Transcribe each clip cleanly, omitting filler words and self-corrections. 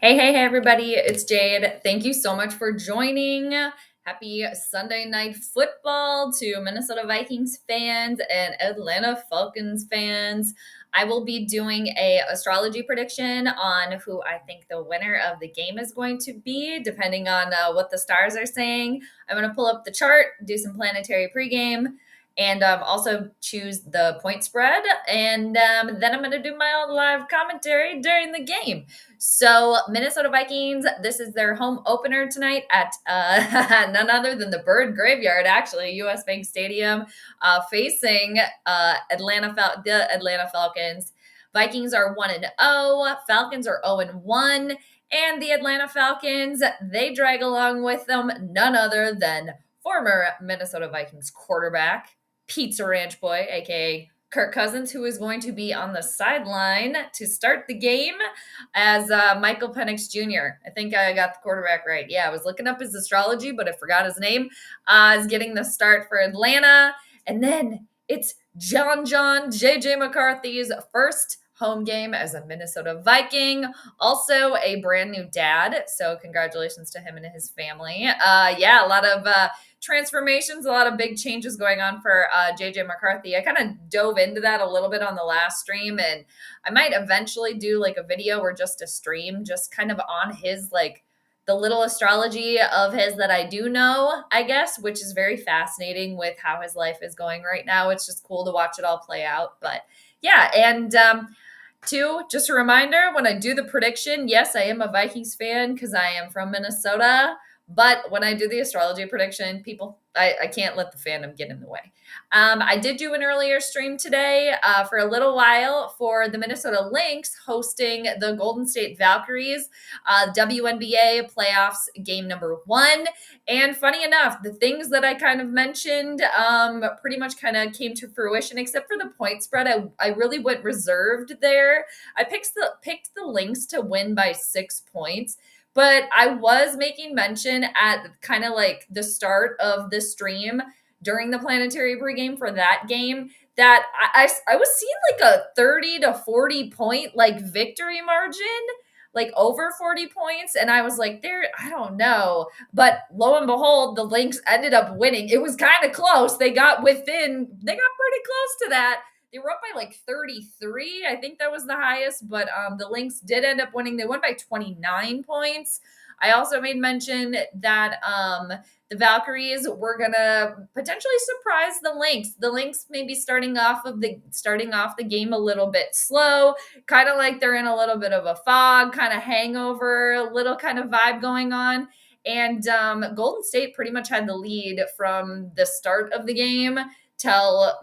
Hey, everybody. It's Jade. Thank you so much for joining. Happy Sunday night football to Minnesota Vikings fans and Atlanta Falcons fans. I will be doing a astrology prediction on who I think the winner of the game is going to be, depending on what the stars are saying. I'm going to pull up the chart, do some planetary pregame, and also choose the point spread. And then I'm going to do my own live commentary during the game. So, Minnesota Vikings, this is their home opener tonight at none other than the Bird Graveyard, actually, US Bank Stadium, facing the Atlanta Falcons. Vikings are 1-0, Falcons are 0-1, and the Atlanta Falcons, they drag along with them none other than former Minnesota Vikings quarterback, Pizza Ranch Boy, aka Kirk Cousins, who is going to be on the sideline to start the game as Michael Penix Jr. I think I got the quarterback right. Yeah, I was looking up his astrology, but I forgot his name. Is getting the start for Atlanta. And then it's John J.J. McCarthy's first home game as a Minnesota Viking. Also a brand new dad. So congratulations to him and his family. A lot of transformations, a lot of big changes going on for JJ McCarthy. I kind of dove into that a little bit on the last stream, and I might eventually do like a video or just a stream just kind of on his like the little astrology of his that I do know, I guess, which is very fascinating with how his life is going right now. It's just cool to watch it all play out. But yeah, and two, just a reminder, when I do the prediction, yes, I am a Vikings fan because I am from Minnesota. But when I do the astrology prediction, I can't let the fandom get in the way. I did do an earlier stream today for a little while for the Minnesota Lynx hosting the Golden State Valkyries, WNBA playoffs game number 1. And funny enough, the things that I kind of mentioned pretty much kind of came to fruition, except for the point spread. I really went reserved there. I picked the Lynx to win by 6 points. But I was making mention at kind of like the start of the stream during the planetary pregame for that game that I was seeing like a 30 to 40 point like victory margin, like over 40 points. And I was like, I don't know. But lo and behold, the Lynx ended up winning. It was kind of close. They got pretty close to that. They were up by like 33. I think that was the highest, but the Lynx did end up winning. They won by 29 points. I also made mention that the Valkyries were gonna potentially surprise the Lynx. The Lynx may be starting off the game a little bit slow, kind of like they're in a little bit of a fog, kind of hangover, little kind of vibe going on. And Golden State pretty much had the lead from the start of the game till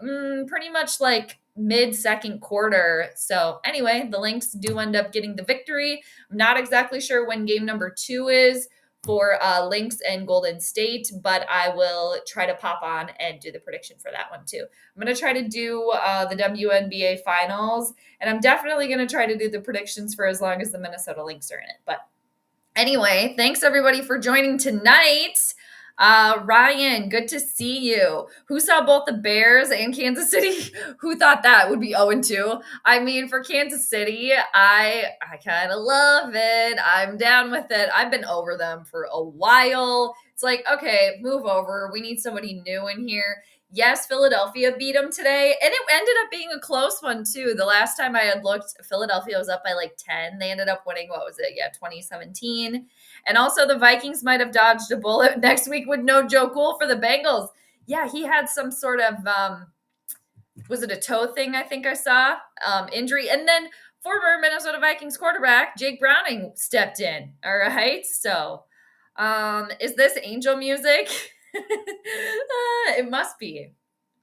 pretty much like mid-second quarter. So anyway, the Lynx do end up getting the victory. I'm not exactly sure when game number 2 is for Lynx and Golden State, but I will try to pop on and do the prediction for that one too. I'm going to try to do the WNBA finals, and I'm definitely going to try to do the predictions for as long as the Minnesota Lynx are in it. But anyway, thanks everybody for joining tonight. Ryan, good to see you. Who saw both the Bears and Kansas City? Who thought that would be 0-2? I mean, for Kansas City, I kind of love it. I'm down with it. I've been over them for a while. It's like, okay, move over. We need somebody new in here. Yes, Philadelphia beat them today, and it ended up being a close one, too. The last time I had looked, Philadelphia was up by like 10. They ended up winning, 2017. And also the Vikings might have dodged a bullet next week with no Joe Cool for the Bengals. Yeah, he had some sort of, was it a toe thing I think I saw, injury. And then former Minnesota Vikings quarterback Jake Browning stepped in, all right? So is this angel music? It must be.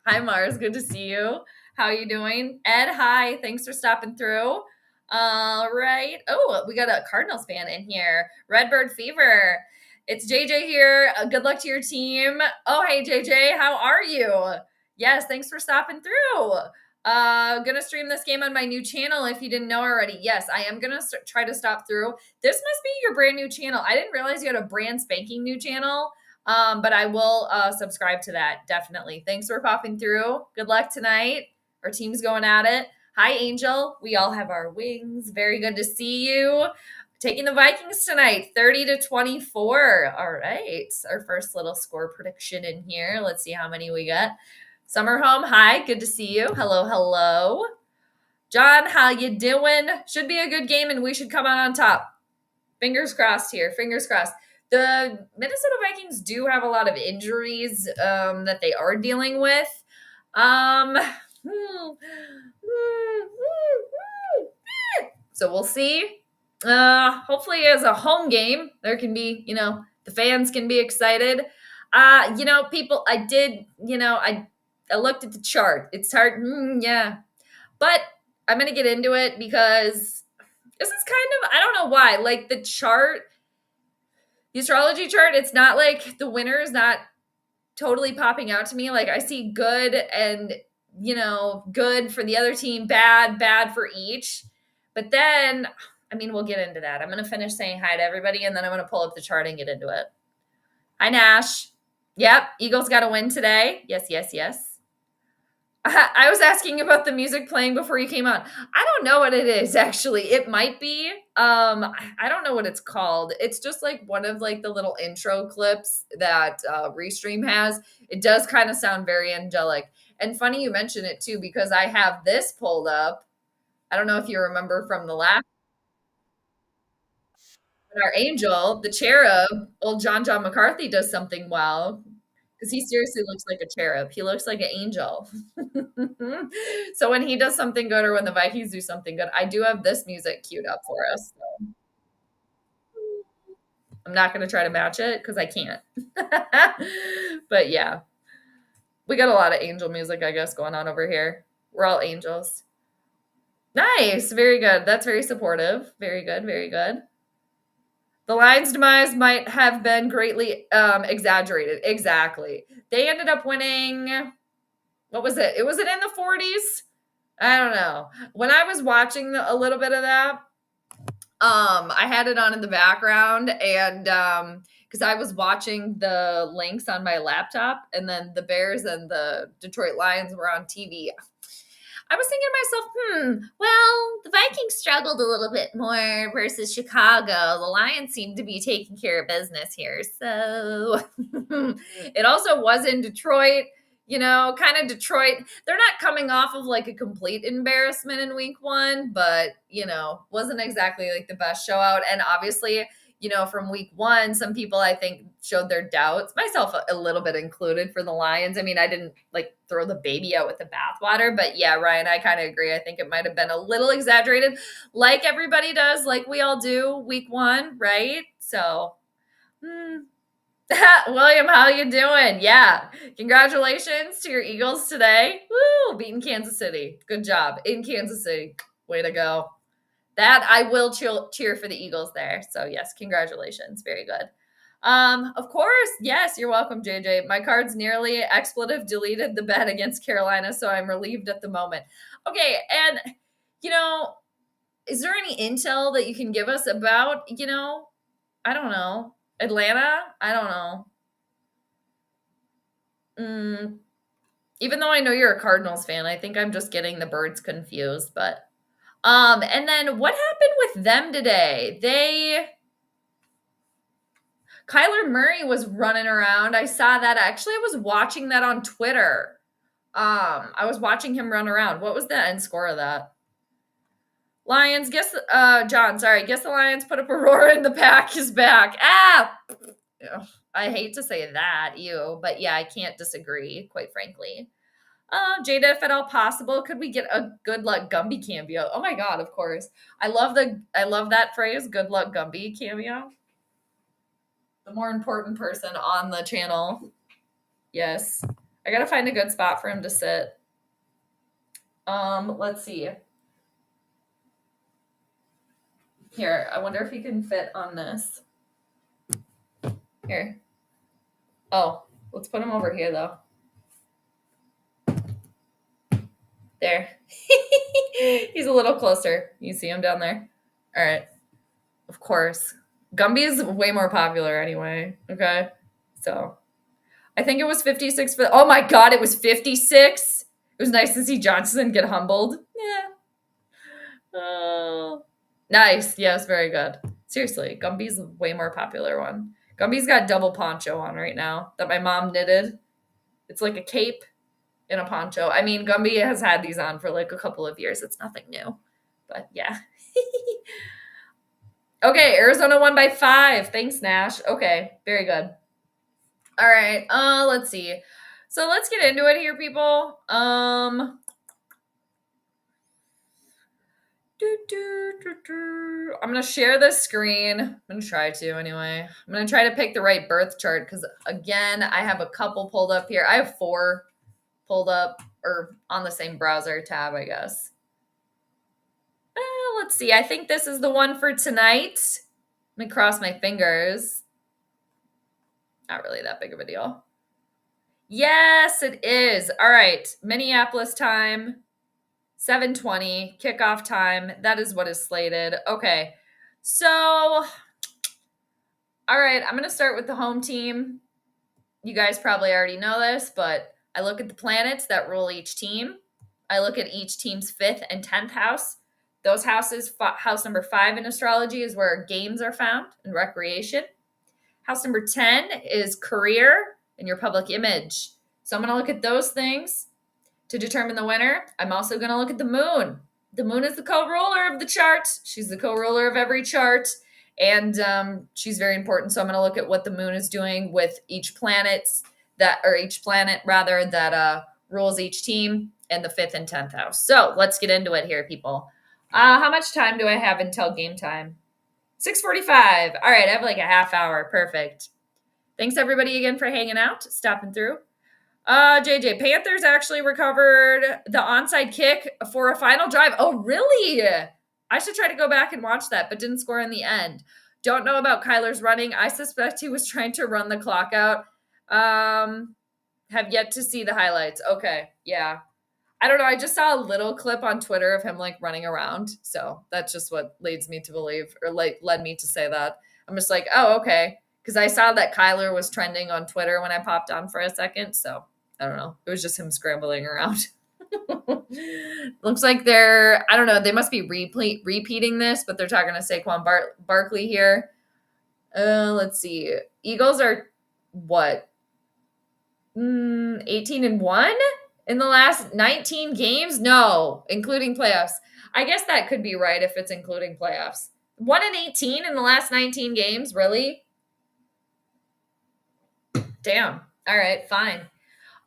Hi, Mars. Good to see you. How are you doing? Ed, hi. Thanks for stopping through. All right. Oh, we got a Cardinals fan in here. Redbird Fever. It's JJ here. Good luck to your team. Oh, hey, JJ. How are you? Yes, thanks for stopping through. Gonna stream this game on my new channel if you didn't know already. Yes, I am gonna try to stop through. This must be your brand new channel. I didn't realize you had a brand spanking new channel. But I will subscribe to that, definitely. Thanks for popping through. Good luck tonight. Our team's going at it. Hi, Angel. We all have our wings. Very good to see you. Taking the Vikings tonight, 30-24. All right. Our first little score prediction in here. Let's see how many we got. Summer Home, hi. Good to see you. Hello, hello. John, how you doing? Should be a good game, and we should come out on top. Fingers crossed here. Fingers crossed. The Minnesota Vikings do have a lot of injuries that they are dealing with. So we'll see. Hopefully as a home game, there can be, the fans can be excited. People, I looked at the chart. It's hard. Yeah. But I'm going to get into it because this is kind of, I don't know why, like the chart, the astrology chart, it's not like the winner is not totally popping out to me. Like I see good and, good for the other team, bad for each. But then, we'll get into that. I'm going to finish saying hi to everybody, and then I'm going to pull up the chart and get into it. Hi, Nash. Yep, Eagles got a win today. Yes. I was asking about the music playing before you came on. I don't know what it is, actually. It might be. I don't know what it's called. It's just like one of like the little intro clips that Restream has. It does kind of sound very angelic. And funny you mention it, too, because I have this pulled up. I don't know if you remember from the last. But our angel, the cherub, old John McCarthy does something well. Because he seriously looks like a cherub. He looks like an angel. So when he does something good or when the Vikings do something good, I do have this music queued up for us. So. I'm not going to try to match it because I can't. But yeah, we got a lot of angel music, I guess, going on over here. We're all angels. Nice. Very good. That's very supportive. Very good. Very good. The Lions' demise might have been greatly exaggerated. Exactly. They ended up winning. What was it? Was it in the 40s? I don't know. When I was watching a little bit of that, I had it on in the background, and because I was watching the links on my laptop, and then the Bears and the Detroit Lions were on TV. I was thinking to myself, well, the Vikings struggled a little bit more versus Chicago. The Lions seem to be taking care of business here. So it also was in Detroit, kind of Detroit. They're not coming off of like a complete embarrassment in week 1, but, wasn't exactly like the best show out. And obviously, from week 1, some people I think showed their doubts, myself a little bit included for the Lions. I didn't like throw the baby out with the bathwater, but yeah, Ryan, I kind of agree. I think it might have been a little exaggerated, like everybody does, like we all do week 1, right? So, William, how you doing? Yeah, congratulations to your Eagles today. Woo, beating Kansas City. Good job in Kansas City. Way to go. That I will cheer for the Eagles there. So yes, congratulations. Very good. Of course, yes, you're welcome, JJ. My Cards nearly expletive deleted the bet against Carolina, so I'm relieved at the moment. Okay, and is there any intel that you can give us about, I don't know, Atlanta? I don't know. Even though I know you're a Cardinals fan, I think I'm just getting the birds confused, but and then what happened with them today? Kyler Murray was running around. I saw that. Actually, I was watching that on Twitter. I was watching him run around. What was the end score of that? Lions, guess the Lions put up a roar and the pack is back. I hate to say that, but yeah, I can't disagree, quite frankly. Jada, if at all possible, could we get a good luck Gumby cameo? Oh my God, of course. I love that phrase, good luck Gumby cameo. The more important person on the channel. Yes. I gotta find a good spot for him to sit. Let's see. Here, I wonder if he can fit on this. Here. Oh, let's put him over here though. There. He's a little closer. You see him down there? All right. Of course. Gumby is way more popular anyway. Okay. So I think it was 56. Oh my God, it was 56. It was nice to see Johnson get humbled. Yeah. Nice. Yes, very good. Seriously, Gumby's a way more popular one. Gumby's got double poncho on right now that my mom knitted. It's like a cape and a poncho. I mean, Gumby has had these on for like a couple of years. It's nothing new. But yeah. Okay, Arizona won by 5. Thanks, Nash. Okay, very good. All right. Let's see. So let's get into it here, people. I'm going to share this screen. I'm going to try to anyway. I'm going to try to pick the right birth chart because, again, I have a couple pulled up here. I have 4 pulled up or on the same browser tab, I guess. Let's see. I think this is the one for tonight. Let me cross my fingers. Not really that big of a deal. Yes, it is. All right. Minneapolis time. 7:20 kickoff time. That is what is slated. Okay. So, all right, I'm going to start with the home team. You guys probably already know this, but I look at the planets that rule each team. I look at each team's 5th and 10th house. Those houses, house number 5 in astrology is where games are found and recreation. House number 10 is career and your public image. So I'm going to look at those things to determine the winner. I'm also going to look at the moon. The moon is the co-ruler of the chart. She's the co-ruler of every chart, and she's very important. So I'm going to look at what the moon is doing with each planet that rules each team and the 5th and 10th house. So let's get into it here, people. How much time do I have until game time? 6:45. All right, I have like a half hour. Perfect. Thanks everybody again for hanging out, stopping through. JJ, Panthers actually recovered the onside kick for a final drive. Oh, really? I should try to go back and watch that, but didn't score in the end. Don't know about Kyler's running. I suspect he was trying to run the clock out. Have yet to see the highlights. Okay, yeah. I don't know. I just saw a little clip on Twitter of him like running around. So that's just what leads me to believe or like led me to say that. I'm just like, oh, okay. Because I saw that Kyler was trending on Twitter when I popped on for a second. So I don't know. It was just him scrambling around. Looks like I don't know. They must be repeating this, but they're talking to Saquon Barkley here. Let's see. Eagles are what? 18-1 in the last 19 games? No, including playoffs. I guess that could be right if it's including playoffs. 1-18 in the last 19 games? Really? Damn. All right, fine.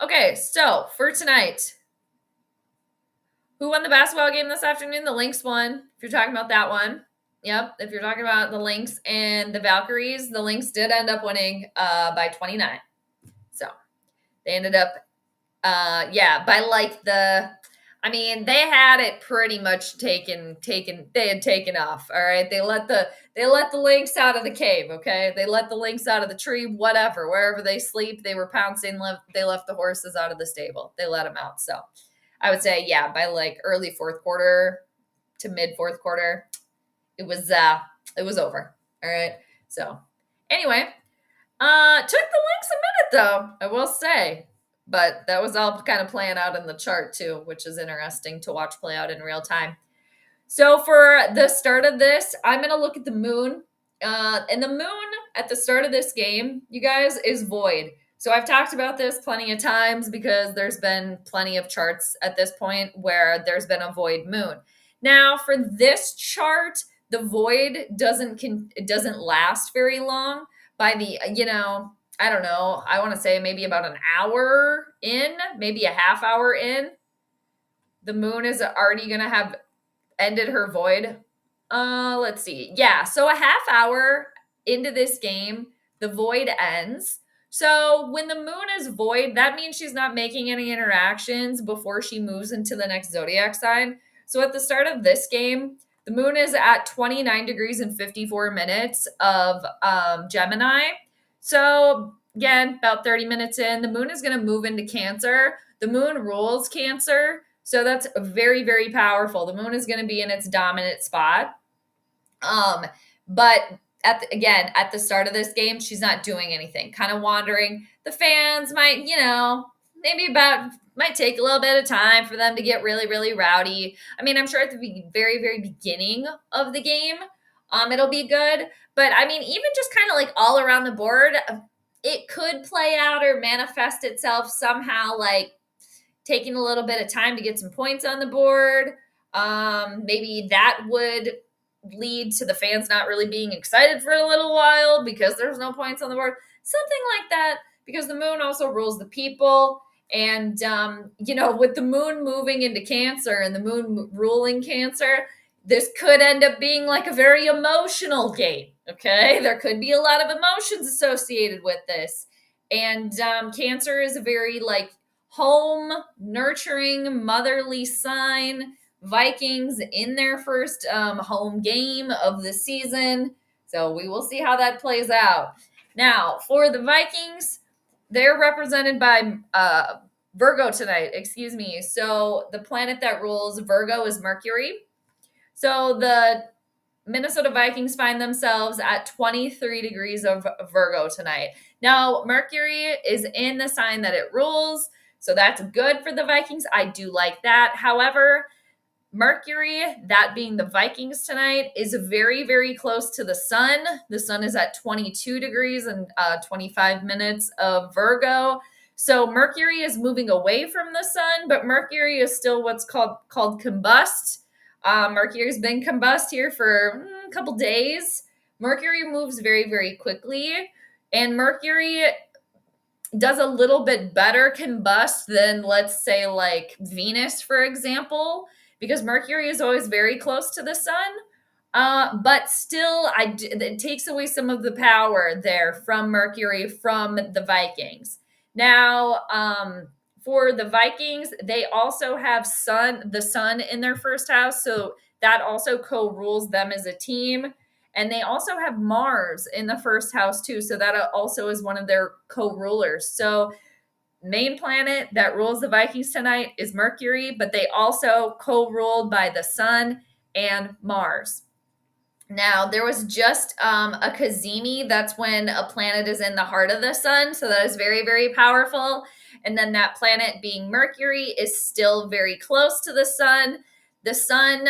Okay, so for tonight, who won the basketball game this afternoon? The Lynx won, if you're talking about that one. Yep, if you're talking about the Lynx and the Valkyries, the Lynx did end up winning by 29. So they ended up, by like they had it pretty much taken, they had taken off, all right? They let the Lynx out of the cave, okay? They let the Lynx out of the tree, whatever. Wherever they sleep, they were pouncing. They left the horses out of the stable. They let them out. So I would say, yeah, by like early 4th quarter to mid 4th quarter, it was over, all right? So anyway, took the Lynx a minute, though, I will say. But that was all kind of playing out in the chart, too, which is interesting to watch play out in real time. So for the start of this, I'm going to look at the moon. And the moon at the start of this game, you guys, is void. So I've talked about this plenty of times because there's been plenty of charts at this point where there's been a void moon. Now, for this chart, the void doesn't last very long. By the, I don't know, I want to say maybe about an hour in, maybe a half hour in, the moon is already going to have ended her void. Let's see. Yeah, so a half hour into this game, the void ends. So when the moon is void, that means she's not making any interactions before she moves into the next zodiac sign. So at the start of this game, the moon is at 29 degrees and 54 minutes of Gemini. So again, about 30 minutes in, the moon is going to move into Cancer. The moon rules Cancer. So that's very, very powerful. The moon is going to be in its dominant spot. But at the start of this game, she's not doing anything, kind of wandering. The fans might, might take a little bit of time for them to get really, really rowdy. I mean, I'm sure at the very, very beginning of the game, It'll be good. But I mean, even just kind of like all around the board, it could play out or manifest itself somehow, like taking a little bit of time to get some points on the board. Maybe that would lead to the fans not really being excited for a little while because there's no points on the board. Something like that, because the moon also rules the people. And, with the moon moving into Cancer and the moon ruling Cancer, this could end up being like a very emotional game. Okay. There could be a lot of emotions associated with this. And Cancer is a very like home, nurturing, motherly sign. Vikings in their first home game of the season. So we will see how that plays out. Now, for the Vikings, they're represented by Virgo tonight, excuse me. So the planet that rules Virgo is Mercury. So the Minnesota Vikings find themselves at 23 degrees of Virgo tonight. Now, Mercury is in the sign that it rules, so that's good for the Vikings. I do like that. However, Mercury, that being the Vikings tonight, is very, very close to the sun. The sun is at 22 degrees and 25 minutes of Virgo. So Mercury is moving away from the sun, but Mercury is still what's called combust. Mercury's been combust here for a couple days. Mercury moves very, very quickly, and Mercury does a little bit better combust than, let's say, like Venus, for example, because Mercury is always very close to the sun. But still, it takes away some of the power there from Mercury from the Vikings. Now, for the Vikings, they also have the sun in their first house, so that also co-rules them as a team. And they also have Mars in the first house too, so that also is one of their co-rulers. So main planet that rules the Vikings tonight is Mercury, but they also co-ruled by the sun and Mars. Now, there was just a cazimi. That's when a planet is in the heart of the sun. So that is very, very powerful. And then that planet being Mercury is still very close to the sun. The sun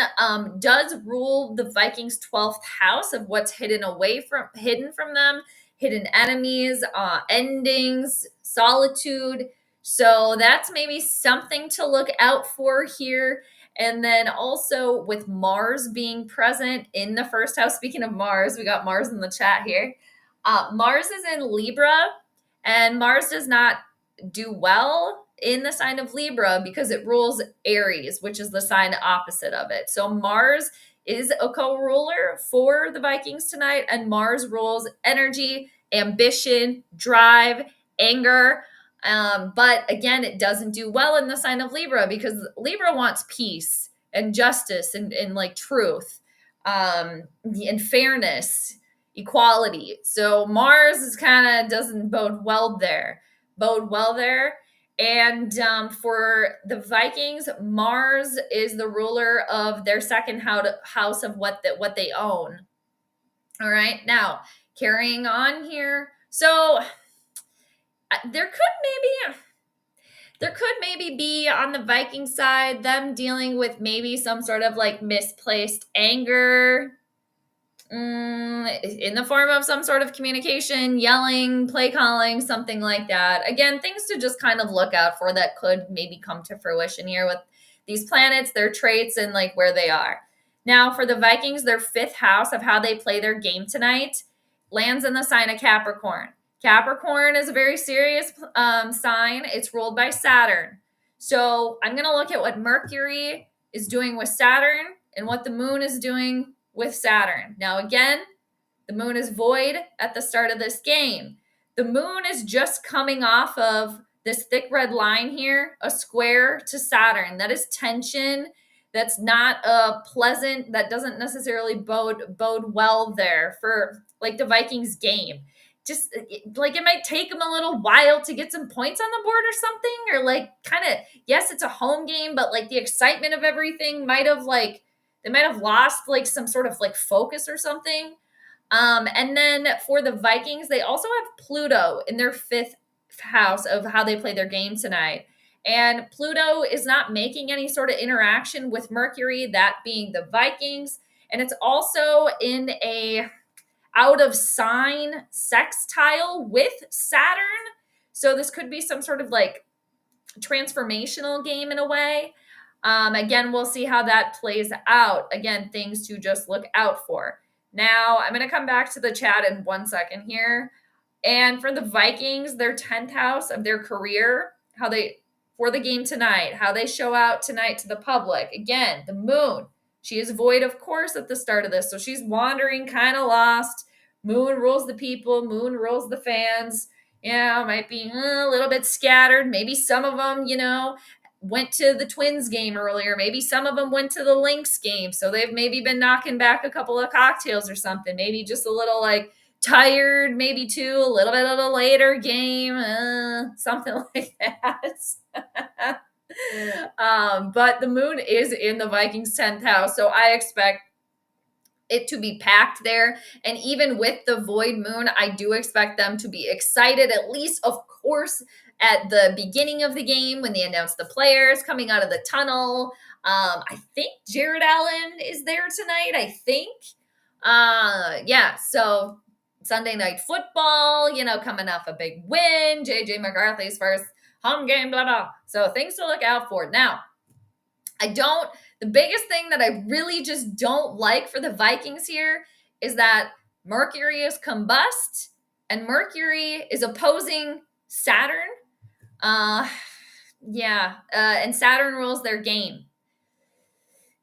does rule the Vikings' 12th house of what's hidden from them, hidden enemies, endings, solitude. So that's maybe something to look out for here. And then also with Mars being present in the first house. Speaking of Mars, we got Mars in the chat here. Mars is in Libra, and Mars does not do well in the sign of Libra because it rules Aries, which is the sign opposite of it. So Mars is a co-ruler for the Vikings tonight, and Mars rules energy, ambition, drive, anger. But again, it doesn't do well in the sign of Libra because Libra wants peace and justice and like truth, and fairness, equality. So Mars is kind of doesn't bode well there. And for the Vikings, Mars is the ruler of their second house of what they own. All right, now carrying on here. So there could maybe be on the Viking side them dealing with maybe some sort of like misplaced anger in the form of some sort of communication, yelling, play calling, something like that. Again, things to just kind of look out for that could maybe come to fruition here with these planets, their traits, and like where they are. Now, for the Vikings, their fifth house of how they play their game tonight lands in the sign of Capricorn. Capricorn is a very serious sign. It's ruled by Saturn. So I'm going to look at what Mercury is doing with Saturn and what the moon is doing with Saturn. Now, again, the moon is void at the start of this game. The moon is just coming off of this thick red line here, a square to Saturn. That is tension. That's not pleasant. That doesn't necessarily bode well there for like the Vikings game. Just like it might take them a little while to get some points on the board or something, or like kind of, yes, it's a home game, but like the excitement of everything might have like, they might have lost like some sort of like focus or something. And then for the Vikings, they also have Pluto in their fifth house of how they play their game tonight. And Pluto is not making any sort of interaction with Mercury, that being the Vikings. And it's also in a out of sign sextile with Saturn. So this could be some sort of like transformational game in a way. Again, we'll see how that plays out. Again, things to just look out for. Now, I'm going to come back to the chat in 1 second here. And for the Vikings, their 10th house of their career, how they, for the game tonight, how they show out tonight to the public. Again, the moon. She is void, of course, at the start of this. So she's wandering, kind of lost. Moon rules the people. Moon rules the fans. Might be a little bit scattered. Maybe some of them, went to the Twins game earlier. Maybe some of them went to the Lynx game. So they've maybe been knocking back a couple of cocktails or something. Maybe just a little like tired, maybe too, a little bit of a later game, something like that. But the moon is in the Vikings 10th house. So I expect it to be packed there. And even with the void moon, I do expect them to be excited, at least, of course, at the beginning of the game when they announce the players coming out of the tunnel. I think Jared Allen is there tonight, I think. So Sunday Night Football, coming off a big win. JJ McCarthy's first home game, blah, blah. So things to look out for. Now, the biggest thing that I really just don't like for the Vikings here is that Mercury is combust and Mercury is opposing Saturn. And Saturn rules their game.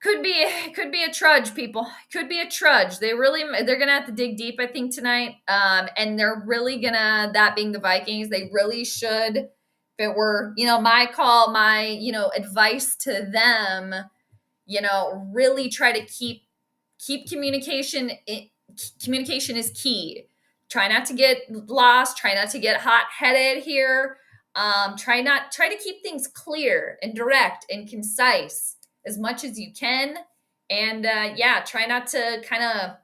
Could be a trudge, people. Could be a trudge. They're gonna have to dig deep, I think, tonight. And they're really gonna, that being the Vikings, they really should, if it were, my call, my, advice to them, really try to keep communication. Communication is key. Try not to get lost. Try not to get hot-headed here. Try to keep things clear and direct and concise as much as you can. And try not to kind of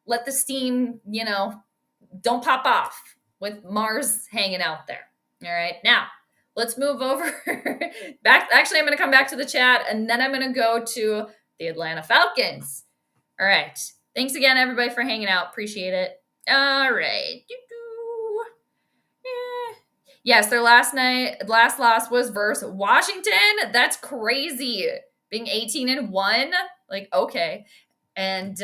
let the steam, don't pop off with Mars hanging out there. All right. Now, let's move over back. Actually, I'm going to come back to the chat and then I'm going to go to the Atlanta Falcons. All right. Thanks again, everybody, for hanging out. Appreciate it. All right. Yes, their last loss was versus Washington. That's crazy. Being 18-1. Like, okay. And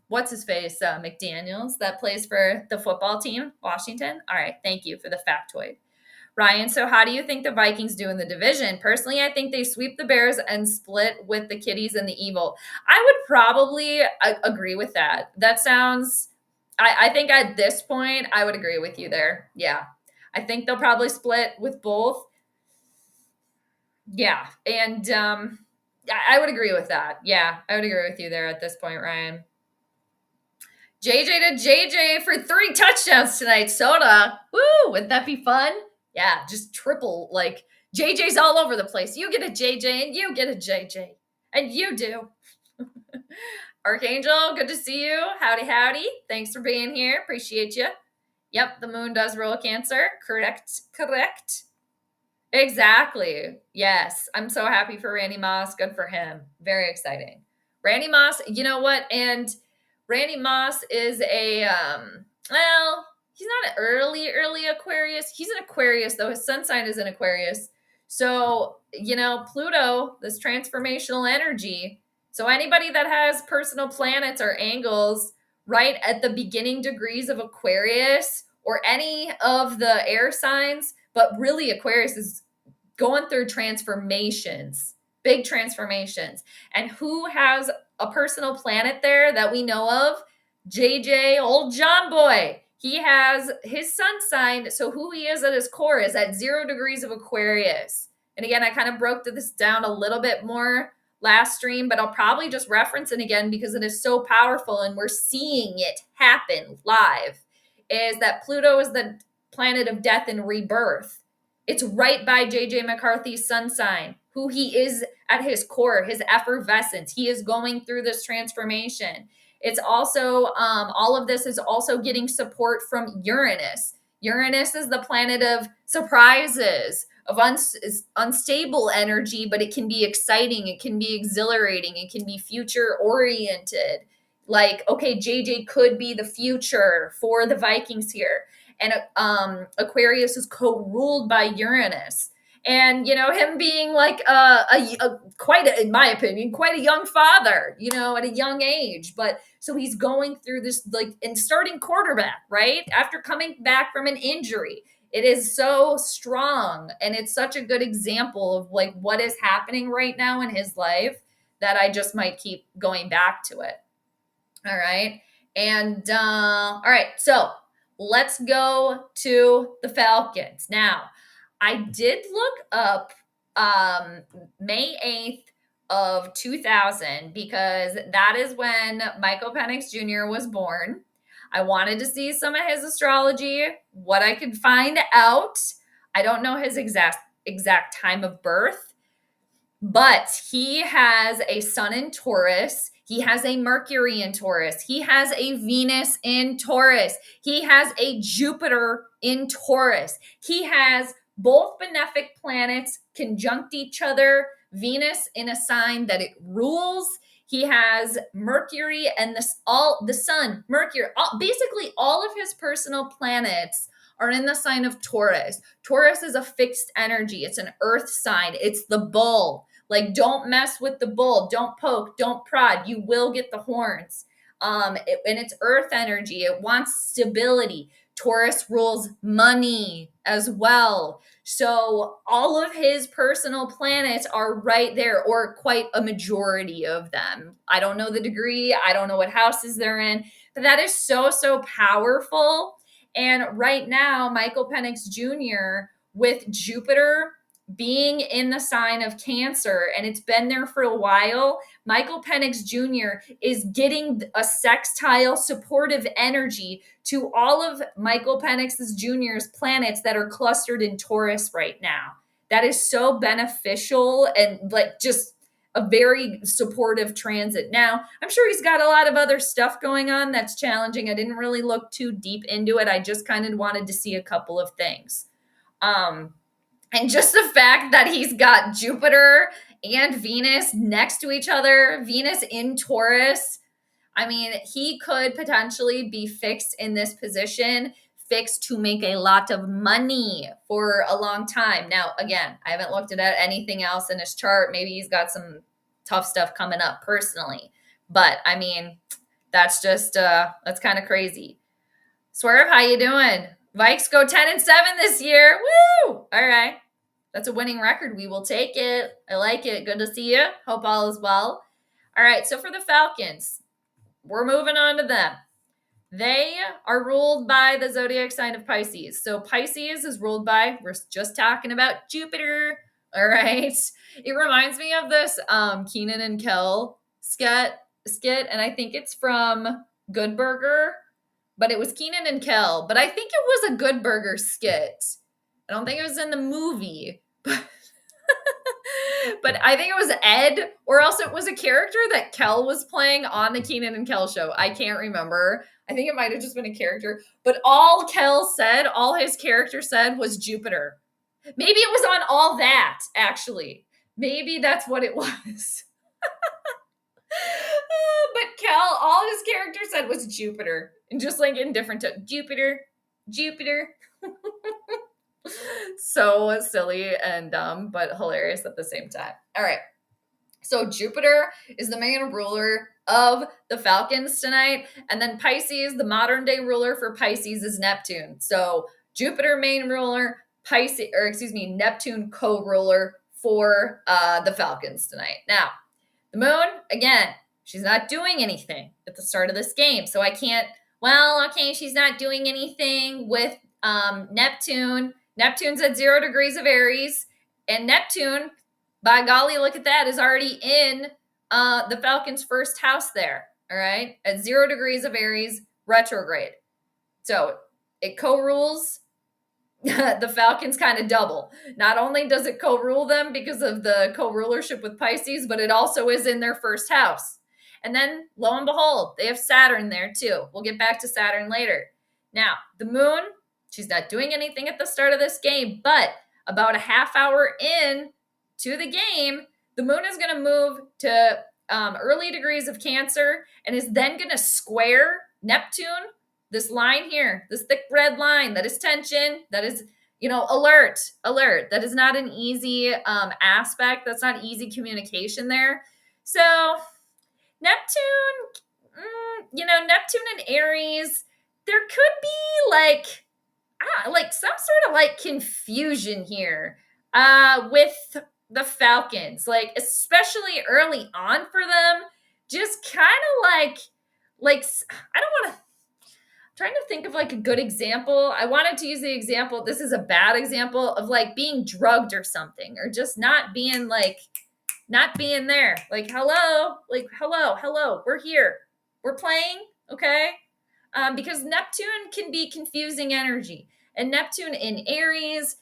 what's his face? McDaniels, that plays for the football team, Washington. All right. Thank you for the factoid. Ryan, so how do you think the Vikings do in the division? Personally, I think they sweep the Bears and split with the Kitties and the Evil. I would probably agree with that. That sounds, I think at this point, I would agree with you there. Yeah. I think they'll probably split with both. Yeah. And I would agree with that. Yeah. I would agree with you there at this point, Ryan. JJ to JJ for 3 touchdowns tonight. Soda. Woo. Wouldn't that be fun? Yeah, just triple, like, JJ's all over the place. You get a JJ, and you get a JJ. And you do. Archangel, good to see you. Howdy, howdy. Thanks for being here. Appreciate you. Yep, the moon does rule Cancer. Correct. Exactly. Yes, I'm so happy for Randy Moss. Good for him. Very exciting. Randy Moss, you know what? And Randy Moss is a, he's not an early Aquarius. He's an Aquarius, though. His sun sign is an Aquarius. So, Pluto, this transformational energy. So anybody that has personal planets or angles right at the beginning degrees of Aquarius or any of the air signs, but really Aquarius is going through transformations, big transformations. And who has a personal planet there that we know of? JJ, old John Boy. He has his sun sign, so who he is at his core is at 0 degrees of Aquarius. And again, I kind of broke this down a little bit more last stream, but I'll probably just reference it again because it is so powerful and we're seeing it happen live, is that Pluto is the planet of death and rebirth. It's right by JJ McCarthy's sun sign, who he is at his core, his effervescence. He is going through this transformation. It's also, all of this is also getting support from Uranus. Uranus is the planet of surprises, of unstable energy, but it can be exciting. It can be exhilarating. It can be future oriented. Like, okay, JJ could be the future for the Vikings here. And Aquarius is co-ruled by Uranus. And, him being like in my opinion, quite a young father, at a young age. But so he's going through this, like, and starting quarterback, right? After coming back from an injury. It is so strong. And it's such a good example of like what is happening right now in his life that I just might keep going back to it. All right. And, all right. So let's go to the Falcons. Now, I did look up May 8th of 2000 because that is when Michael Penix Jr. was born. I wanted to see some of his astrology, what I could find out. I don't know his exact time of birth, but he has a sun in Taurus. He has a Mercury in Taurus. He has a Venus in Taurus. He has a Jupiter in Taurus. He has both benefic planets conjunct each other. Venus in a sign that it rules. He has Mercury and the sun, Mercury, basically all of his personal planets are in the sign of Taurus. Taurus is a fixed energy. It's an earth sign. It's the bull. Like, don't mess with the bull. Don't poke. Don't prod. You will get the horns. And it's earth energy. It wants stability. Taurus rules money as well. So all of his personal planets are right there, or quite a majority of them. I don't know the degree. I don't know what houses they're in, but that is so, so powerful. And right now, Michael Penix Jr. with Jupiter being in the sign of Cancer, and it's been there for a while, Michael Penix Jr. is getting a sextile supportive energy to all of Michael Penix Jr.'s planets that are clustered in Taurus right now. That is so beneficial and like just a very supportive transit. Now, I'm sure he's got a lot of other stuff going on that's challenging. I didn't really look too deep into it. I just kind of wanted to see a couple of things. And just the fact that he's got Jupiter and Venus next to each other, Venus in Taurus, I mean, he could potentially be fixed in this position, fixed to make a lot of money for a long time. Now, again, I haven't looked at anything else in his chart. Maybe he's got some tough stuff coming up personally. But, I mean, that's just, that's kind of crazy. Swerve, how you doing? Vikes go 10-7 this year. Woo! All right. That's a winning record. We will take it. I like it. Good to see you. Hope all is well. All right. So for the Falcons, we're moving on to them. They are ruled by the zodiac sign of Pisces. So Pisces is ruled by, we're just talking about Jupiter. All right. It reminds me of this Kenan and Kel skit, and I think it's from Good Burger, but it was Kenan and Kel. But I think it was a Good Burger skit. I don't think it was in the movie. But I think it was Ed, or else it was a character that Kel was playing on the Kenan and Kel show. I can't remember. I think it might have just been a character. But all Kel said, all his character said was Jupiter. Maybe it was on All That, actually. Maybe that's what it was. But Kel, all his character said was Jupiter. And just like in different tones. Jupiter. So silly and dumb, but hilarious at the same time. All right. So Jupiter is the main ruler of the Falcons tonight. And then Pisces, the modern day ruler for Pisces, is Neptune. So Jupiter main ruler, Neptune co-ruler for the Falcons tonight. Now, the moon, again, she's not doing anything at the start of this game. So I can't, she's not doing anything with Neptune. Neptune's at 0 degrees of Aries, and Neptune, by golly, look at that, is already in the Falcons' first house there, all right, at 0 degrees of Aries, retrograde. So it co-rules the Falcons kind of double. Not only does it co-rule them because of the co-rulership with Pisces, but it also is in their first house. And then, lo and behold, they have Saturn there too. We'll get back to Saturn later. Now, the moon, she's not doing anything at the start of this game, but about a half hour in to the game, the moon is going to move to early degrees of Cancer and is then going to square Neptune, this line here, this thick red line that is tension, that is, alert. That is not an easy aspect. That's not easy communication there. So Neptune, Neptune and Aries, there could be like some sort of like confusion here with the Falcons, like especially early on for them, just kind of like I don't want to. Trying to think of like a good example. I wanted to use the example. This is a bad example of like being drugged or something, or just not being there. Like hello, we're here, we're playing, okay? Because Neptune can be confusing energy, and Neptune in Aries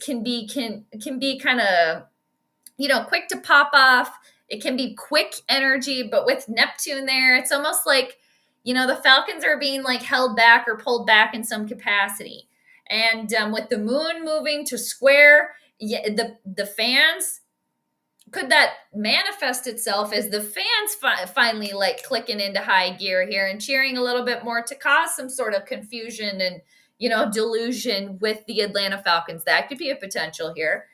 can be kind of quick to pop off. It can be quick energy, but with Neptune there, it's almost like the Falcons are being like held back or pulled back in some capacity. And with the moon moving to square, the fans, could that manifest itself as the fans finally like clicking into high gear here and cheering a little bit more to cause some sort of confusion and delusion with the Atlanta Falcons? That could be a potential here.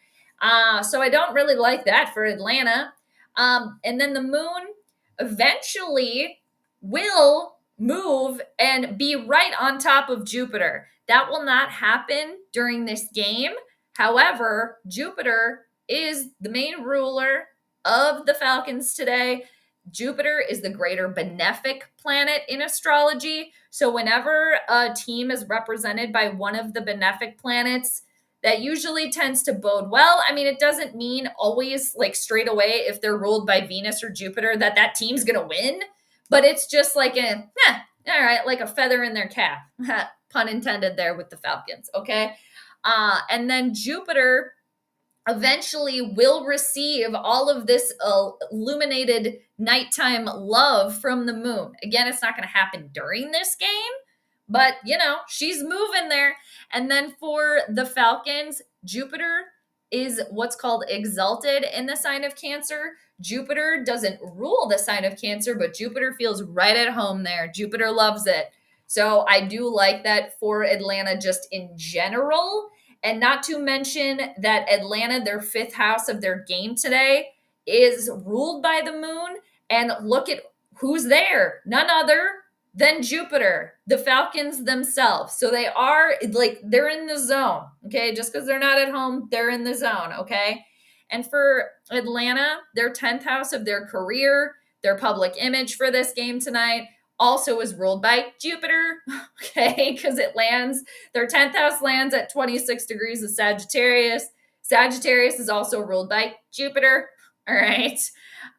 So I don't really like that for Atlanta. And then the moon eventually will move and be right on top of Jupiter. That will not happen during this game. However, Jupiter is the main ruler of the Falcons today. Jupiter is the greater benefic planet in astrology. So whenever a team is represented by one of the benefic planets, that usually tends to bode well. I mean, it doesn't mean always like straight away if they're ruled by Venus or Jupiter that team's going to win, but it's just like all right, like a feather in their cap, pun intended there with the Falcons. Okay. And then Jupiter eventually will receive all of this illuminated nighttime love from the moon. Again, it's not going to happen during this game, but she's moving there. And then for the Falcons, Jupiter is what's called exalted in the sign of Cancer. Jupiter doesn't rule the sign of Cancer, but Jupiter feels right at home there. Jupiter loves it. So I do like that for Atlanta just in general. And not to mention that Atlanta, their fifth house of their game today, is ruled by the moon. And look at who's there. None other than Jupiter, the Falcons themselves. So they are like, they're in the zone. Okay. Just because they're not at home, they're in the zone. Okay. And for Atlanta, their 10th house of their career, their public image for this game tonight, also is ruled by Jupiter, okay, because their 10th house lands at 26 degrees of Sagittarius. Sagittarius is also ruled by Jupiter, all right?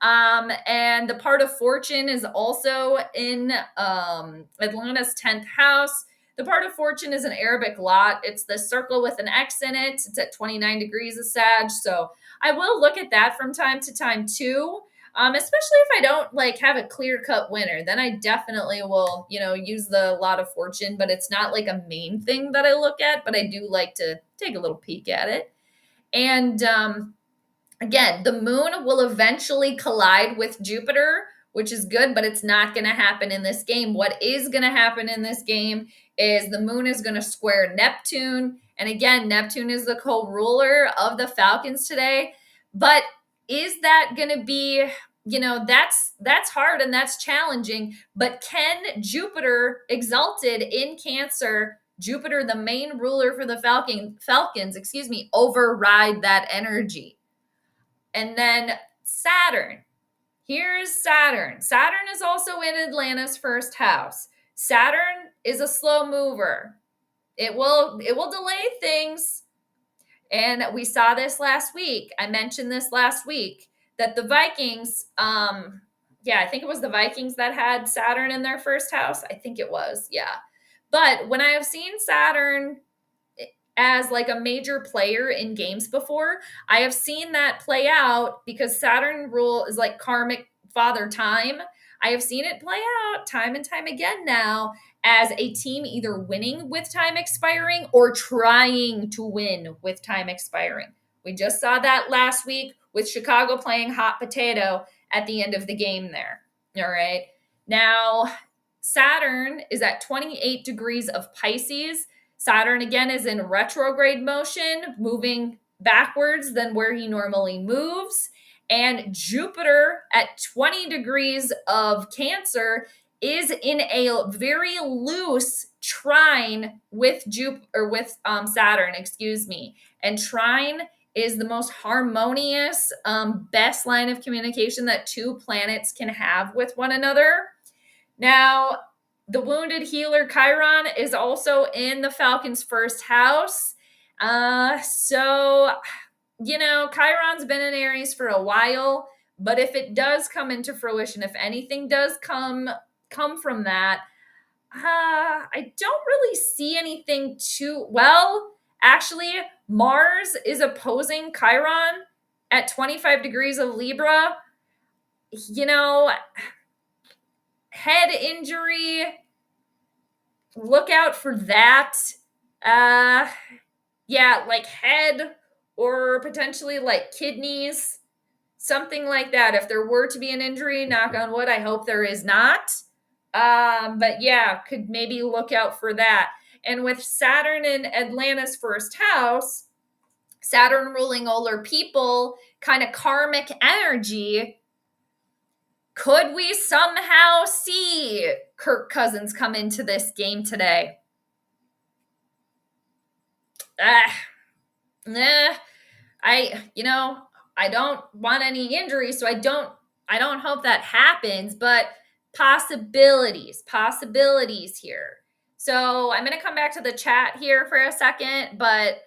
And the part of fortune is also in Atlanta's 10th house. The part of fortune is an Arabic lot. It's the circle with an X in it. It's at 29 degrees of Sag. So I will look at that from time to time too. Especially if I don't like have a clear-cut winner, then I definitely will, use the lot of fortune, but it's not like a main thing that I look at, but I do like to take a little peek at it. And again, the moon will eventually collide with Jupiter, which is good, but it's not going to happen in this game. What is going to happen in this game is the moon is going to square Neptune. And again, Neptune is the co-ruler of the Falcons today, but is that going to be, that's hard and that's challenging, but can Jupiter exalted in Cancer, Jupiter, the main ruler for the Falcons, override that energy? And then Saturn. Here's Saturn. Saturn is also in Atlanta's first house. Saturn is a slow mover. It will delay things. And we saw this last week. I mentioned this last week that the Vikings, I think it was the Vikings that had Saturn in their first house. I think it was, yeah. But when I have seen Saturn as like a major player in games before, I have seen that play out because Saturn rule is like karmic father time. I have seen it play out time and time again now as a team either winning with time expiring or trying to win with time expiring. We just saw that last week with Chicago playing hot potato at the end of the game there. All right. Now, Saturn is at 28 degrees of Pisces. Saturn, again, is in retrograde motion, moving backwards than where he normally moves. And Jupiter at 20 degrees of Cancer is in a very loose trine with Saturn, excuse me. And trine is the most harmonious, best line of communication that two planets can have with one another. Now, the wounded healer Chiron is also in the Falcons' first house. So, Chiron's been in Aries for a while, but if it does come into fruition, if anything does come from that, I don't really see anything too well. Actually, Mars is opposing Chiron at 25 degrees of Libra. Head injury, look out for that. Like head or potentially like kidneys, something like that. If there were to be an injury, knock on wood, I hope there is not. But yeah, could maybe look out for that. And with Saturn in Atlanta's first house, Saturn ruling older people, kind of karmic energy, could we somehow see Kirk Cousins come into this game today? I don't want any injuries, so I don't hope that happens, but possibilities here. So I'm going to come back to the chat here for a second, but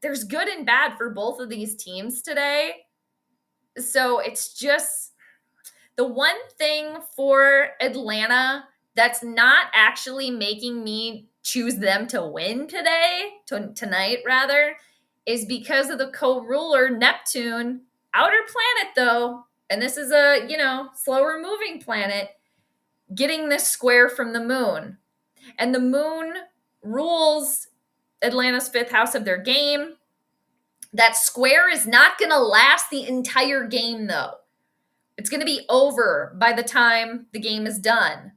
there's good and bad for both of these teams today. So it's just the one thing for Atlanta that's not actually making me choose them to win tonight rather, is because of the co-ruler Neptune, outer planet though, and this is a, slower moving planet, getting this square from the moon. And the moon rules Atlanta's fifth house of their game. That square is not going to last the entire game though. It's going to be over by the time the game is done.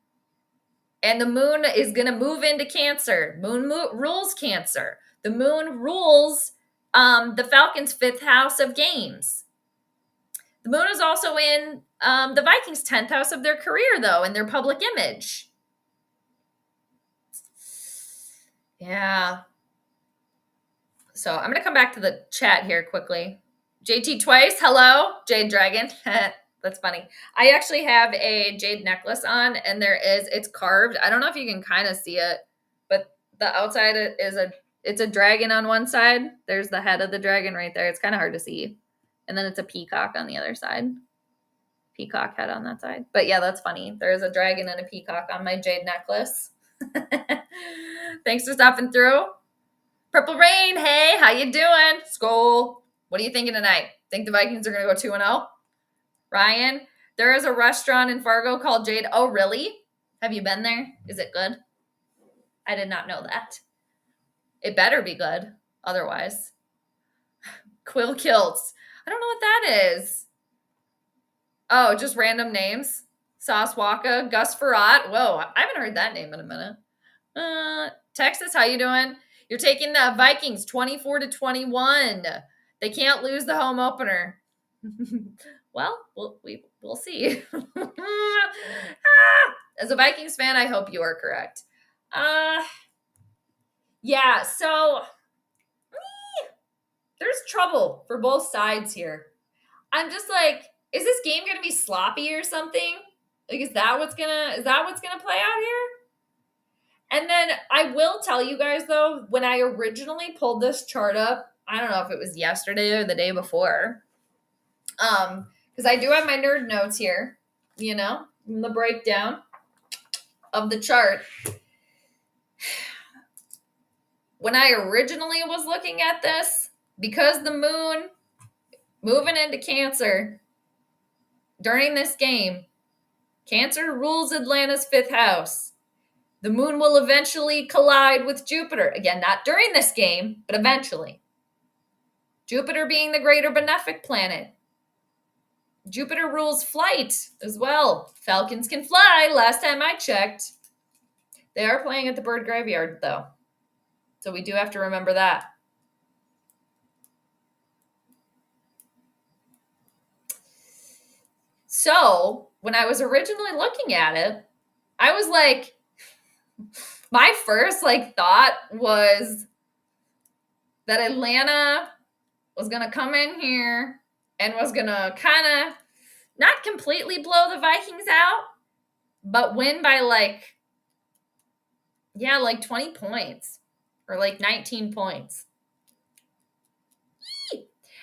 And the moon is going to move into Cancer. Moon rules Cancer. The moon rules the Falcons' fifth house of games. The moon is also in the Vikings' 10th house of their career, though, and their public image. Yeah. So I'm going to come back to the chat here quickly. JT Twice, hello, Jade Dragon. That's funny. I actually have a jade necklace on, and it's carved. I don't know if you can kind of see it, but the outside it's a dragon on one side. There's the head of the dragon right there. It's kind of hard to see. And then it's a peacock on the other side. Peacock head on that side. But yeah, that's funny. There's a dragon and a peacock on my jade necklace. Thanks for stopping through. Purple Rain, hey, how you doing? Skull, what are you thinking tonight? Think the Vikings are going to go 2-0? Ryan, there is a restaurant in Fargo called Jade. Oh, really? Have you been there? Is it good? I did not know that. It better be good. Otherwise. Quill Kilts. I don't know what that is. Oh, just random names. Sauce Waka, Gus Farrat. Whoa, I haven't heard that name in a minute. Texas, how you doing? You're taking the Vikings 24-21. They can't lose the home opener. Well, we'll see. As a Vikings fan, I hope you are correct. Yeah, so there's trouble for both sides here. I'm just like, is this game gonna be sloppy or something? Like, is that what's gonna play out here? And then I will tell you guys though, when I originally pulled this chart up, I don't know if it was yesterday or the day before. Because I do have my nerd notes here, the breakdown of the chart. When I originally was looking at this, because the moon moving into Cancer, during this game, Cancer rules Atlanta's 5th house. The moon will eventually collide with Jupiter. Again, not during this game, but eventually. Jupiter being the greater benefic planet. Jupiter rules flight as well. Falcons can fly, last time I checked. They are playing at the bird graveyard, though. So we do have to remember that. So when I was originally looking at it, I was like, my first thought was that Atlanta was going to come in here and was going to kind of not completely blow the Vikings out, but win by 20 points or 19 points.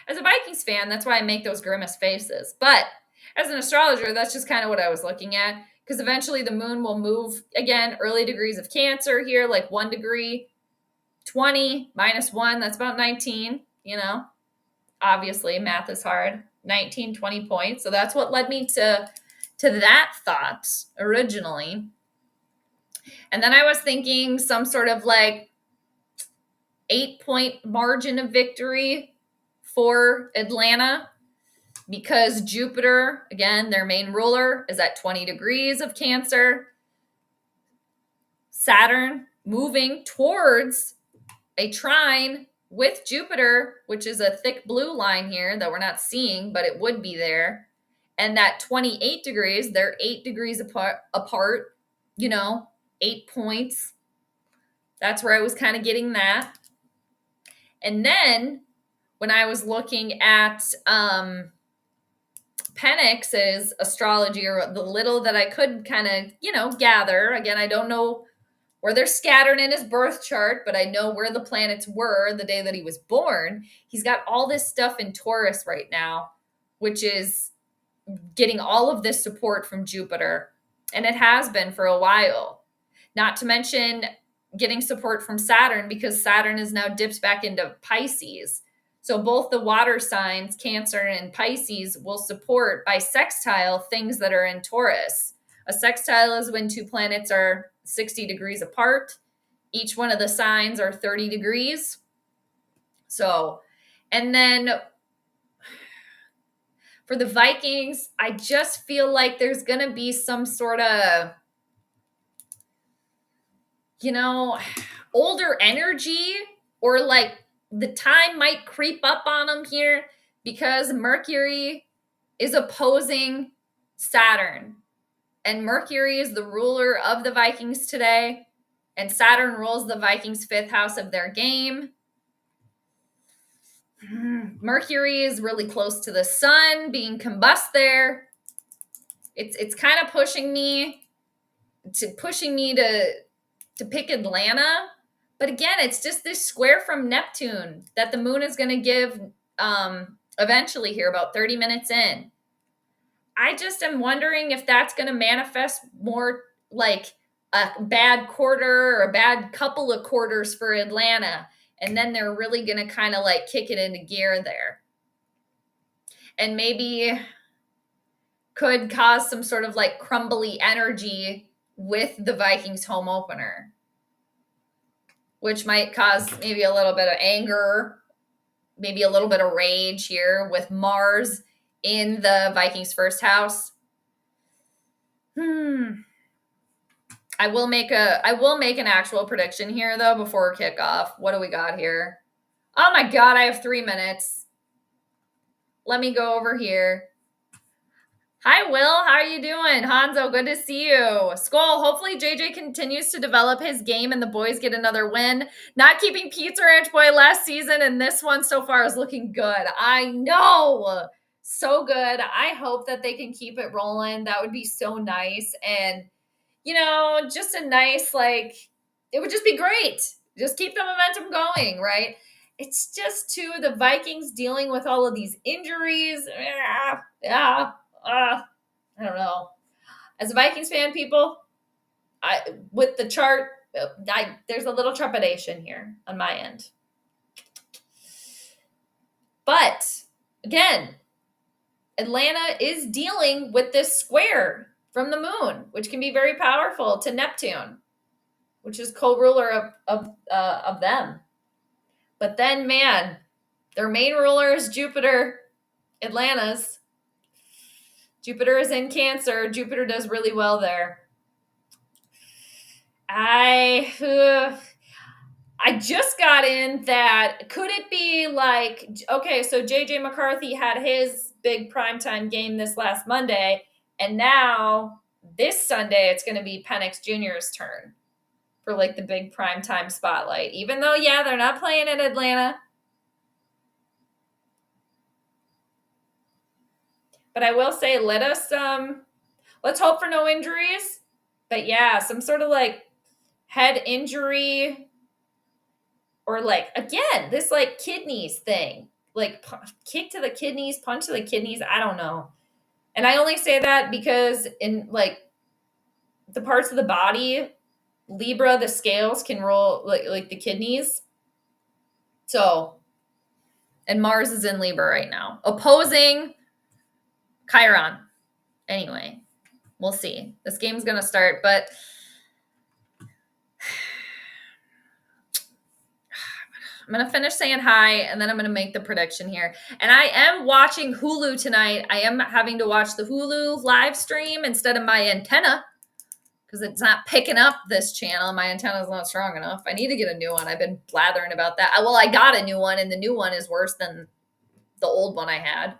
As a Vikings fan, that's why I make those grimace faces. But as an astrologer, that's just kind of what I was looking at, because eventually the moon will move, again, early degrees of Cancer here, 1 degree, 20 minus 1, that's about 19, Obviously, math is hard. 19, 20 points. So that's what led me to that thought originally. And then I was thinking some sort of 8-point margin of victory for Atlanta, because Jupiter, again, their main ruler, is at 20 degrees of Cancer. Saturn moving towards a trine with Jupiter, which is a thick blue line here that we're not seeing, but it would be there. And that 28 degrees, they're 8 degrees apart, 8 points. That's where I was kind of getting that. And then when I was looking at Penix's astrology, or the little that I could kind of, gather, again, I don't know where they're scattered in his birth chart, but I know where the planets were the day that he was born. He's got all this stuff in Taurus right now, which is getting all of this support from Jupiter. And it has been for a while. Not to mention getting support from Saturn, because Saturn is now dipped back into Pisces. So both the water signs, Cancer and Pisces, will support by sextile things that are in Taurus. A sextile is when two planets are 60 degrees apart. Each one of the signs are 30 degrees. So, and then for the Vikings, I just feel like there's going to be some sort of, older energy, or the time might creep up on them here, because Mercury is opposing Saturn. And Mercury is the ruler of the Vikings today. And Saturn rules the Vikings' 5th house of their game. Mercury is really close to the sun, being combust there. It's kind of pushing me to pick Atlanta. But again, it's just this square from Neptune that the moon is going to give eventually here, about 30 minutes in. I just am wondering if that's going to manifest more like a bad quarter or a bad couple of quarters for Atlanta. And then they're really going to kind of kick it into gear there. And maybe could cause some sort of crumbly energy with the Vikings home opener, which might cause maybe a little bit of anger, maybe a little bit of rage here with Mars in the Vikings' 1st house. I will make an actual prediction here though before kickoff. What do we got here? Oh my God, I have 3 minutes. Let me go over here. Hi, Will. How are you doing? Hanzo, good to see you. Skull, hopefully JJ continues to develop his game and the boys get another win. Not keeping Pizza Ranch Boy last season, and this one so far is looking good. I know. So good. I hope that they can keep it rolling. That would be so nice. And, just a nice, it would just be great. Just keep the momentum going, right? It's just, too, the Vikings dealing with all of these injuries. I don't know. As a Vikings fan, people, with the chart, there's a little trepidation here on my end. But, again, Atlanta is dealing with this square from the moon, which can be very powerful, to Neptune, which is co-ruler of them. But then, man, their main ruler is Jupiter, Atlanta's. Jupiter is in Cancer. Jupiter does really well there. I just got in that, could it be like, okay, so JJ McCarthy had his big primetime game this last Monday, and now this Sunday it's going to be Penix Jr.'s turn for like the big primetime spotlight, even though, yeah, they're not playing in Atlanta. But I will say, let's hope for no injuries. But yeah, some sort of like head injury, or like, again, this like kidneys thing, like kick to the kidneys, punch to the kidneys. I don't know. And I only say that because in like the parts of the body, Libra, the scales can roll like the kidneys. So, and Mars is in Libra right now, opposing Chiron. Anyway, we'll see. This game's going to start, but I'm going to finish saying hi, and then I'm going to make the prediction here. And I am watching Hulu tonight. I am having to watch the Hulu live stream instead of my antenna because it's not picking up this channel. My antenna is not strong enough. I need to get a new one. I've been blathering about that. Well, I got a new one, and the new one is worse than the old one I had.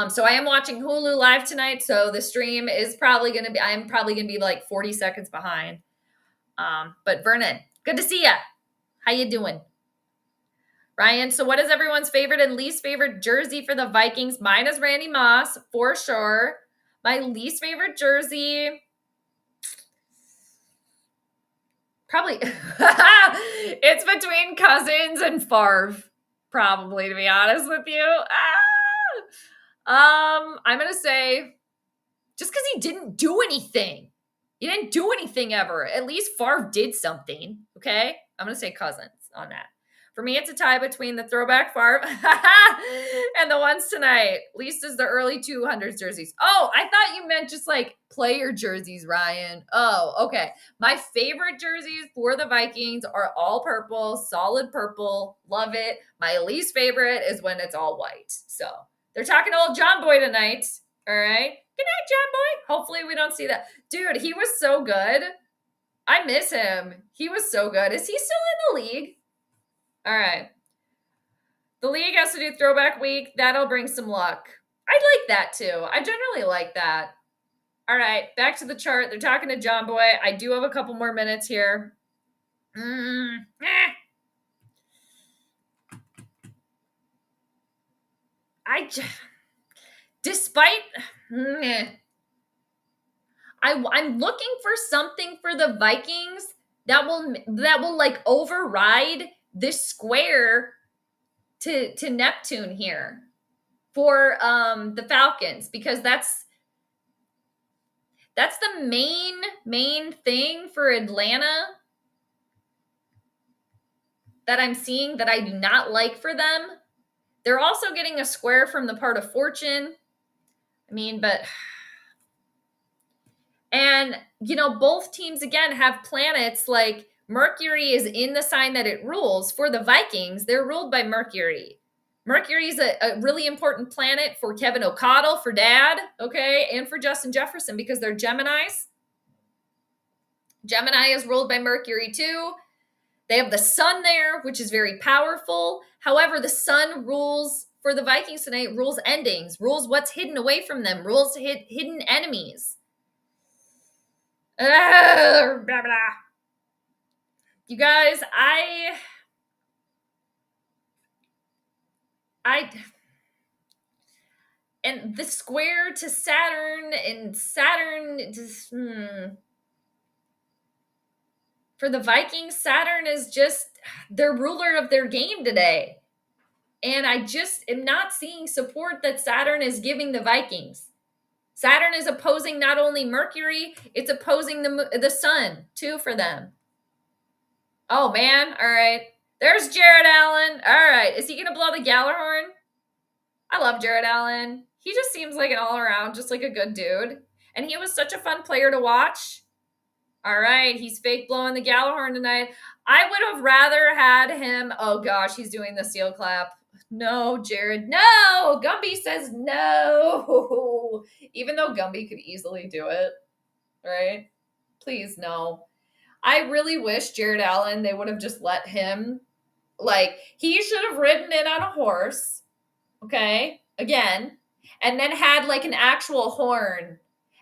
So I am watching Hulu live tonight. So the stream is probably going to be, I'm probably going to be like 40 seconds behind. But Vernon, good to see ya. How you doing? Ryan, so what is everyone's favorite and least favorite jersey for the Vikings? Mine is Randy Moss, for sure. My least favorite jersey, probably, it's between Cousins and Favre, probably, to be honest with you. I'm going to say, just because he didn't do anything. He didn't do anything ever. At least Favre did something, okay? I'm going to say Cousins on that. For me, it's a tie between the throwback Favre and the ones tonight. Least is the early 200s jerseys. Oh, I thought you meant just like player jerseys, Ryan. Oh, okay. My favorite jerseys for the Vikings are all purple, solid purple. Love it. My least favorite is when it's all white. So they're talking to old John Boy tonight. All right. Good night, John Boy. Hopefully we don't see that. Dude, he was so good. I miss him. He was so good. Is he still in the league? All right. The league has to do throwback week. That'll bring some luck. I like that too. I generally like that. All right. Back to the chart. They're talking to John Boy. I do have a couple more minutes here. I'm looking for something for the Vikings that will like override this square to Neptune here for the Falcons, because that's the main thing for Atlanta that I'm seeing that I do not like for them. They're also getting a square from the part of Fortune. I mean, and both teams again have planets like Mercury is in the sign that it rules. For the Vikings, they're ruled by Mercury. Mercury is a really important planet for Kevin O'Connell, for Dad, okay, and for Justin Jefferson because they're Geminis. Gemini is ruled by Mercury too. They have the sun there, which is very powerful. However, the sun rules, for the Vikings tonight, rules endings, rules what's hidden away from them, rules hidden enemies. Blah, blah. You guys, and the square to Saturn, and Saturn just, for the Vikings, Saturn is just their ruler of their game today. And I just am not seeing support that Saturn is giving the Vikings. Saturn is opposing not only Mercury, it's opposing the sun too for them. Oh, man. All right. There's Jared Allen. All right. Is he going to blow the Galler horn? I love Jared Allen. He just seems like an all around, just like a good dude. And he was such a fun player to watch. All right, he's fake blowing the Gallahorn tonight. I would have rather had him. Oh gosh, he's doing the seal clap. No, Jared. No, Gumby says no. Even though Gumby could easily do it, right? Please, no. I really wish Jared Allen, they would have just let him. Like, he should have ridden in on a horse, okay? Again, and then had like an actual horn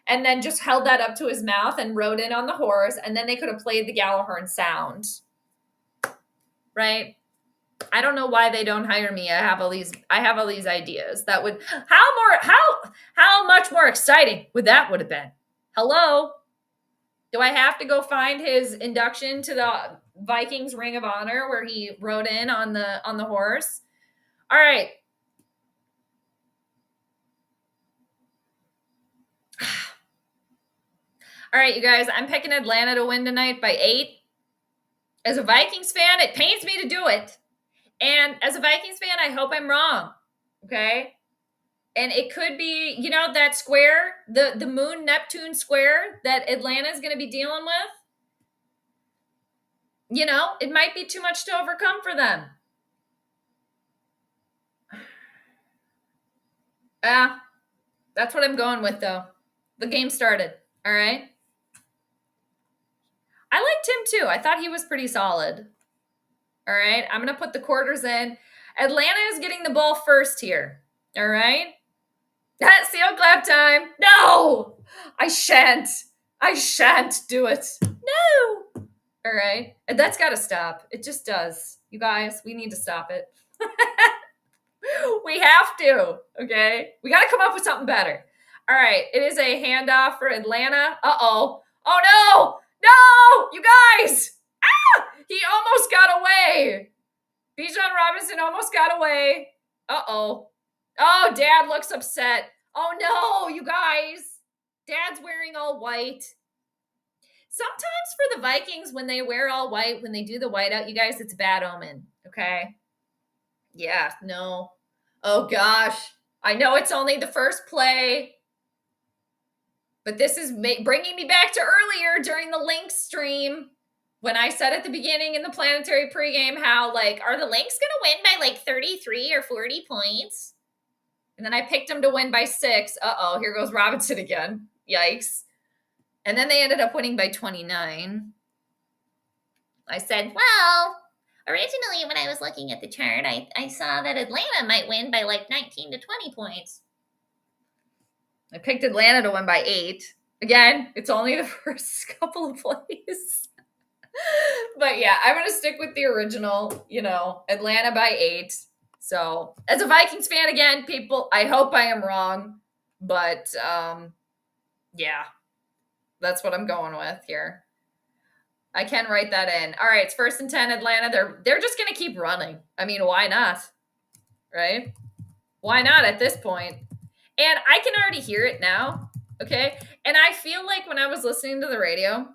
and then just held that up to his mouth and rode in on the horse, and then they could have played the Gallahorn sound. Right? I don't know why they don't hire me. I have all these ideas that would how much more exciting would that would have been? Hello? Do I have to go find his induction to the Vikings Ring of Honor where he rode in on the horse? All right. All right, you guys, I'm picking Atlanta to win tonight by 8. As a Vikings fan, it pains me to do it. And as a Vikings fan, I hope I'm wrong. Okay? And it could be, that square, the Moon Neptune square that Atlanta is going to be dealing with. It might be too much to overcome for them. That's what I'm going with, though. The game started. All right? I liked him, too. I thought he was pretty solid. All right? I'm going to put the quarters in. Atlanta is getting the ball first here. All right? Seal clap time. No! I shan't do it. No! All right? And that's got to stop. It just does. You guys, we need to stop it. We have to, okay? We got to come up with something better. All right, it is a handoff for Atlanta. Uh-oh. Oh, no! No! You guys! He almost got away. Bijan Robinson almost got away. Uh-oh. Oh, Dad looks upset. Oh, no, you guys. Dad's wearing all white. Sometimes for the Vikings, when they wear all white, when they do the whiteout, you guys, it's a bad omen, okay? Yeah, no. Oh, gosh. I know it's only the first play, but this is bringing me back to earlier during the Lynx stream when I said at the beginning in the Planetary pregame how, are the Lynx going to win by, 33 or 40 points? And then I picked them to win by 6. Uh-oh, here goes Robinson again. Yikes. And then they ended up winning by 29. I said, well, originally when I was looking at the chart, I saw that Atlanta might win by 19 to 20 points. I picked Atlanta to win by 8. Again, it's only the first couple of plays. But yeah, I'm going to stick with the original, Atlanta by 8. So, as a Vikings fan, again, people, I hope I am wrong. But, yeah, that's what I'm going with here. I can write that in. All right, it's 1st and 10, Atlanta. They're just going to keep running. I mean, why not? Right? Why not at this point? And I can already hear it now, okay? And I feel like when I was listening to the radio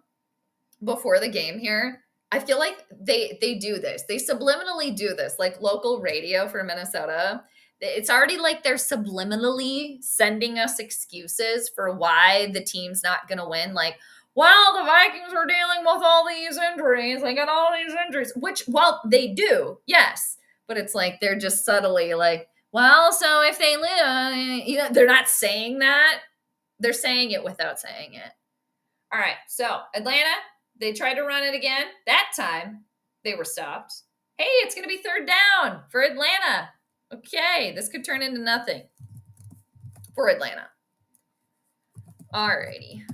before the game here, I feel like they do this. They subliminally do this, like local radio for Minnesota. It's already like they're subliminally sending us excuses for why the team's not going to win. Like, well, the Vikings are dealing with all these injuries. They got all these injuries, which, well, they do, yes. But it's like they're just subtly like, well, so if they lose, they're not saying that. They're saying it without saying it. All right, so Atlanta, they tried to run it again. That time, they were stopped. Hey, it's going to be 3rd down for Atlanta. Okay, this could turn into nothing for Atlanta. All righty.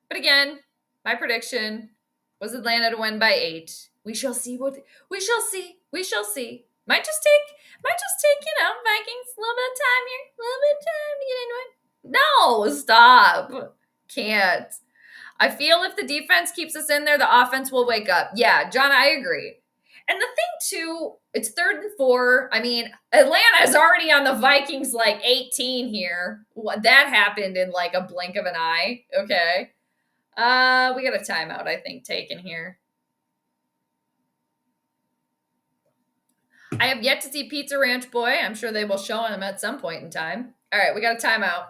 But again, my prediction was Atlanta to win by 8. We shall see. We shall see. Might just take, Vikings a little bit of time here. A little bit of time to get into it. No, stop. Can't. I feel if the defense keeps us in there, the offense will wake up. Yeah, John, I agree. And the thing, too, it's 3rd and 4. I mean, Atlanta's already on the Vikings, 18 here. That happened in, a blink of an eye. Okay. We got a timeout, I think, taken here. I have yet to see Pizza Ranch Boy. I'm sure they will show him at some point in time. All right, we got a timeout.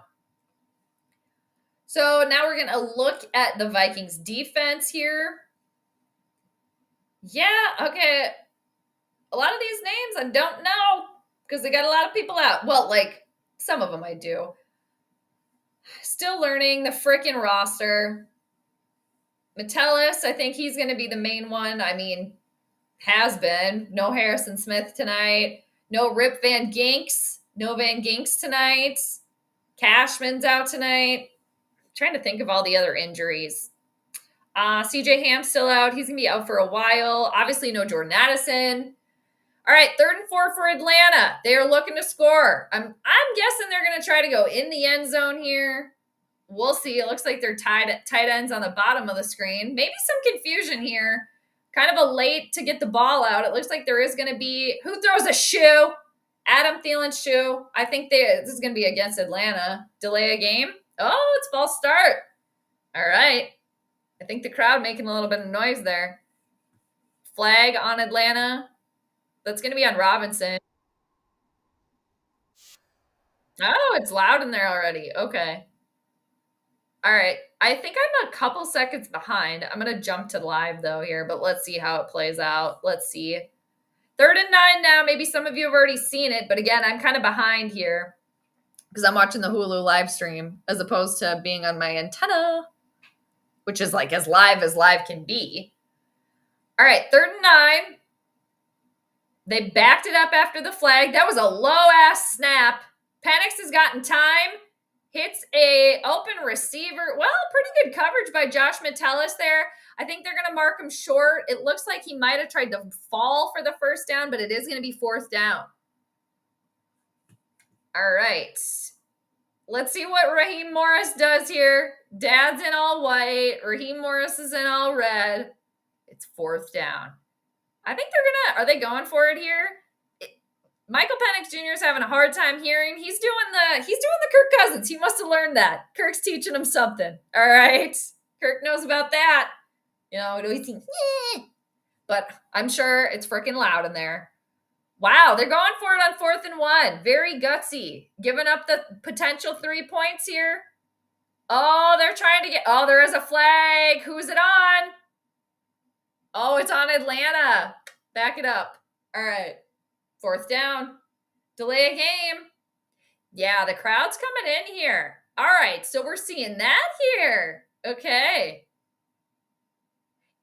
So now we're going to look at the Vikings defense here. Yeah, okay. A lot of these names I don't know because they got a lot of people out. Well, like some of them I do. Still learning the freaking roster. Metellus, I think he's going to be the main one. I mean, has been. No Harrison Smith tonight. No Rip Van Ginks. No Van Ginks tonight. Cashman's out tonight. I'm trying to think of all the other injuries. CJ Ham's still out. He's going to be out for a while. Obviously, no Jordan Addison. All right, 3rd and 4 for Atlanta. They are looking to score. I'm guessing they're going to try to go in the end zone here. We'll see. It looks like they're tight ends on the bottom of the screen. Maybe some confusion here. Kind of a late to get the ball out. It looks like there is going to be – who throws a shoe? Adam Thielen's shoe. I think this is going to be against Atlanta. Delay a game? Oh, it's false start. All right. I think the crowd making a little bit of noise there. Flag on Atlanta. That's going to be on Robinson. Oh, it's loud in there already. Okay. All right. I think I'm a couple seconds behind. I'm going to jump to live, though, here, but let's see how it plays out. Let's see. 3rd and 9 now. Maybe some of you have already seen it, but again, I'm kind of behind here because I'm watching the Hulu live stream as opposed to being on my antenna, which is like as live can be. All right. 3rd and 9. They backed it up after the flag. That was a low-ass snap. Penix has gotten time. Hits a open receiver. Well, pretty good coverage by Josh Metellus there. I think they're going to mark him short. It looks like he might have tried to fall for the first down, but it is going to be 4th down. All right. Let's see what Raheem Morris does here. Dad's in all white. Raheem Morris is in all red. It's 4th down. I think are they going for it here? Michael Penix Jr. is having a hard time hearing. He's doing the Kirk Cousins. He must have learned that. Kirk's teaching him something. All right. Kirk knows about that. You know, he's think, but I'm sure it's freaking loud in there. Wow, they're going for it on 4th and 1. Very gutsy. Giving up the potential 3 points here. Oh, they're trying to get, oh, there is a flag. Who's it on? Oh, it's on Atlanta. Back it up. All right. 4th down. Delay a game. Yeah, the crowd's coming in here. All right, so we're seeing that here. Okay.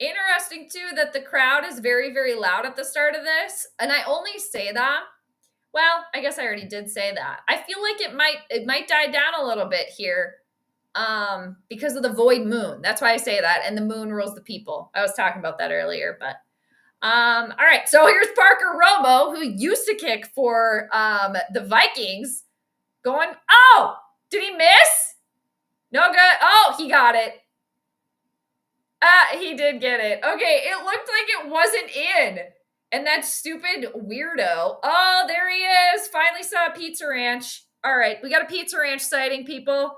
Interesting, too, that the crowd is very, very loud at the start of this. And I only say that. Well, I guess I already did say that. I feel like it might die down a little bit here because of the void moon. That's why I say that. And the moon rules the people. I was talking about that earlier, but all right. So here's Parker Romo, who used to kick for the Vikings, going, oh, did he miss? No good. Oh, he got it. He did get it. Okay, it looked like it wasn't in. And that stupid weirdo. Oh, there he is. Finally saw a Pizza Ranch. All right, we got a Pizza Ranch sighting, people.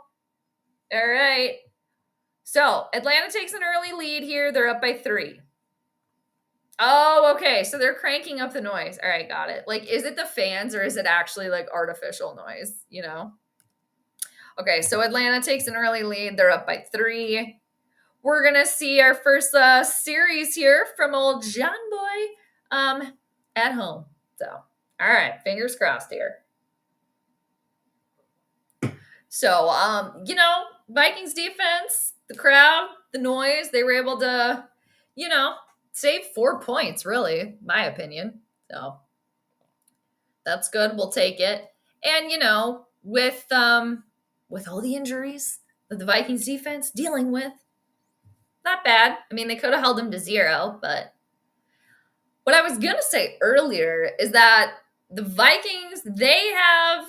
All right. So Atlanta takes an early lead here. They're up by 3. Oh, okay. So they're cranking up the noise. All right, got it. Like, is it the fans or is it actually like artificial noise, you know? Okay, so Atlanta takes an early lead. They're up by 3. We're going to see our first series here from old John Boy at home. So, all right, fingers crossed here. So, you know, Vikings defense, the crowd, the noise, they were able to, you know, save 4 points, really, my opinion. So, that's good. We'll take it. And, you know, with all the injuries that the Vikings defense dealing with, not bad. I mean, they could have held him to 0, but what I was going to say earlier is that the Vikings, they have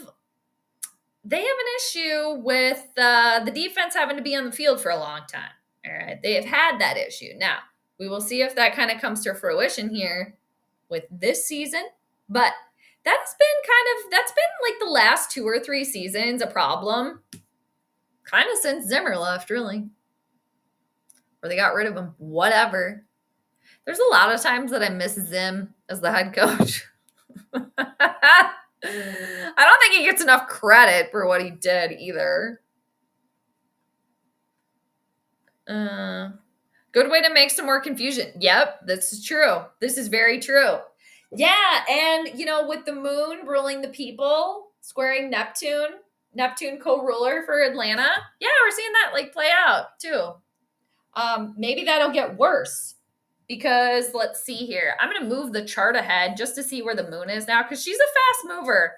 an issue with the defense having to be on the field for a long time. All right. They have had that issue. Now, we will see if that kind of comes to fruition here with this season, but that's been like the last 2 or 3 seasons a problem, kind of since Zimmer left, really. Or they got rid of him, whatever. There's a lot of times that I miss Zim as the head coach. I don't think he gets enough credit for what he did either. Good way to make some more confusion. Yep, this is true. This is very true. Yeah, and with the moon ruling the people, squaring Neptune co-ruler for Atlanta. Yeah, we're seeing that play out too. Maybe that'll get worse because let's see here. I'm going to move the chart ahead just to see where the moon is now because she's a fast mover.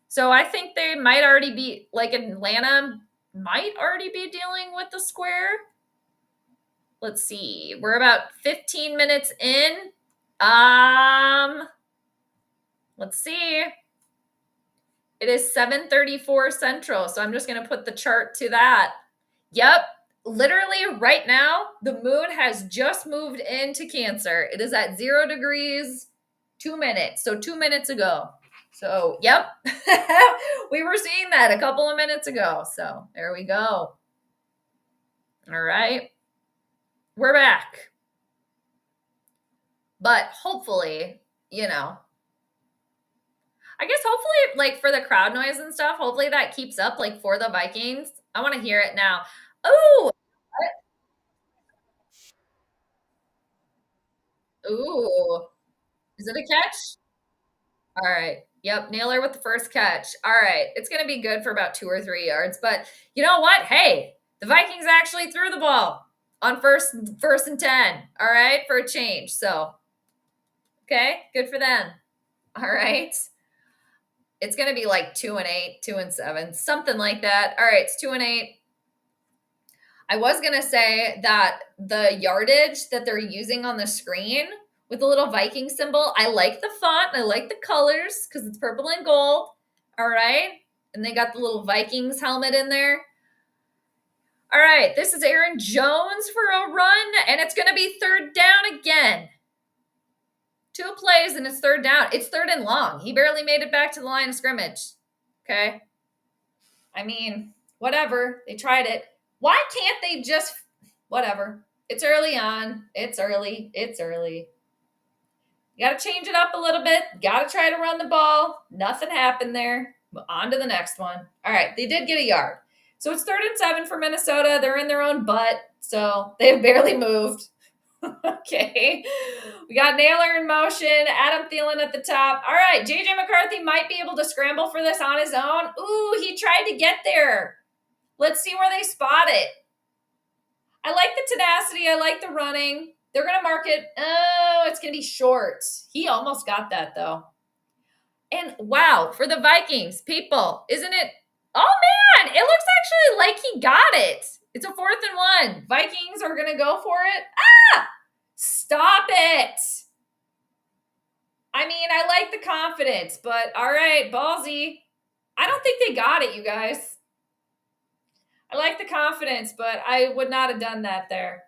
So I think they might already be Atlanta might already be dealing with the square. Let's see. We're about 15 minutes in. Let's see. It is 7:34 Central, so I'm just going to put the chart to that. Yep. Literally right now, the moon has just moved into Cancer. It is at 0 degrees, 2 minutes. So 2 minutes ago. So, yep. We were seeing that a couple of minutes ago. So there we go. All right. We're back. But hopefully, I guess hopefully for the crowd noise and stuff, hopefully that keeps up for the Vikings. I want to hear it now. Oh, ooh. Is it a catch? All right. Yep. Naylor with the first catch. All right. It's going to be good for about 2 or 3 yards. But you know what? Hey, the Vikings actually threw the ball on first and 10. All right. For a change. So, okay. Good for them. All right. It's going to be 2-8, 2-7, something like that. All right. It's 2-8. I was going to say that the yardage that they're using on the screen with the little Viking symbol, I like the font. I like the colors because it's purple and gold. All right. And they got the little Vikings helmet in there. All right. This is Aaron Jones for a run, and it's going to be 3rd down again. 2 plays, and it's 3rd down. It's 3rd and long. He barely made it back to the line of scrimmage. Okay. I mean, whatever. They tried it. Why can't they just, whatever. It's early on. It's early. You got to change it up a little bit. Got to try to run the ball. Nothing happened there. On to the next one. All right. They did get a yard. So it's 3rd and 7 for Minnesota. They're in their own butt. So they've barely moved. Okay. We got Naylor in motion. Adam Thielen at the top. All right. JJ McCarthy might be able to scramble for this on his own. Ooh, he tried to get there. Let's see where they spot it. I like the tenacity. I like the running. They're going to mark it. Oh, it's going to be short. He almost got that, though. And wow, for the Vikings, people, isn't it? Oh, man, it looks actually like he got it. It's a 4th and 1. Vikings are going to go for it. Ah! Stop it. I mean, I like the confidence, but all right, ballsy. I don't think they got it, you guys. I like the confidence, but I would not have done that there.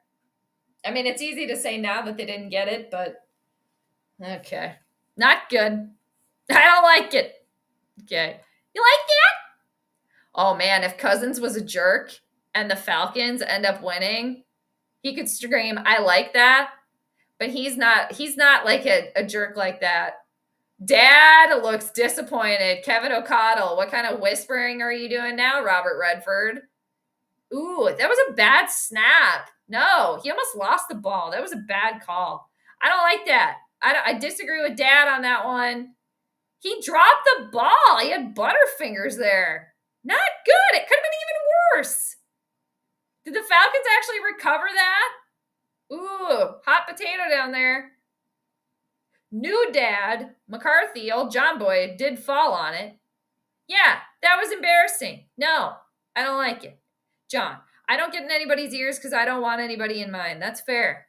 I mean, it's easy to say now that they didn't get it, but okay. Not good. I don't like it. Okay. You like that? Oh, man, if Cousins was a jerk and the Falcons end up winning, he could scream, I like that. But he's not like a jerk like that. Dad looks disappointed. Kevin O'Connell, what kind of whispering are you doing now, Robert Redford? Ooh, that was a bad snap. No, he almost lost the ball. That was a bad call. I don't like that. I disagree with Dad on that one. He dropped the ball. He had butterfingers there. Not good. It could have been even worse. Did the Falcons actually recover that? Ooh, hot potato down there. New Dad, McCarthy, old John Boy, did fall on it. Yeah, that was embarrassing. No, I don't like it. John, I don't get in anybody's ears because I don't want anybody in mine. That's fair.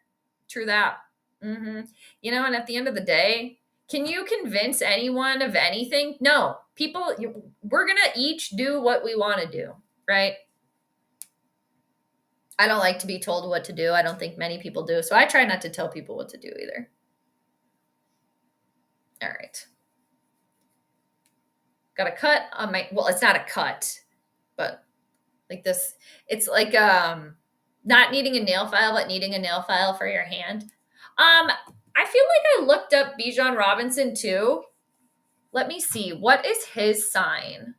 True that. And at the end of the day, can you convince anyone of anything? No. People, we're going to each do what we want to do, right? I don't like to be told what to do. I don't think many people do. So I try not to tell people what to do either. All right. Got a cut on my, well, it's not a cut, but like this, it's like not needing a nail file, but needing a nail file for your hand. I feel like I looked up Bijan Robinson too. Let me see. What is his sign?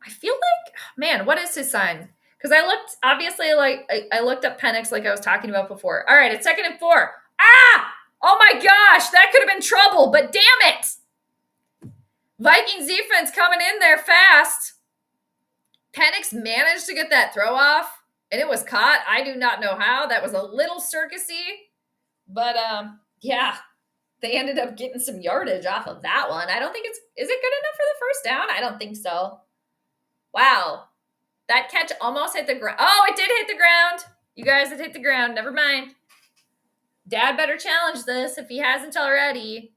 I feel like, man, what is his sign? Because I looked, obviously, like, I looked up Penix like I was talking about before. All right, it's 2nd and 4. Ah! Oh my gosh, that could have been trouble, but damn it! Vikings defense coming in there fast. Penix managed to get that throw off, and it was caught. I do not know how. That was a little circusy, but yeah, they ended up getting some yardage off of that one. I don't think is it good enough for the first down? I don't think so. Wow. That catch almost hit the ground. Oh, it did hit the ground. You guys, it hit the ground. Never mind. Dad better challenge this if he hasn't already.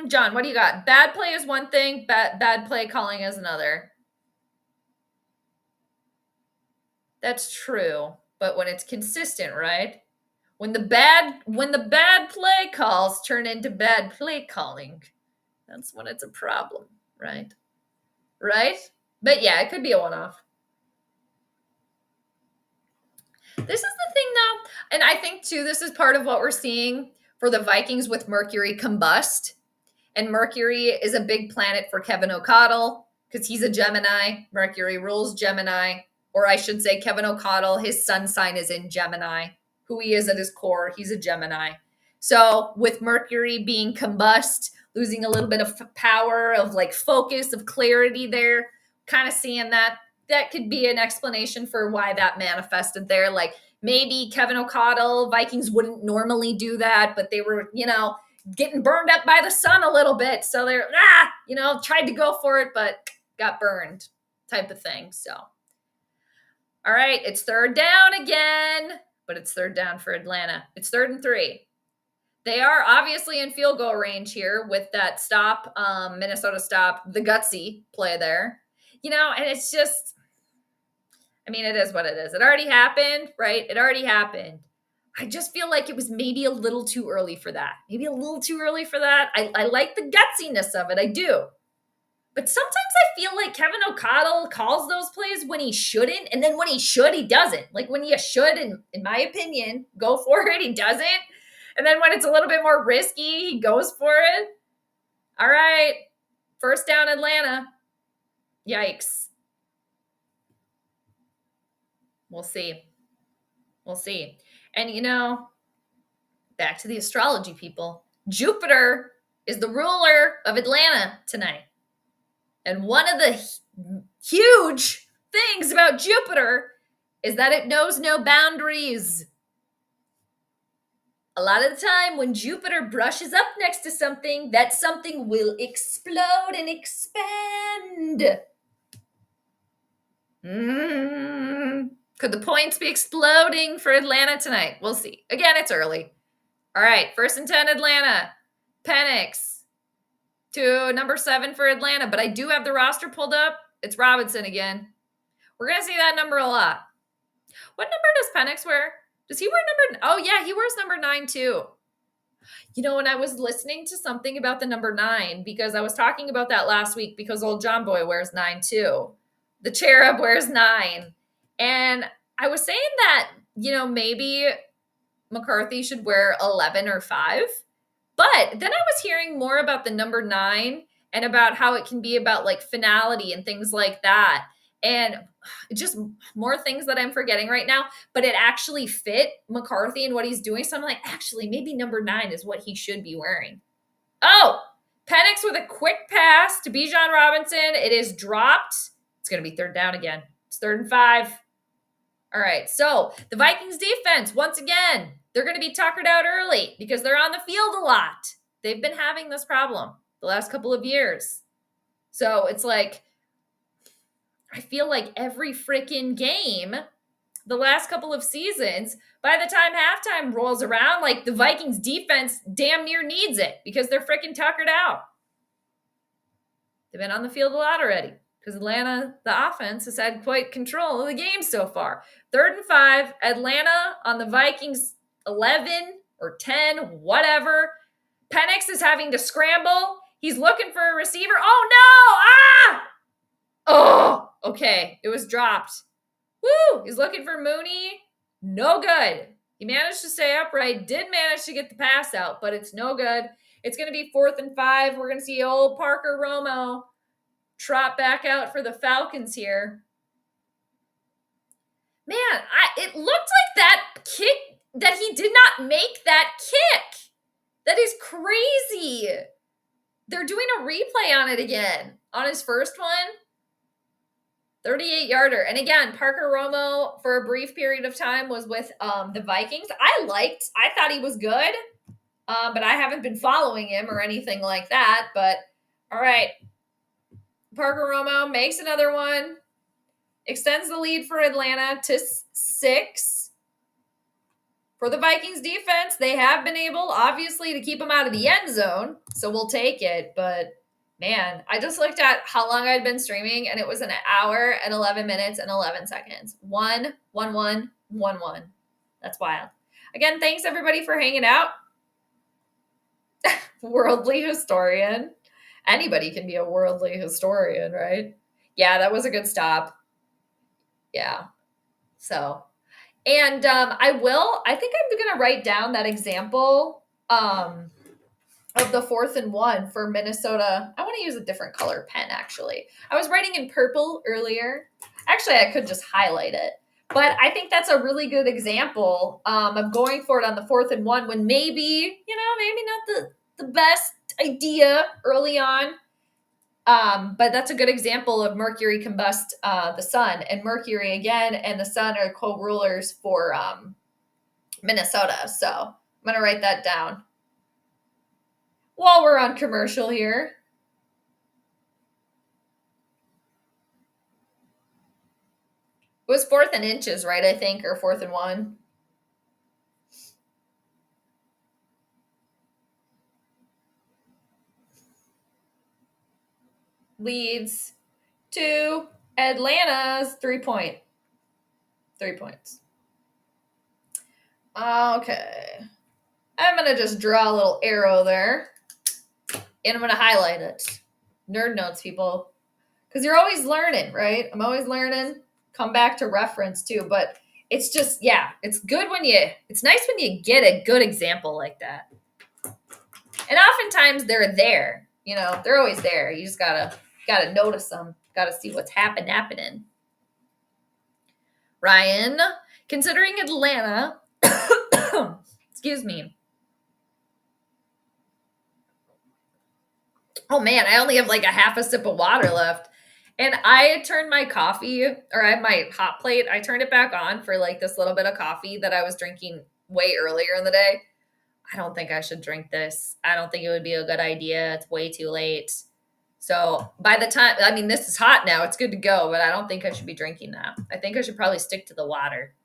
John, what do you got? Bad play is one thing. Bad play calling is another. That's true. But when it's consistent, right? When the bad play calls turn into bad play calling, that's when it's a problem, right? Right? But yeah, it could be a one-off. This is the thing, though, and I think, too, this is part of what we're seeing for the Vikings with Mercury combust. And Mercury is a big planet for Kevin O'Connell because he's a Gemini. Mercury rules Gemini. Or I should say Kevin O'Connell, his sun sign is in Gemini. Who he is at his core, he's a Gemini. So with Mercury being combust, losing a little bit of power, of like focus, of clarity there, kind of seeing that could be an explanation for why that manifested there. Like maybe Kevin O'Connell, Vikings wouldn't normally do that, but they were, getting burned up by the sun a little bit. So they're, tried to go for it, but got burned type of thing. So, all right, it's 3rd down again, but it's 3rd down for Atlanta. It's 3rd and 3. They are obviously in field goal range here with that stop, Minnesota stop, the gutsy play there. And it's just, it is what it is. It already happened, right? It already happened. I just feel like it was maybe a little too early for that. I like the gutsiness of it. I do. But sometimes I feel like Kevin O'Connell calls those plays when he shouldn't. And then when he should, he doesn't. Like when you should, in my opinion, go for it, he doesn't. And then when it's a little bit more risky, he goes for it. All right. 1st down, Atlanta. Yikes. We'll see. And back to the astrology people. Jupiter is the ruler of Atlanta tonight. And one of the huge things about Jupiter is that it knows no boundaries. A lot of the time when Jupiter brushes up next to something, that something will explode and expand. Could the points be exploding for Atlanta tonight? We'll see. Again, it's early. All right, 1st and 10, Atlanta. Penix to number 7 for Atlanta, but I do have the roster pulled up. It's Robinson again. We're going to see that number a lot. What number does Penix wear? Does he wear number? Oh, yeah, he wears number 9 too. When I was listening to something about the number 9, because I was talking about that last week, because old John Boy wears 9 too. The cherub wears 9. And I was saying that, maybe McCarthy should wear 11 or 5. But then I was hearing more about the number 9 and about how it can be about like finality and things like that. And just more things that I'm forgetting right now. But it actually fit McCarthy and what he's doing. So I'm like, actually, maybe number 9 is what he should be wearing. Oh, Penix with a quick pass to Bijan Robinson. It is dropped. It's going to be 3rd down again. It's 3rd and 5. All right, so the Vikings defense, once again, they're going to be tuckered out early because they're on the field a lot. They've been having this problem the last couple of years. So it's like, I feel like every freaking game, the last couple of seasons, by the time halftime rolls around, like the Vikings defense damn near needs it because they're freaking tuckered out. They've been on the field a lot already. Because Atlanta, the offense, has had quite control of the game so far. 3rd and 5, Atlanta on the Vikings 11 or 10, whatever. Penix is having to scramble. He's looking for a receiver. Oh, no! Ah! Oh, okay. It was dropped. Woo! He's looking for Mooney. No good. He managed to stay upright, did manage to get the pass out, but it's no good. It's going to be 4th and 5. We're going to see old Parker Romo trot back out for the Falcons here. Man, it looked like that kick, that he did not make that kick. That is crazy. They're doing a replay on it again. On his first one, 38-yarder. And again, Parker Romo, for a brief period of time, was with the Vikings. I thought he was good, but I haven't been following him or anything like that. But, all right. Parker Romo makes another one. Extends the lead for Atlanta to 6. For the Vikings defense, they have been able, obviously, to keep them out of the end zone. So we'll take it. But, man, I just looked at how long I'd been streaming, and it was an hour and 11 minutes and 11 seconds. 1, 1, 1, 1, 1. That's wild. Again, thanks, everybody, for hanging out. Worldly historian. Anybody can be a worldly historian, right? Yeah, that was a good stop. Yeah. So, and I think I'm going to write down that example of the 4th and 1 for Minnesota. I want to use a different color pen, actually. I was writing in purple earlier. Actually, I could just highlight it. But I think that's a really good example of going for it on the 4th and 1 when maybe not the best idea early on. But that's a good example of Mercury combust the sun. And Mercury, again, and the sun are co-rulers for Minnesota. So I'm going to write that down. While we're on commercial here. It was 4th and inches, right, I think, or 4th and 1. Leads to Atlanta's 3 points. Okay. I'm going to just draw a little arrow there. And I'm going to highlight it. Nerd notes, people. Because you're always learning, right? I'm always learning. Come back to reference, too. But it's just, yeah, it's good it's nice when you get a good example like that. And oftentimes they're there. They're always there. You just gotta notice them. Gotta see what's happening. Ryan, considering Atlanta, excuse me. Oh man, I only have like a half a sip of water left. And I turned my coffee, or I have my hot plate, I turned it back on for like this little bit of coffee that I was drinking way earlier in the day. I don't think I should drink this. I don't think it would be a good idea. It's way too late. So by the time, this is hot now. It's good to go, but I don't think I should be drinking that. I think I should probably stick to the water.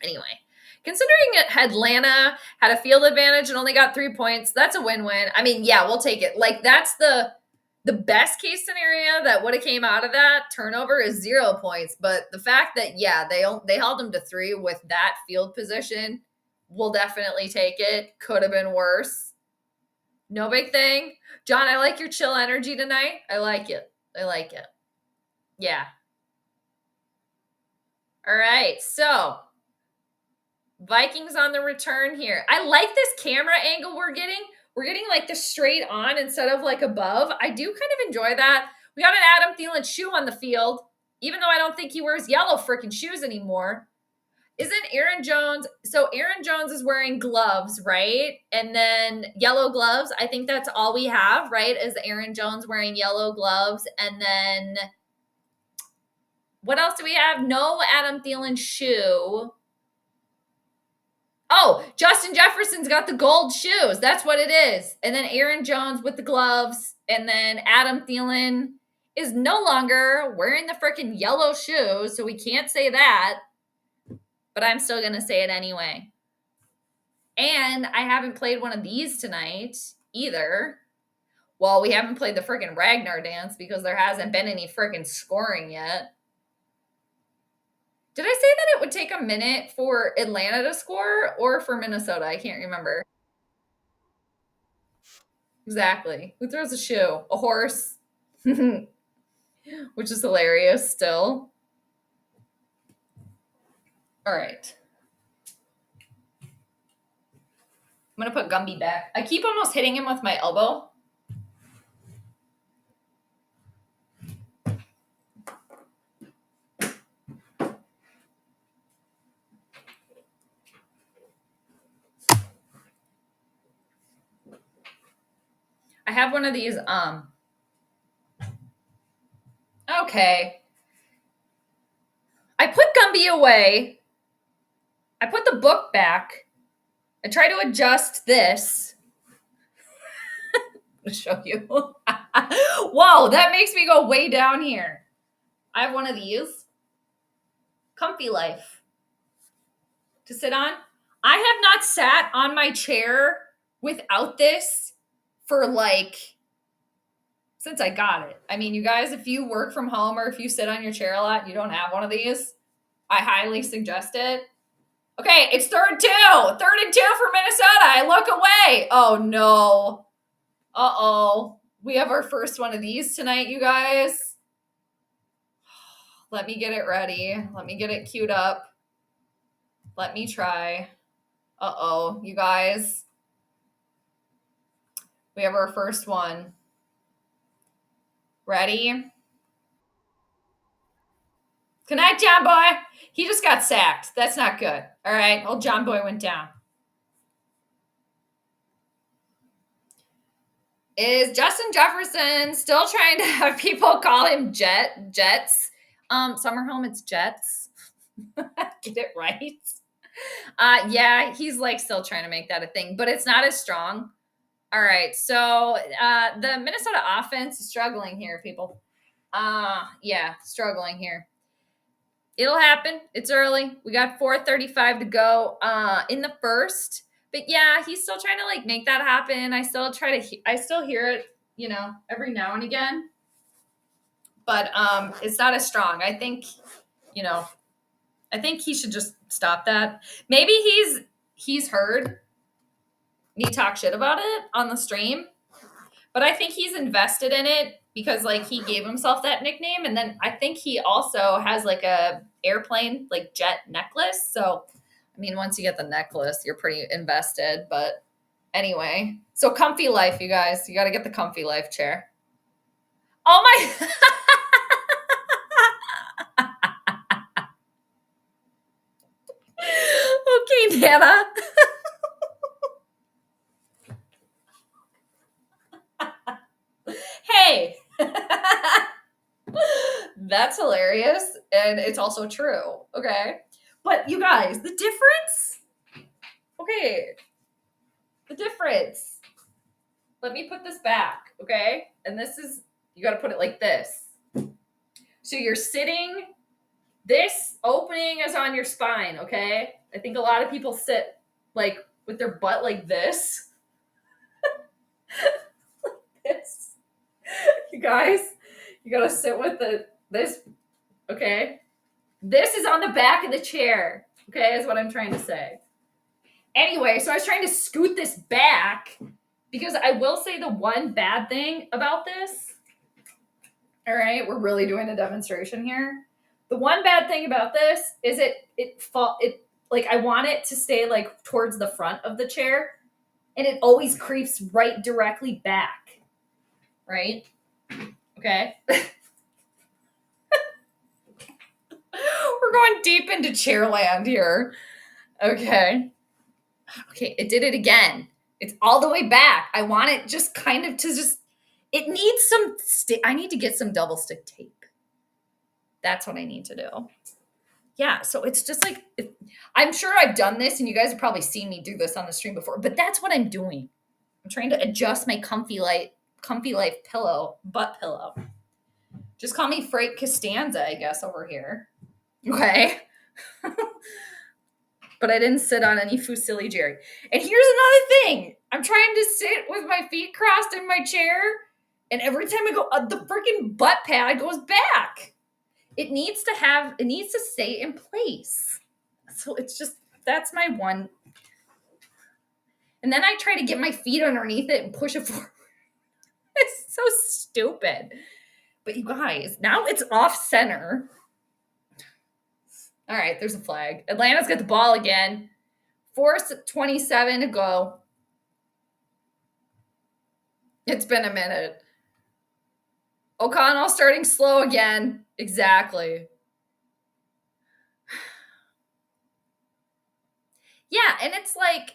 Anyway, considering Atlanta had a field advantage and only got 3 points, that's a win-win. Yeah, we'll take it. Like, that's the best case scenario that would have came out of that turnover is 0 points. But the fact that, yeah, they held them to 3 with that field position, we'll definitely take it. Could have been worse. No big thing. John, I like your chill energy tonight. I like it. Yeah. All right. So, Vikings on the return here. I like this camera angle we're getting. We're getting like the straight on instead of like above. I do kind of enjoy that. We got an Adam Thielen shoe on the field, even though I don't think he wears yellow freaking shoes anymore. Isn't Aaron Jones? So Aaron Jones is wearing gloves, right? And then yellow gloves. I think that's all we have, right? Is Aaron Jones wearing yellow gloves. And then what else do we have? No Adam Thielen shoe. Oh, Justin Jefferson's got the gold shoes. That's what it is. And then Aaron Jones with the gloves. And then Adam Thielen is no longer wearing the freaking yellow shoes. So we can't say that. But I'm still going to say it anyway. And I haven't played one of these tonight either. Well, we haven't played the freaking Ragnar dance because there hasn't been any freaking scoring yet. Did I say that it would take a minute for Atlanta to score or for Minnesota? I can't remember. Exactly. Who throws a shoe? A horse. Which is hilarious still. All right. I'm going to put Gumby back. I keep almost hitting him with my elbow. I have one of these, okay. I put Gumby away. I put the book back. I try to adjust this. I'll show you. Whoa, that makes me go way down here. I have one of these. Comfy Life to sit on. I have not sat on my chair without this for since I got it. I mean, you guys, if you work from home or if you sit on your chair a lot and you don't have one of these, I highly suggest it. Okay, it's 3rd and 2. 3rd and 2 for Minnesota. I look away. Oh, no. Uh-oh. We have our first one of these tonight, you guys. Let me get it ready. Let me get it queued up. Let me try. Uh-oh, you guys. We have our first one. Ready? Good night, John Boy. He just got sacked. That's not good. All right, old John Boy went down. Is Justin Jefferson still trying to have people call him Jets? Summerhome, it's Jets. Get it right. Yeah, he's still trying to make that a thing, but it's not as strong. All right, so the Minnesota offense is struggling here, people. Yeah, struggling here. It'll happen. It's early. We got 4:35 to go in the first. But yeah, he's still trying to make that happen. I still hear it, every now and again. But it's not as strong. I think he should just stop that. Maybe he's heard me talk shit about it on the stream, but I think he's invested in it because he gave himself that nickname, and then I think he also has a airplane jet necklace. So I mean, once you get the necklace, you're pretty invested. But anyway, so Comfy Life, you guys, you got to get the Comfy Life chair. Oh my. Okay, Nana. Hey. That's hilarious. And it's also true. Okay. But you guys, the difference. Okay. The difference. Let me put this back. Okay. And you got to put it like this. So you're sitting, this opening is on your spine. Okay. I think a lot of people sit with their butt like this. Like this. You guys, you got to sit with this. Okay. This is on the back of the chair. Okay. Is what I'm trying to say. Anyway, so I was trying to scoot this back because I will say the one bad thing about this. All right, we're really doing a demonstration here. The one bad thing about this is I want it to stay towards the front of the chair, and it always creeps right directly back. Right? Okay. We're going deep into chairland here. Okay. Okay, it did it again. It's all the way back. I want it just kind of to it needs some I need to get some double stick tape. That's what I need to do. Yeah, so it's just I'm sure I've done this and you guys have probably seen me do this on the stream before, but that's what I'm doing. I'm trying to adjust my Comfy Life pillow, butt pillow. Just call me Frank Costanza, I guess, over here. Okay. But I didn't sit on any Fusilli Jerry. And here's another thing. I'm trying to sit with my feet crossed in my chair, and every time I go, the freaking butt pad goes back. It needs to stay in place. So it's just, that's my one. And then I try to get my feet underneath it and push it forward. It's so stupid. But you guys, now it's off center. All right, there's a flag. Atlanta's got the ball again. 4:27 to go. It's been a minute. O'Connell starting slow again. Exactly. Yeah, and it's like,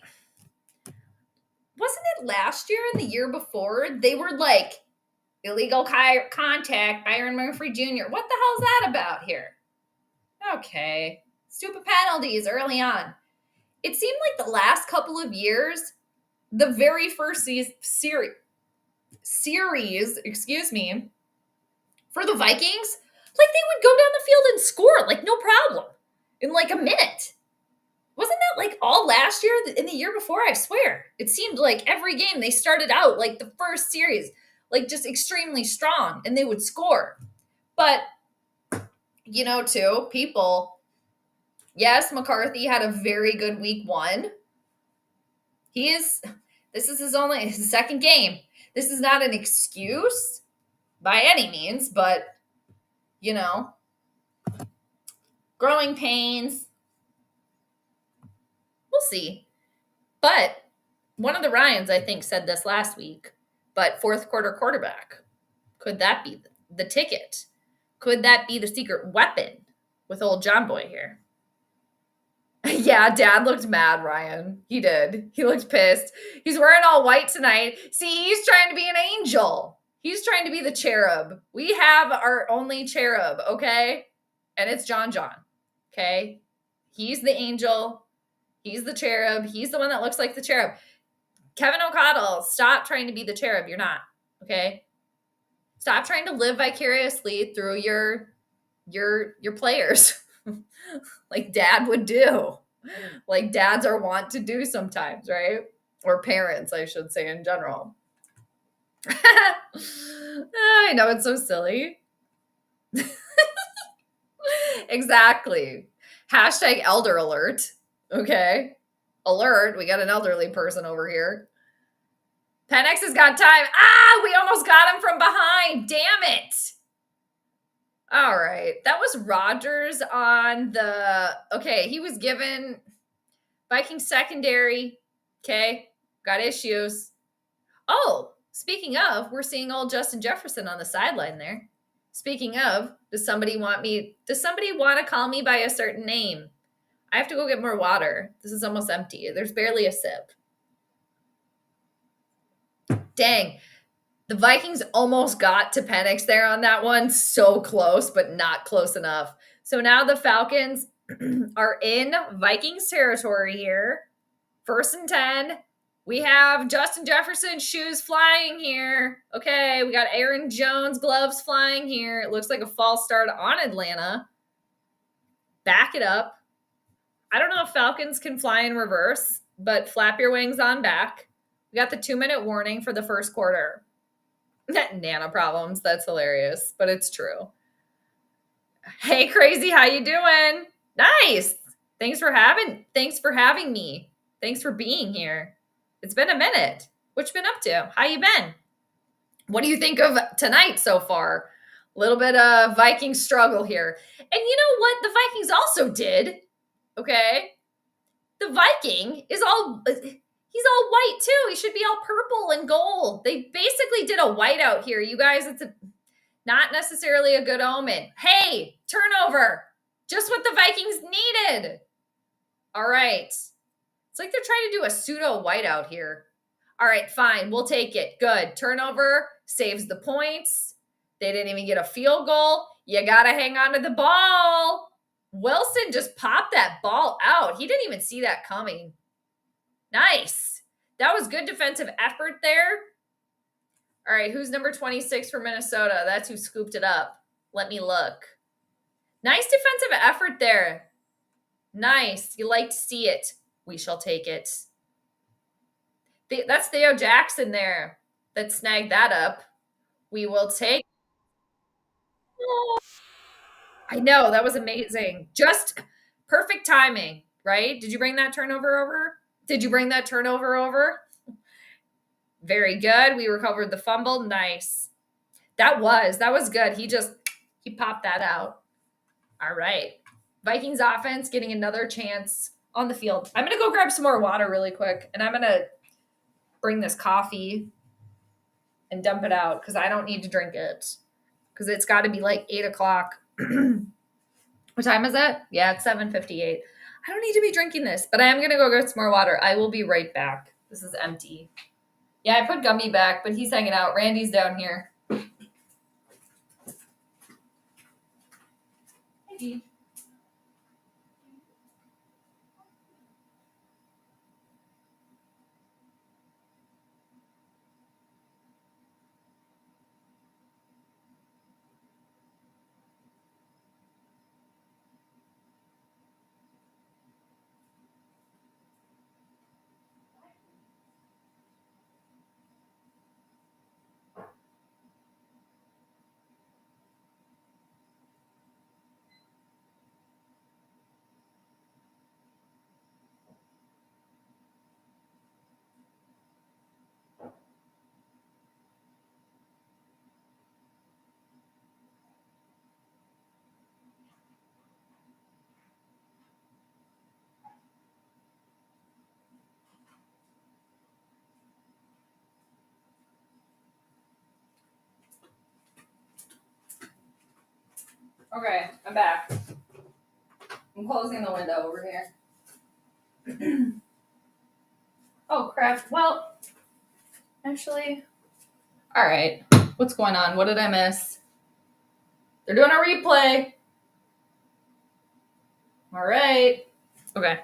wasn't it last year and the year before? They were like, illegal contact, Byron Murphy Jr. What the hell's that about here? Okay. Stupid penalties early on. It seemed like the last couple of years, the very first series, excuse me, for the Vikings, like they would go down the field and score, like no problem, in like a minute. Wasn't that like all last year and the year before? I swear. It seemed like every game they started out like the first series, like just extremely strong and they would score. But, you know, too, people, yes, McCarthy had a very good week one. This is his second game. This is not an excuse by any means, but, you know, growing pains. We'll see. But one of the Ryans, I think, said this last week, but fourth quarter quarterback. Could that be the ticket? Could that be the secret weapon with old John Boy here? Yeah, Dad looked mad, Ryan. He did. He looked pissed. He's wearing all white tonight. See, he's trying to be an angel. He's trying to be the cherub. We have our only cherub, okay? And it's John, okay? He's the angel. He's the cherub. He's the one that looks like the cherub. Kevin O'Connell, stop trying to be the cherub. You're not, okay? Stop trying to live vicariously through your players. Like Dad would do. Like dads are wont to do sometimes, right? Or parents, I should say, in general. I know, it's so silly. Exactly. Hashtag elder alert. Okay. Alert. We got an elderly person over here. Penix has got time. We almost got him from behind. Damn it. All right. That was Rodgers on okay, he was given Viking secondary. Okay. Got issues. Oh, speaking of, we're seeing old Justin Jefferson on the sideline there. Speaking of, does somebody want to call me by a certain name? I have to go get more water. This is almost empty. There's barely a sip. Dang. The Vikings almost got to Penix there on that one. So close, but not close enough. So now the Falcons are in Vikings territory here. 1st and 10. We have Justin Jefferson shoes flying here. Okay, we got Aaron Jones gloves flying here. It looks like a false start on Atlanta. Back it up. I don't know if Falcons can fly in reverse, but flap your wings on back. We got the 2-minute warning for the first quarter. Nana problems. That's hilarious, but it's true. Hey, Crazy, how you doing? Nice. Thanks for having me. Thanks for being here. It's been a minute. What you been up to? How you been? What do you think of tonight so far? A little bit of Viking struggle here. And you know what the Vikings also did? Okay. The Viking he's all white too. He should be all purple and gold. They basically did a whiteout here. You guys, it's not necessarily a good omen. Hey, turnover. Just what the Vikings needed. All right. It's like they're trying to do a pseudo whiteout here. All right, fine. We'll take it. Good. Turnover saves the points. They didn't even get a field goal. You got to hang on to the ball. Wilson just popped that ball out. He didn't even see that coming. Nice. That was good defensive effort there. All right, who's number 26 for Minnesota? That's who scooped it up. Let me look. Nice defensive effort there. Nice. You like to see it. We shall take it. That's Theo Jackson there that snagged that up. We will take. I know, that was amazing. Just perfect timing, right? Did you bring that turnover over? Very good. We recovered the fumble. Nice. That was good. He popped that out. All right. Vikings offense getting another chance on the field. I'm going to go grab some more water really quick, and I'm going to bring this coffee and dump it out because I don't need to drink it. Because it's got to be like 8 o'clock. What time is it? Yeah, it's 7:58. I don't need to be drinking this, but I am going to go get some more water. I will be right back. This is empty. Yeah, I put Gummy back, but he's hanging out. Randy's down here. Hey, okay, I'm back. I'm closing the window over here. Oh, crap. Well, actually, all right. What's going on? What did I miss? They're doing a replay. All right. Okay.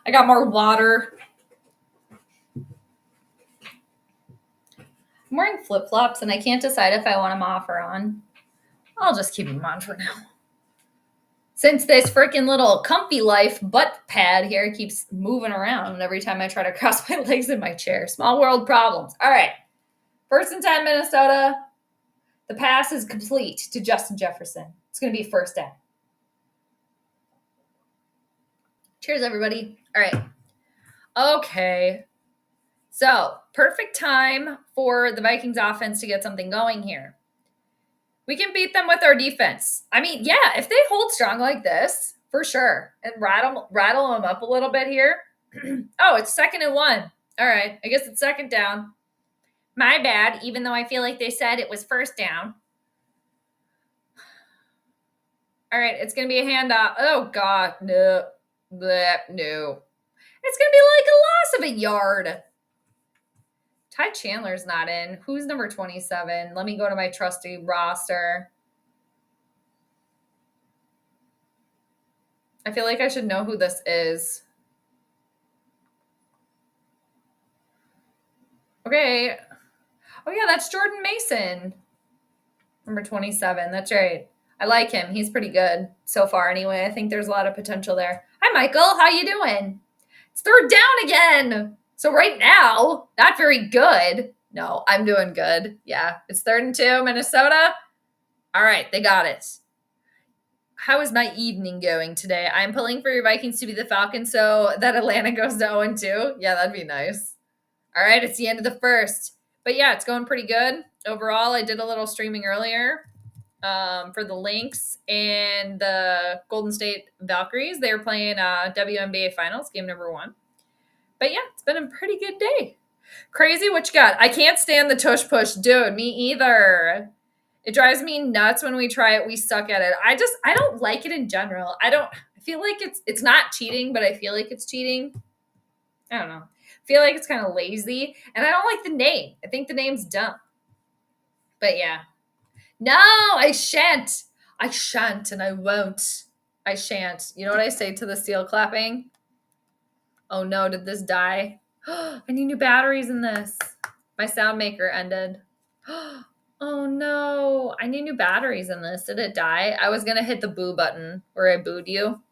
I got more water. I'm wearing flip-flops, and I can't decide if I want them off or on. I'll just keep them on for now. Since this freaking little comfy life butt pad here keeps moving around every time I try to cross my legs in my chair. Small world problems. All right. 1st and 10, Minnesota. The pass is complete to Justin Jefferson. It's going to be 1st down. Cheers, everybody. All right. Okay. So, perfect time for the Vikings offense to get something going here. We can beat them with our defense. I mean, yeah, if they hold strong like this, for sure, and rattle them up a little bit here. Oh, it's 2nd and 1. All right, I guess it's 2nd down. My bad, even though I feel like they said it was 1st down. All right, it's going to be a handoff. Oh, God, no. Bleh, no. It's going to be like a loss of a yard. Ty Chandler's not in. Who's number 27? Let me go to my trusty roster. I feel like I should know who this is. Okay. Oh, yeah, that's Jordan Mason. Number 27. That's right. I like him. He's pretty good so far anyway. I think there's a lot of potential there. Hi, Michael. How you doing? It's 3rd down again. So right now, not very good. No, I'm doing good. Yeah, it's 3rd and 2, Minnesota. All right, they got it. How is my evening going today? I'm pulling for your Vikings to be the Falcons so that Atlanta goes to 0-2. Yeah, that'd be nice. All right, it's the end of the 1st. But yeah, it's going pretty good. Overall, I did a little streaming earlier for the Lynx and the Golden State Valkyries. They were playing WNBA Finals, game number 1. But yeah, it's been a pretty good day. Crazy, what you got? I can't stand the tush push. Dude, me either. It drives me nuts when we try it. We suck at it. I don't like it in general. I feel like it's not cheating, but I feel like it's cheating. I don't know. I feel like it's kind of lazy. And I don't like the name. I think the name's dumb. But yeah. No, I shan't. I shan't and I won't. I shan't. You know what I say to the seal clapping? Oh no, did this die? I need new batteries in this. My sound maker ended. Oh no, I need new batteries in this. Did it die? I was going to hit the boo button where I booed you.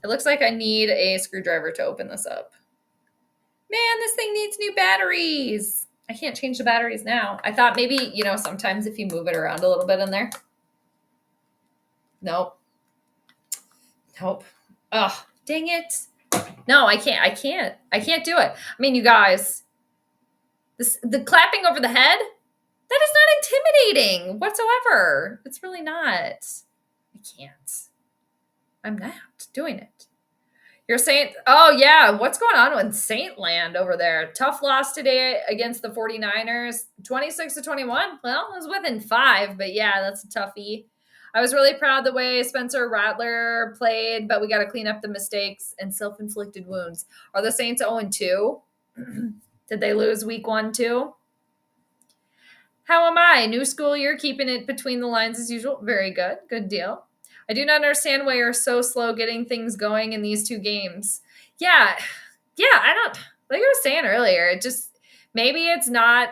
It looks like I need a screwdriver to open this up. Man, this thing needs new batteries. I can't change the batteries now. I thought maybe, sometimes if you move it around a little bit in there. Nope. Ugh, dang it. No, I can't do it. I mean, you guys, the clapping over the head, that is not intimidating whatsoever. It's really not. I can't. I'm not doing it. You're Saint. Oh, yeah. What's going on with Saint Land over there? Tough loss today against the 49ers, 26-21. Well, it was within 5, but yeah, that's a toughie. I was really proud the way Spencer Rattler played, but we got to clean up the mistakes and self-inflicted wounds. Are the Saints 0-2? Did they lose week 1 too? How am I? New school year, keeping it between the lines as usual. Very good. Good deal. I do not understand why you're so slow getting things going in these 2 games. Yeah, I don't, like I was saying earlier, it just, maybe it's not,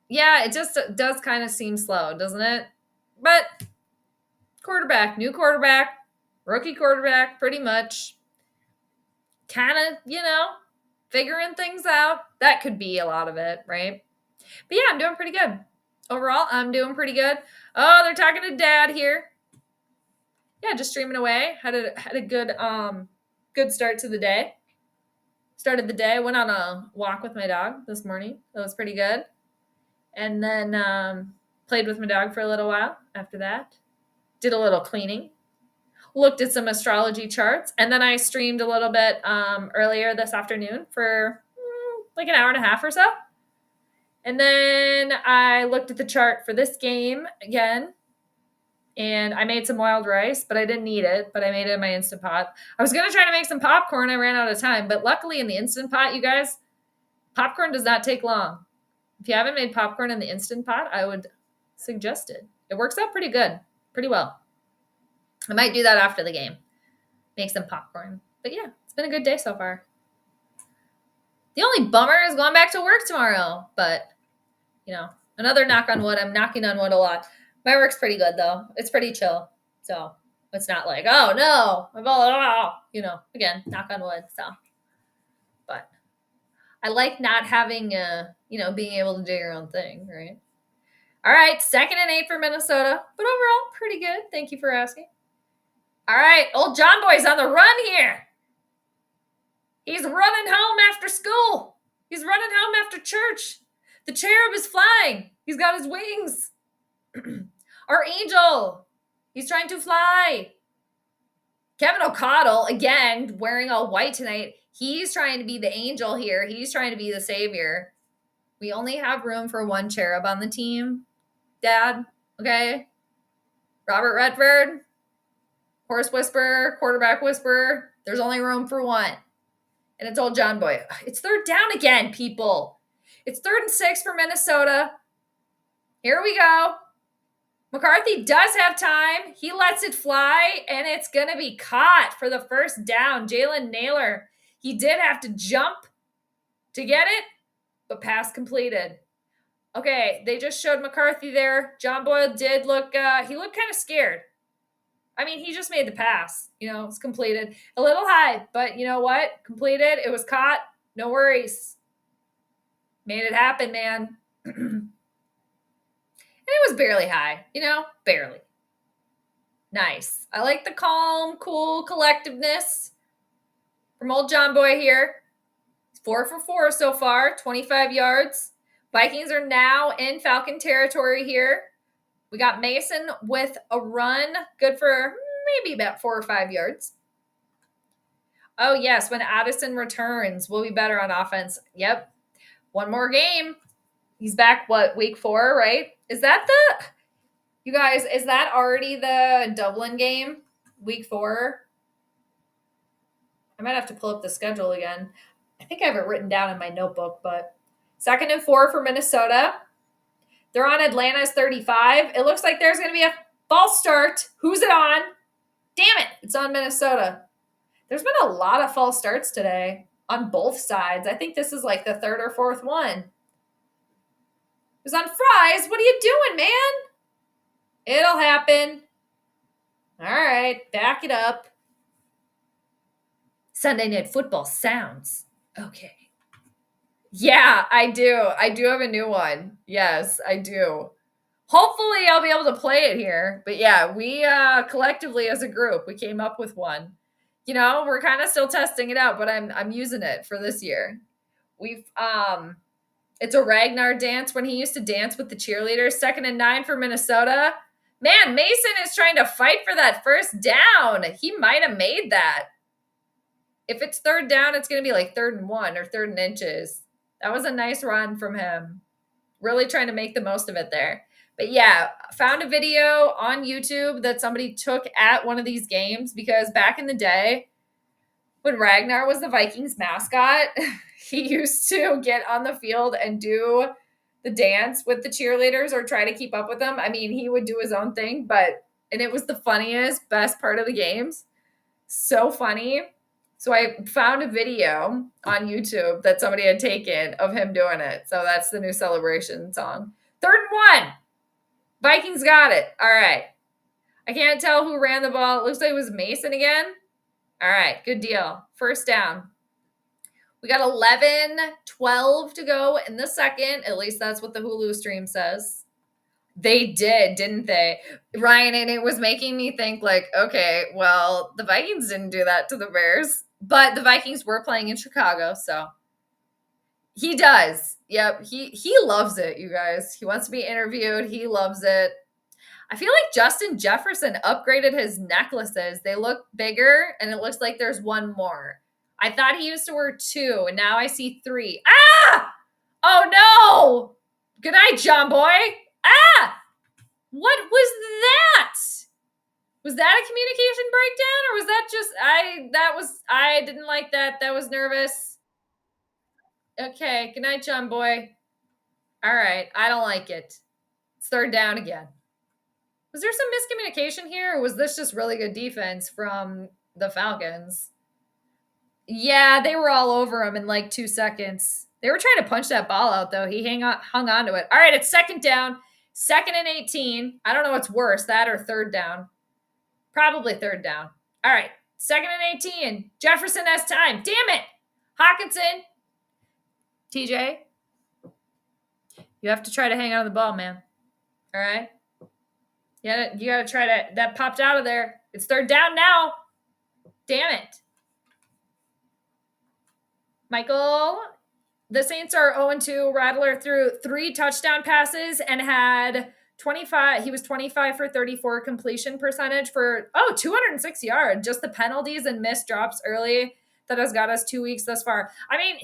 yeah, it just does kind of seem slow, doesn't it? But new quarterback, rookie quarterback, pretty much, kind of, figuring things out. That could be a lot of it, right? But yeah, I'm doing pretty good. Overall, I'm doing pretty good. Oh, they're talking to Dad here. Yeah, just streaming away. Had a good start to the day. Started the day. Went on a walk with my dog this morning. That was pretty good. And then played with my dog for a little while after that. Did a little cleaning. Looked at some astrology charts. And then I streamed a little bit earlier this afternoon for like an hour and a half or so. And then I looked at the chart for this game again. And I made some wild rice, but I didn't eat it, but I made it in my Instant Pot. I was going to try to make some popcorn. I ran out of time, but luckily in the Instant Pot, you guys, popcorn does not take long. If you haven't made popcorn in the Instant Pot, I would suggest it. It works out pretty good, pretty well. I might do that after the game. Make some popcorn. But yeah, it's been a good day so far. The only bummer is going back to work tomorrow, but, another knock on wood. I'm knocking on wood a lot. My work's pretty good, though. It's pretty chill. So it's not like, oh, no. Again, knock on wood. So, but I like not having, being able to do your own thing, right? All right, 2nd and 8 for Minnesota. But overall, pretty good. Thank you for asking. All right, old John Boy's on the run here. He's running home after school. He's running home after church. The cherub is flying. He's got his wings. Our angel, he's trying to fly. Kevin O'Connell, again, wearing all white tonight. He's trying to be the angel here. He's trying to be the savior. We only have room for 1 cherub on the team, Dad. Okay? Robert Redford, horse whisperer, quarterback whisperer. There's only room for 1. And it's old John Boy. It's 3rd down again, people. It's 3rd and 6 for Minnesota. Here we go. McCarthy does have time. He lets it fly, and it's going to be caught for the 1st down. Jalen Naylor, he did have to jump to get it, but pass completed. Okay, they just showed McCarthy there. John Boyle did look, he looked kind of scared. I mean, he just made the pass. It's completed. A little high, but you know what? Completed. It was caught. No worries. Made it happen, man. And it was barely high, barely. Nice. I like the calm, cool collectiveness from old John Boy here. He's 4 for 4 so far, 25 yards. Vikings are now in Falcon territory here. We got Mason with a run, good for maybe about 4 or 5 yards. Oh, yes, when Addison returns, we'll be better on offense. Yep. 1 more game. He's back, week 4, right? Is that you guys, is that already the Dublin game? Week 4? I might have to pull up the schedule again. I think I have it written down in my notebook, but 2nd and 4 for Minnesota. They're on Atlanta's 35. It looks like there's going to be a false start. Who's it on? Damn it. It's on Minnesota. There's been a lot of false starts today on both sides. I think this is like the 3rd or 4th one. It was on Fries. What are you doing, man? It'll happen. All right, back it up. Sunday Night Football sounds. Okay. Yeah, I do. I do have a new one. Yes, I do. Hopefully, I'll be able to play it here. But yeah, we collectively as a group, we came up with one. We're kind of still testing it out, but I'm using it for this year. We've it's a Ragnar dance when he used to dance with the cheerleaders. 2nd and 9 for Minnesota. Man, Mason is trying to fight for that 1st down. He might have made that. If it's third down, it's going to be like 3rd and 1 or 3rd and inches. That was a nice run from him. Really trying to make the most of it there. But yeah, found a video on YouTube that somebody took at one of these games, because back in the day when Ragnar was the Vikings mascot, he used to get on the field and do the dance with the cheerleaders or try to keep up with them. I mean, he would do his own thing, and it was the funniest, best part of the games. So funny. So I found a video on YouTube that somebody had taken of him doing it. So that's the new celebration song. 3rd and 1. Vikings got it. All right. I can't tell who ran the ball. It looks like it was Mason again. All right. Good deal. First down. We got 11-12 to go in the second. At least that's what the Hulu stream says. They did, didn't they? Ryan, and it was making me think like, okay, well, the Vikings didn't do that to the Bears, but the Vikings were playing in Chicago, so he does. Yep, he loves it, you guys. He wants to be interviewed. He loves it. I feel like Justin Jefferson upgraded his necklaces. They look bigger, and it looks like there's one more. I thought he used to wear 2, and now I see 3. Ah! Oh, no! Good night, John Boy. Ah! What was that? Was that a communication breakdown, or was that just I didn't like that. That was nervous. Okay, good night, John Boy. All right, I don't like it. It's 3rd down again. Was there some miscommunication here, or was this just really good defense from the Falcons? Yeah, they were all over him in like 2 seconds. They were trying to punch that ball out, though. He hung on to it. All right, it's 2nd down. 2nd and 18. I don't know what's worse, that or 3rd down. Probably 3rd down. All right, 2nd and 18. Jefferson has time. Damn it. Hawkinson. TJ. You have to try to hang on to the ball, man. All right? You got to try to. That popped out of there. It's 3rd down now. Damn it. Michael. The Saints are 0-2. Rattler threw 3 touchdown passes and had 25. He was 25 for 34 completion percentage for 206 yards. Just the penalties and missed drops early that has got us 2 weeks thus far. I mean,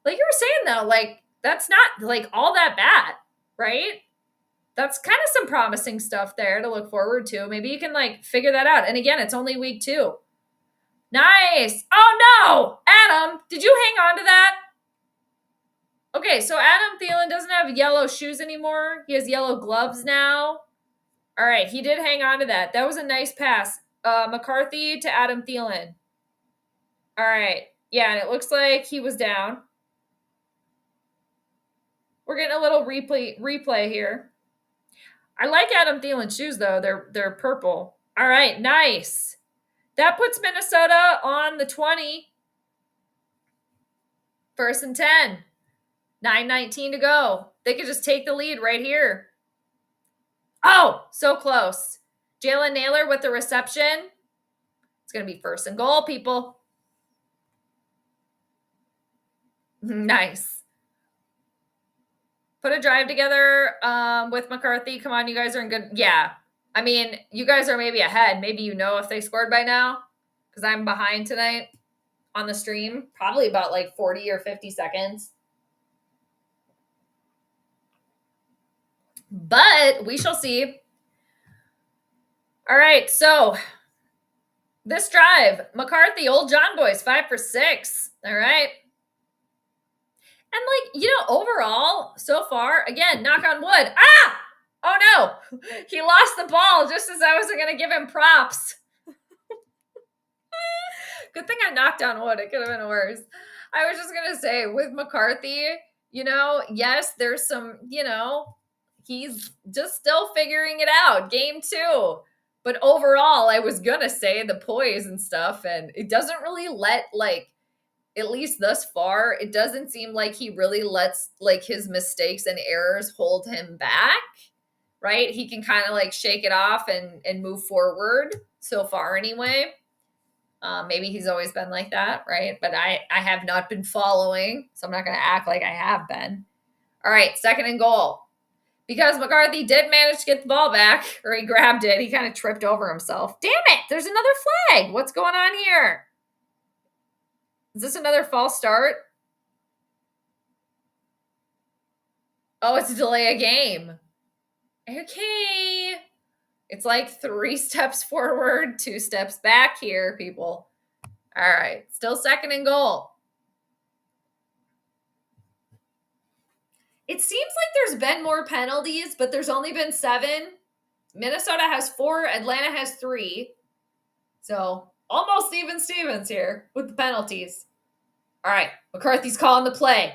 like you were saying though, like that's not like all that bad, right? That's kind of some promising stuff there to look forward to. Maybe you can like figure that out. And again, it's only week 2. Nice. Oh no, Adam, did you hang on to that? Okay, so Adam Thielen doesn't have yellow shoes anymore. He has yellow gloves now. All right, he did hang on to that. That was a nice pass. McCarthy to Adam Thielen. All right. Yeah, and it looks like he was down. We're getting a little replay here. I like Adam Thielen's shoes, though. They're purple. All right, nice. That puts Minnesota on the 20. 1st and 10. 9:19 to go. They could just take the lead right here. Oh, so close. Jalen Naylor with the reception. It's going to be 1st and goal, people. Nice. Put a drive together with McCarthy. Come on, you guys are in good. Yeah. I mean, you guys are maybe ahead. Maybe you know if they scored by now, because I'm behind tonight on the stream. Probably about like 40 or 50 seconds. But we shall see. All right, so this drive, McCarthy, old John Boys, 5 for 6. All right. And overall, so far, again, knock on wood. Ah! Oh no! He lost the ball just as I was going to give him props. Good thing I knocked on wood. It could have been worse. I was just going to say, with McCarthy, yes, there's some, he's just still figuring it out. Game 2. But overall, I was going to say the poise and stuff, and it doesn't really let, at least thus far, it doesn't seem like he really lets, his mistakes and errors hold him back, right? He can kind of, shake it off and move forward so far anyway. Maybe he's always been like that, right? But I have not been following, so I'm not going to act like I have been. All right, 2nd and goal. Because McCarthy did manage to get the ball back, or he grabbed it. He kind of tripped over himself. Damn it, there's another flag. What's going on here? Is this another false start? Oh, it's a delay a game. Okay. It's like 3 steps forward, 2 steps back here, people. All right. Still second and goal. It seems like there's been more penalties, but there's only been 7. Minnesota has 4. Atlanta has 3. So almost even Stevens here with the penalties. All right. McCarthy's calling the play.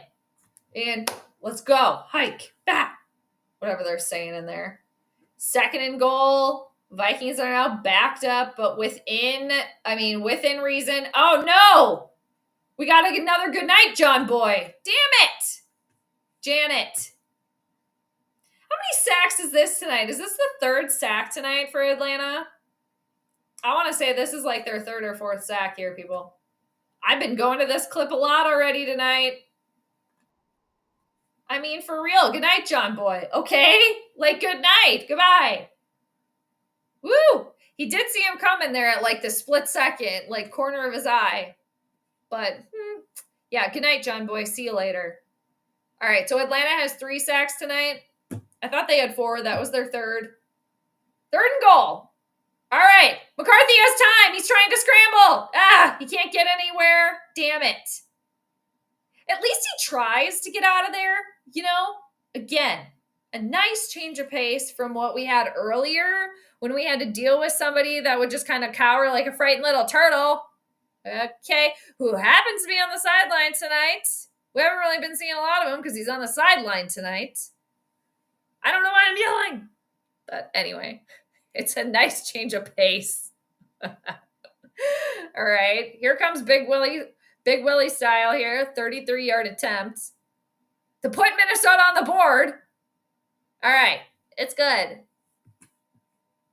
And let's go. Hike. Back. Whatever they're saying in there. Second and goal. Vikings are now backed up, but within reason. Oh, no. We got another good night, John Boy. Damn it. Janet. How many sacks is this tonight? Is this the 3rd sack tonight for Atlanta? I want to say this is like their 3rd or 4th sack here, people. I've been going to this clip a lot already tonight. I mean, for real. Good night, John Boy. Okay? Like, good night. Goodbye. Woo! He did see him coming there at like the split second, like corner of his eye. But, yeah, good night, John Boy. See you later. All right, so Atlanta has 3 sacks tonight. I thought they had 4. That was their 3rd. 3rd and goal. All right, McCarthy has time. He's trying to scramble. He can't get anywhere. Damn it. At least he tries to get out of there, you know? Again, a nice change of pace from what we had earlier when we had to deal with somebody that would just kind of cower like a frightened little turtle. Okay, who happens to be on the sideline tonight. We haven't really been seeing a lot of him because he's on the sideline tonight. I don't know why I'm yelling. But anyway, it's a nice change of pace. All right, here comes Big Willie style here, 33-yard attempt to put Minnesota on the board. All right, it's good.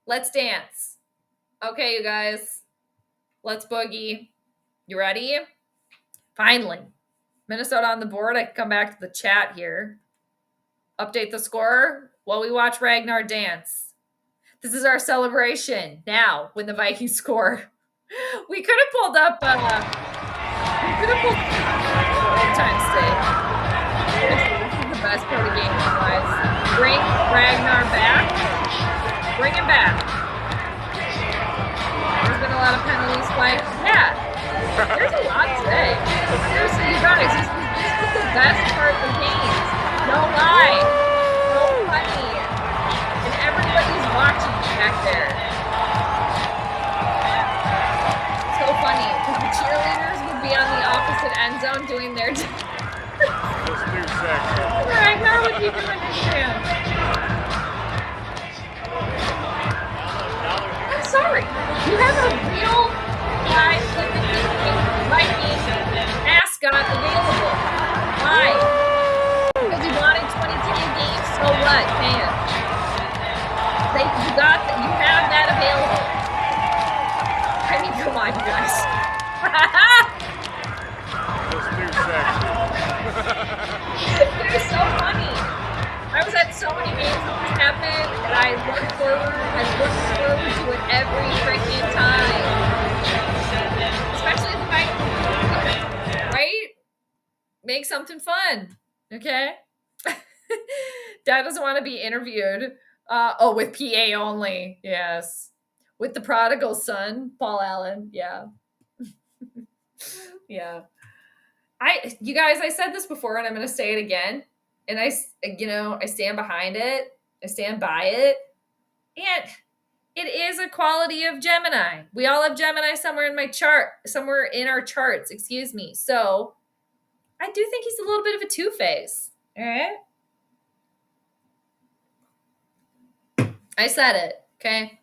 Let's dance. Okay, you guys, let's boogie. You ready? Finally, Minnesota on the board. I can come back to the chat here. Update the score while we watch Ragnar dance. This is our celebration now when the Vikings score. We could have pulled up overtime stay. This is the best part of the game, guys. Bring Ragnar back. Bring him back. There's been a lot of penalties flagged. Yeah, there's a lot today. Seriously, you guys, this was the best part of the game. No lie. So funny. And everybody's watching back there. So funny. Because the cheerleaders would be on the opposite end zone doing their Ragnar would be doing his dance. I'm sorry. You have a real live Viking mascot available. Why? Because you wanted 20 games, so what, man? You have that available. I mean, come on, you guys. They're so funny. I was at so many games when this happened, and I look forward to it every freaking time. Especially the Vikings, right? Make something fun, okay? Dad doesn't want to be interviewed. With PA only, yes. With the prodigal son, Paul Allen, yeah. Yeah. You guys, I said this before, and I'm going to say it again. And I stand behind it. I stand by it. And it is a quality of Gemini. We all have Gemini somewhere in our charts, excuse me. So I do think he's a little bit of a two-face. All right? I said it, okay?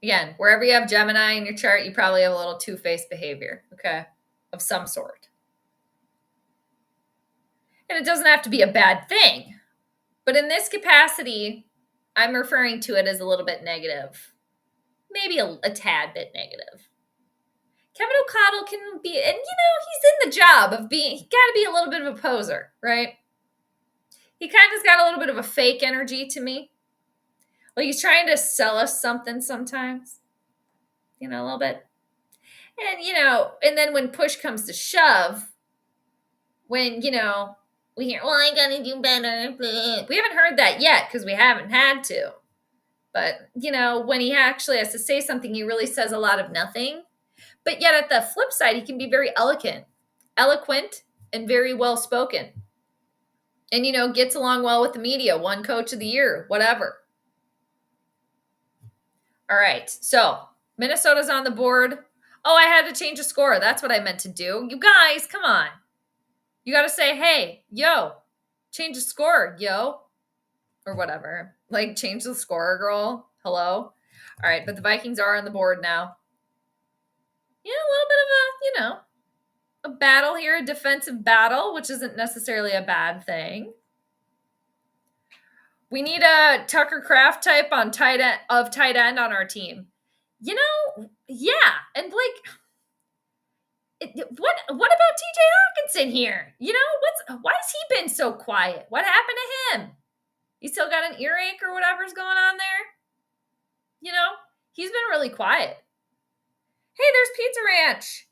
Again, wherever you have Gemini in your chart, you probably have a little two-faced behavior, okay, of some sort. And it doesn't have to be a bad thing. But in this capacity, I'm referring to it as a little bit negative. Maybe a tad bit negative. Kevin O'Connell can be, and he's in the job of he got to be a little bit of a poser, right? He kind of's got a little bit of a fake energy to me. Like he's trying to sell us something sometimes. A little bit. And, and then when push comes to shove, when, we hear, well, I gotta do better. We haven't heard that yet because we haven't had to. But, when he actually has to say something, he really says a lot of nothing. But yet at the flip side, he can be very eloquent, and very well spoken. And, gets along well with the media, won coach of the year, whatever. All right. So Minnesota's on the board. Oh, I had to change the score. That's what I meant to do. You guys, come on. You got to say, hey, yo, change the score, yo. Or whatever. Like, change the score, girl. Hello. All right. But the Vikings are on the board now. Yeah, a little bit of a battle here, a defensive battle, which isn't necessarily a bad thing. We need a Tucker Kraft type on tight end on our team. Yeah. And what about TJ Hawkinson here? Why has he been so quiet? What happened to him? He still got an earache or whatever's going on there? He's been really quiet. Hey, there's Pizza Ranch.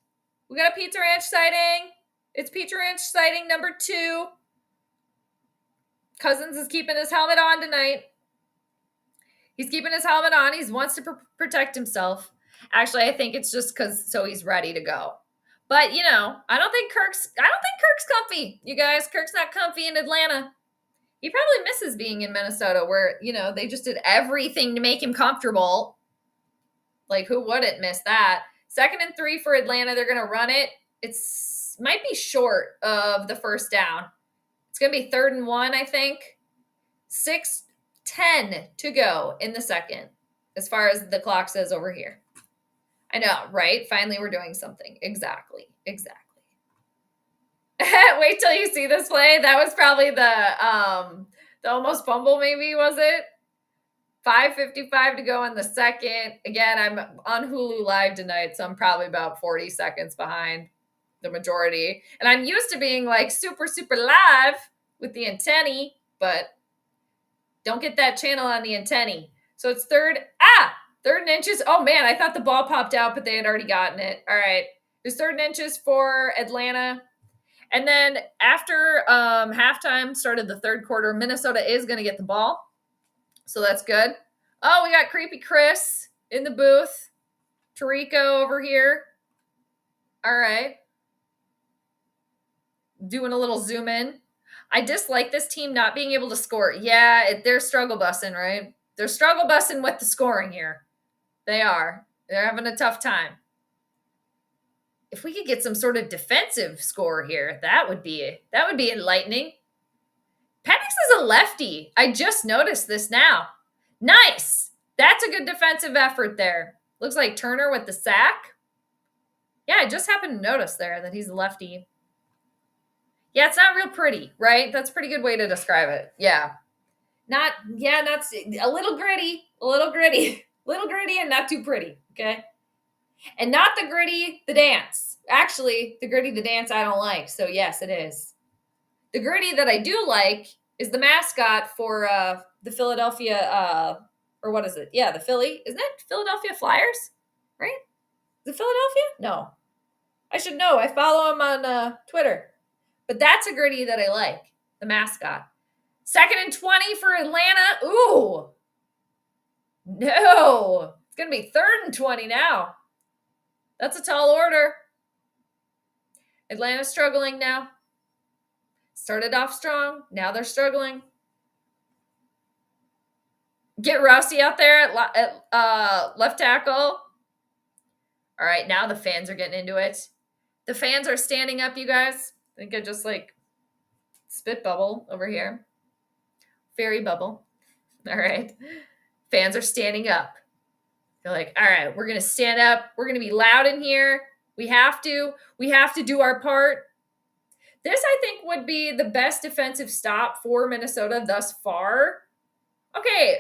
We got a Pizza Ranch sighting. It's Pizza Ranch sighting number 2. Cousins is keeping his helmet on tonight. He's keeping his helmet on. He wants to protect himself. Actually, I think it's just so he's ready to go. But, I don't think Kirk's comfy. You guys, Kirk's not comfy in Atlanta. He probably misses being in Minnesota where, they just did everything to make him comfortable. Like, who wouldn't miss that? 2nd and 3 for Atlanta. They're going to run it. It's might be short of the first down. It's going to be 3rd and 1, I think. 6:10 to go in the second, as far as the clock says over here. I know, right? Finally, we're doing something. Exactly. Wait till you see this play. That was probably the almost fumble, maybe, was it? 5:55 to go in the second. Again, I'm on Hulu Live tonight, so I'm probably about 40 seconds behind the majority. And I'm used to being like super, super live with the antennae, but don't get that channel on the antennae. So it's 3rd and inches. Oh, man, I thought the ball popped out, but they had already gotten it. All right. There's 3rd and inches for Atlanta. And then after halftime, started the 3rd quarter, Minnesota is going to get the ball. So that's good. Oh, we got Creepy Chris in the booth. Tarico over here. All right. Doing a little zoom in. I dislike this team not being able to score. Yeah, they're struggle bussing, right? They're struggle bussing with the scoring here. They are. They're having a tough time. If we could get some sort of defensive score here, that would be enlightening. Penix is a lefty. I just noticed this now. Nice. That's a good defensive effort there. Looks like Turner with the sack. Yeah, I just happened to notice there that he's a lefty. Yeah, it's not real pretty, right? That's a pretty good way to describe it. Yeah. Not a little gritty, and not too pretty, okay? And not the gritty, the dance. Actually, the gritty, the dance I don't like. So yes, it is. The gritty that I do like is the mascot for the Philadelphia, or what is it? Yeah, the Philly. Isn't it Philadelphia Flyers? Right? Is it Philadelphia? No. I should know. I follow him on Twitter. But that's a gritty that I like, the mascot. 2nd and 20 for Atlanta. Ooh. No. It's going to be 3rd and 20 now. That's a tall order. Atlanta's struggling now. Started off strong. Now they're struggling. Get Rossi out there at left tackle. All right, now the fans are getting into it. The fans are standing up, you guys. I think I just spit bubble over here. Fairy bubble. All right. Fans are standing up. They're like, all right, we're going to stand up. We're going to be loud in here. We have to do our part. This, I think, would be the best defensive stop for Minnesota thus far. Okay,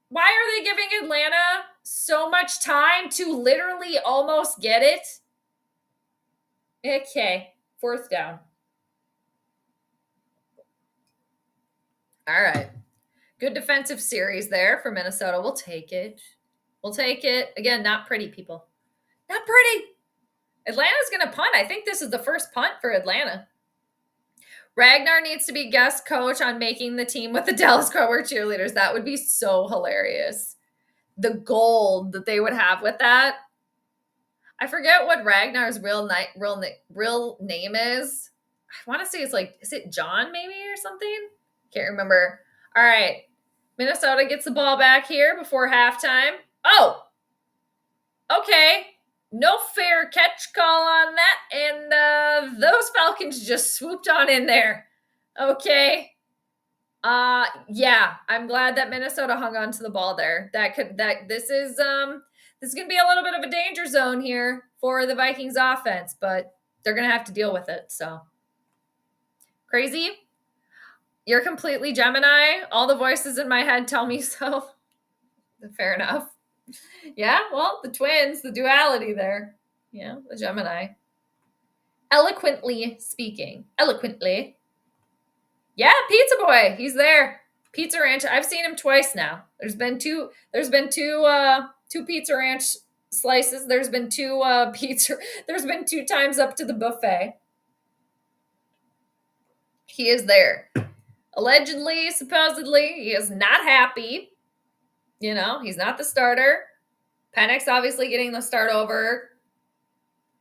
why are they giving Atlanta so much time to literally almost get it? Okay, 4th down. All right. Good defensive series there for Minnesota. We'll take it. Again, not pretty, people. Not pretty. Atlanta's going to punt. I think this is the first punt for Atlanta. Ragnar needs to be guest coach on making the team with the Dallas Cowboy cheerleaders. That would be so hilarious. The gold that they would have with that. I forget what Ragnar's real name is. I want to say it's like, is it John maybe or something? Can't remember. All right. Minnesota gets the ball back here before halftime. Oh, okay. No fair catch call on that. And those Falcons just swooped on in there. Okay. Yeah, I'm glad that Minnesota hung on to the ball there. This is going to be a little bit of a danger zone here for the Vikings offense, but they're going to have to deal with it. So crazy. You're completely Gemini. All the voices in my head tell me so. Fair enough. Yeah, well, the twins, the duality there. Yeah, the Gemini. Eloquently speaking. Eloquently. Yeah, Pizza Boy. He's there. Pizza Ranch. I've seen him twice now. There's been two Pizza Ranch slices. There's been two times up to the buffet. He is there. Allegedly, supposedly, he is not happy. You know, he's not the starter. Penix obviously getting the start over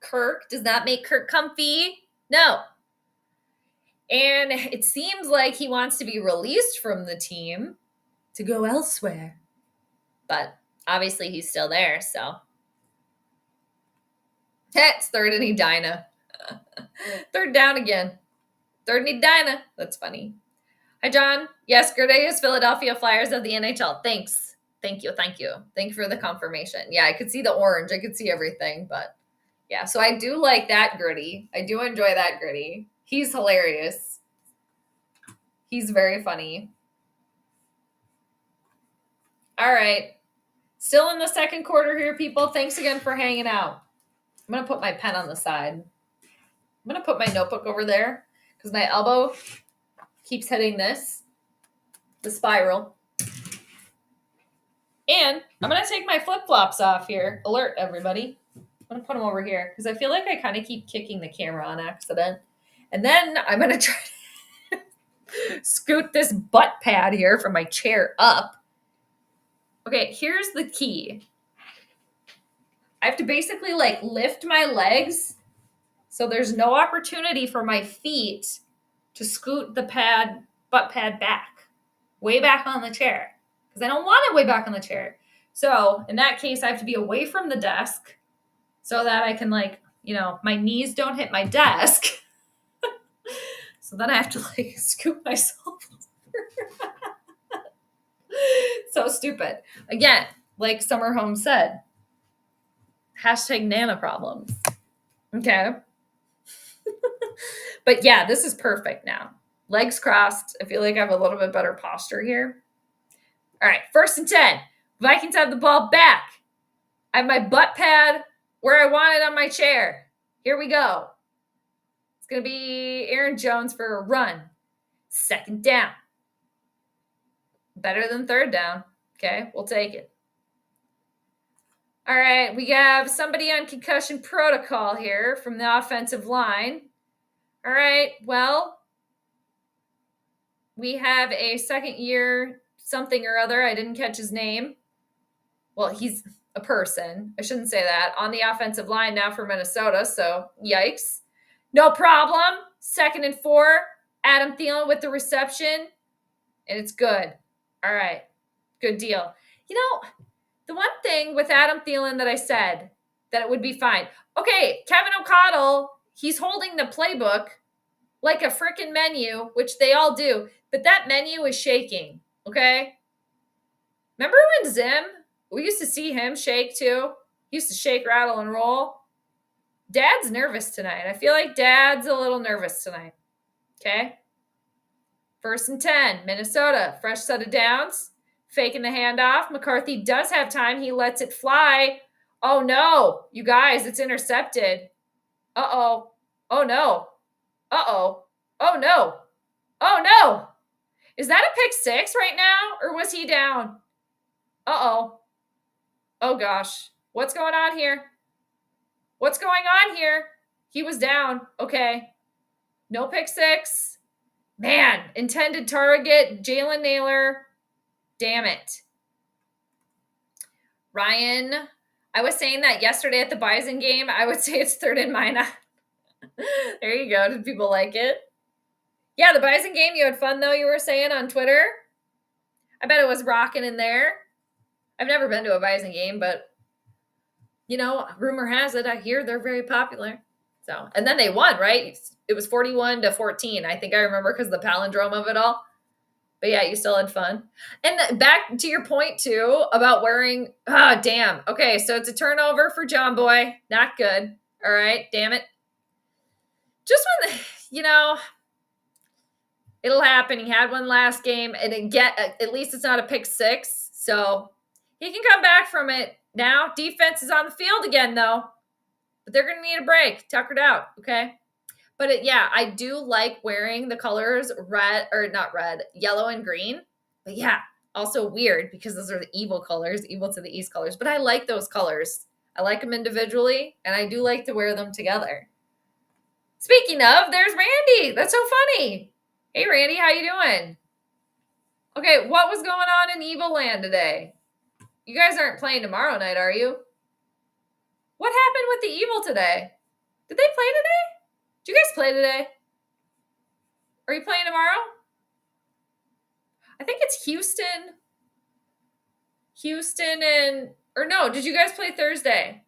Kirk. Does not make Kirk comfy. No. And it seems like he wants to be released from the team to go elsewhere. But obviously he's still there, so. It's third and Edina. Third down again. Third and Edina. That's funny. Hi, John. Yes, Grenade is Philadelphia Flyers of the NHL. Thanks. Thank you. Thank you for the confirmation. Yeah, I could see the orange. I could see everything, but yeah. So I do like that Gritty. I do enjoy that Gritty. He's hilarious. He's very funny. All right. Still in the second quarter here, people. Thanks again for hanging out. I'm going to put my pen on the side. I'm going to put my notebook over there because my elbow keeps hitting the spiral. And I'm going to take my flip-flops off here. Alert, everybody. I'm going to put them over here because I feel like I kind of keep kicking the camera on accident. And then I'm going to try to scoot this butt pad here from my chair up. Okay, here's the key. I have to basically like lift my legs so there's no opportunity for my feet to scoot the butt pad back, way back on the chair. Because I don't want it way back on the chair. So in that case, I have to be away from the desk so that I can my knees don't hit my desk. So then I have to scoop myself over. So stupid. Again, like Summer Home said, #Nana problems. Okay. But yeah, this is perfect now. Legs crossed. I feel like I have a little bit better posture here. All right, 1st and 10. Vikings have the ball back. I have my butt pad where I want it on my chair. Here we go. It's going to be Aaron Jones for a run. 2nd down. Better than 3rd down. Okay, we'll take it. All right, we have somebody on concussion protocol here from the offensive line. All right, well, we have a 2nd-year something or other. I didn't catch his name. Well, he's a person. I shouldn't say that. On the offensive line now for Minnesota, so yikes. No problem. 2nd and 4. Adam Thielen with the reception, and it's good. All right, good deal. The one thing with Adam Thielen that I said that it would be fine. Okay, Kevin O'Connell, he's holding the playbook like a freaking menu, which they all do, but that menu is shaking, okay? Remember when Zim, we used to see him shake too? He used to shake, rattle, and roll. Dad's nervous tonight. I feel like Dad's a little nervous tonight, okay? 1st and 10, Minnesota, fresh set of downs. Faking the handoff. McCarthy does have time. He lets it fly. Oh, no. You guys, it's intercepted. Uh-oh. Oh, no. Uh-oh. Oh, no. Oh, no. Is that a pick 6 right now? Or was he down? Uh-oh. Oh, gosh. What's going on here? What's going on here? He was down. Okay. No pick six. Man, intended target, Jalen Naylor. Damn it. Ryan, I was saying that yesterday at the Bison game. I would say it's 3rd and minus. There you go. Did people like it? Yeah, the Bison game, you had fun though, you were saying on Twitter. I bet it was rocking in there. I've never been to a Bison game, but rumor has it, I hear they're very popular. So, and then they won, right? It was 41-14. I think I remember because the palindrome of it all. But yeah, you still had fun. And back to your point too about wearing, damn. Okay, so it's a turnover for John Boy. Not good. All right, damn it. Just when, it'll happen. He had one last game, and at least it's not a pick six. So he can come back from it. Now, defense is on the field again, though. But they're going to need a break. Tuckered out, okay? But I do like wearing the colors yellow and green. But yeah, also weird because those are the evil colors, evil to the east colors. But I like those colors. I like them individually, and I do like to wear them together. Speaking of, there's Randy. That's so funny. Hey, Randy, how you doing? Okay, what was going on in Evil Land today? You guys aren't playing tomorrow night, are you? What happened with the Evil today? Did they play today? Did you guys play today? Are you playing tomorrow? I think it's Houston did you guys play Thursday?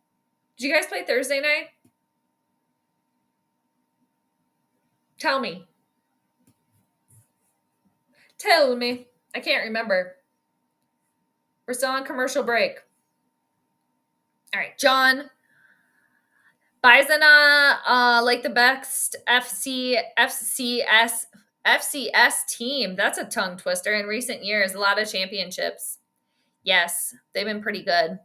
Did you guys play Thursday night? Tell me. Tell me. I can't remember. We're still on commercial break. All right, John. Bison like the best FCS team. That's a tongue twister in recent years. A lot of championships. Yes, they've been pretty good.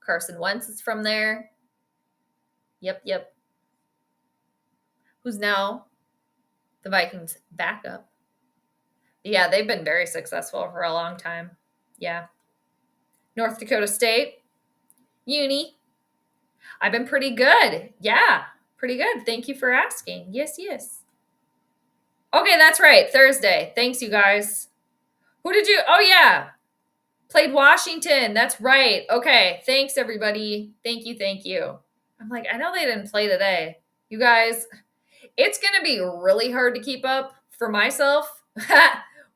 Carson Wentz is from there. Yep. Who's now the Vikings backup. Yeah, they've been very successful for a long time. Yeah. North Dakota State. Uni. I've been pretty good. Yeah, pretty good. Thank you for asking. Yes. Okay, that's right. Thursday. Thanks, you guys. Who did you? Oh, yeah. Played Washington. That's right. Okay. Thanks, everybody. Thank you. I'm like, I know they didn't play today. You guys, it's going to be really hard to keep up for myself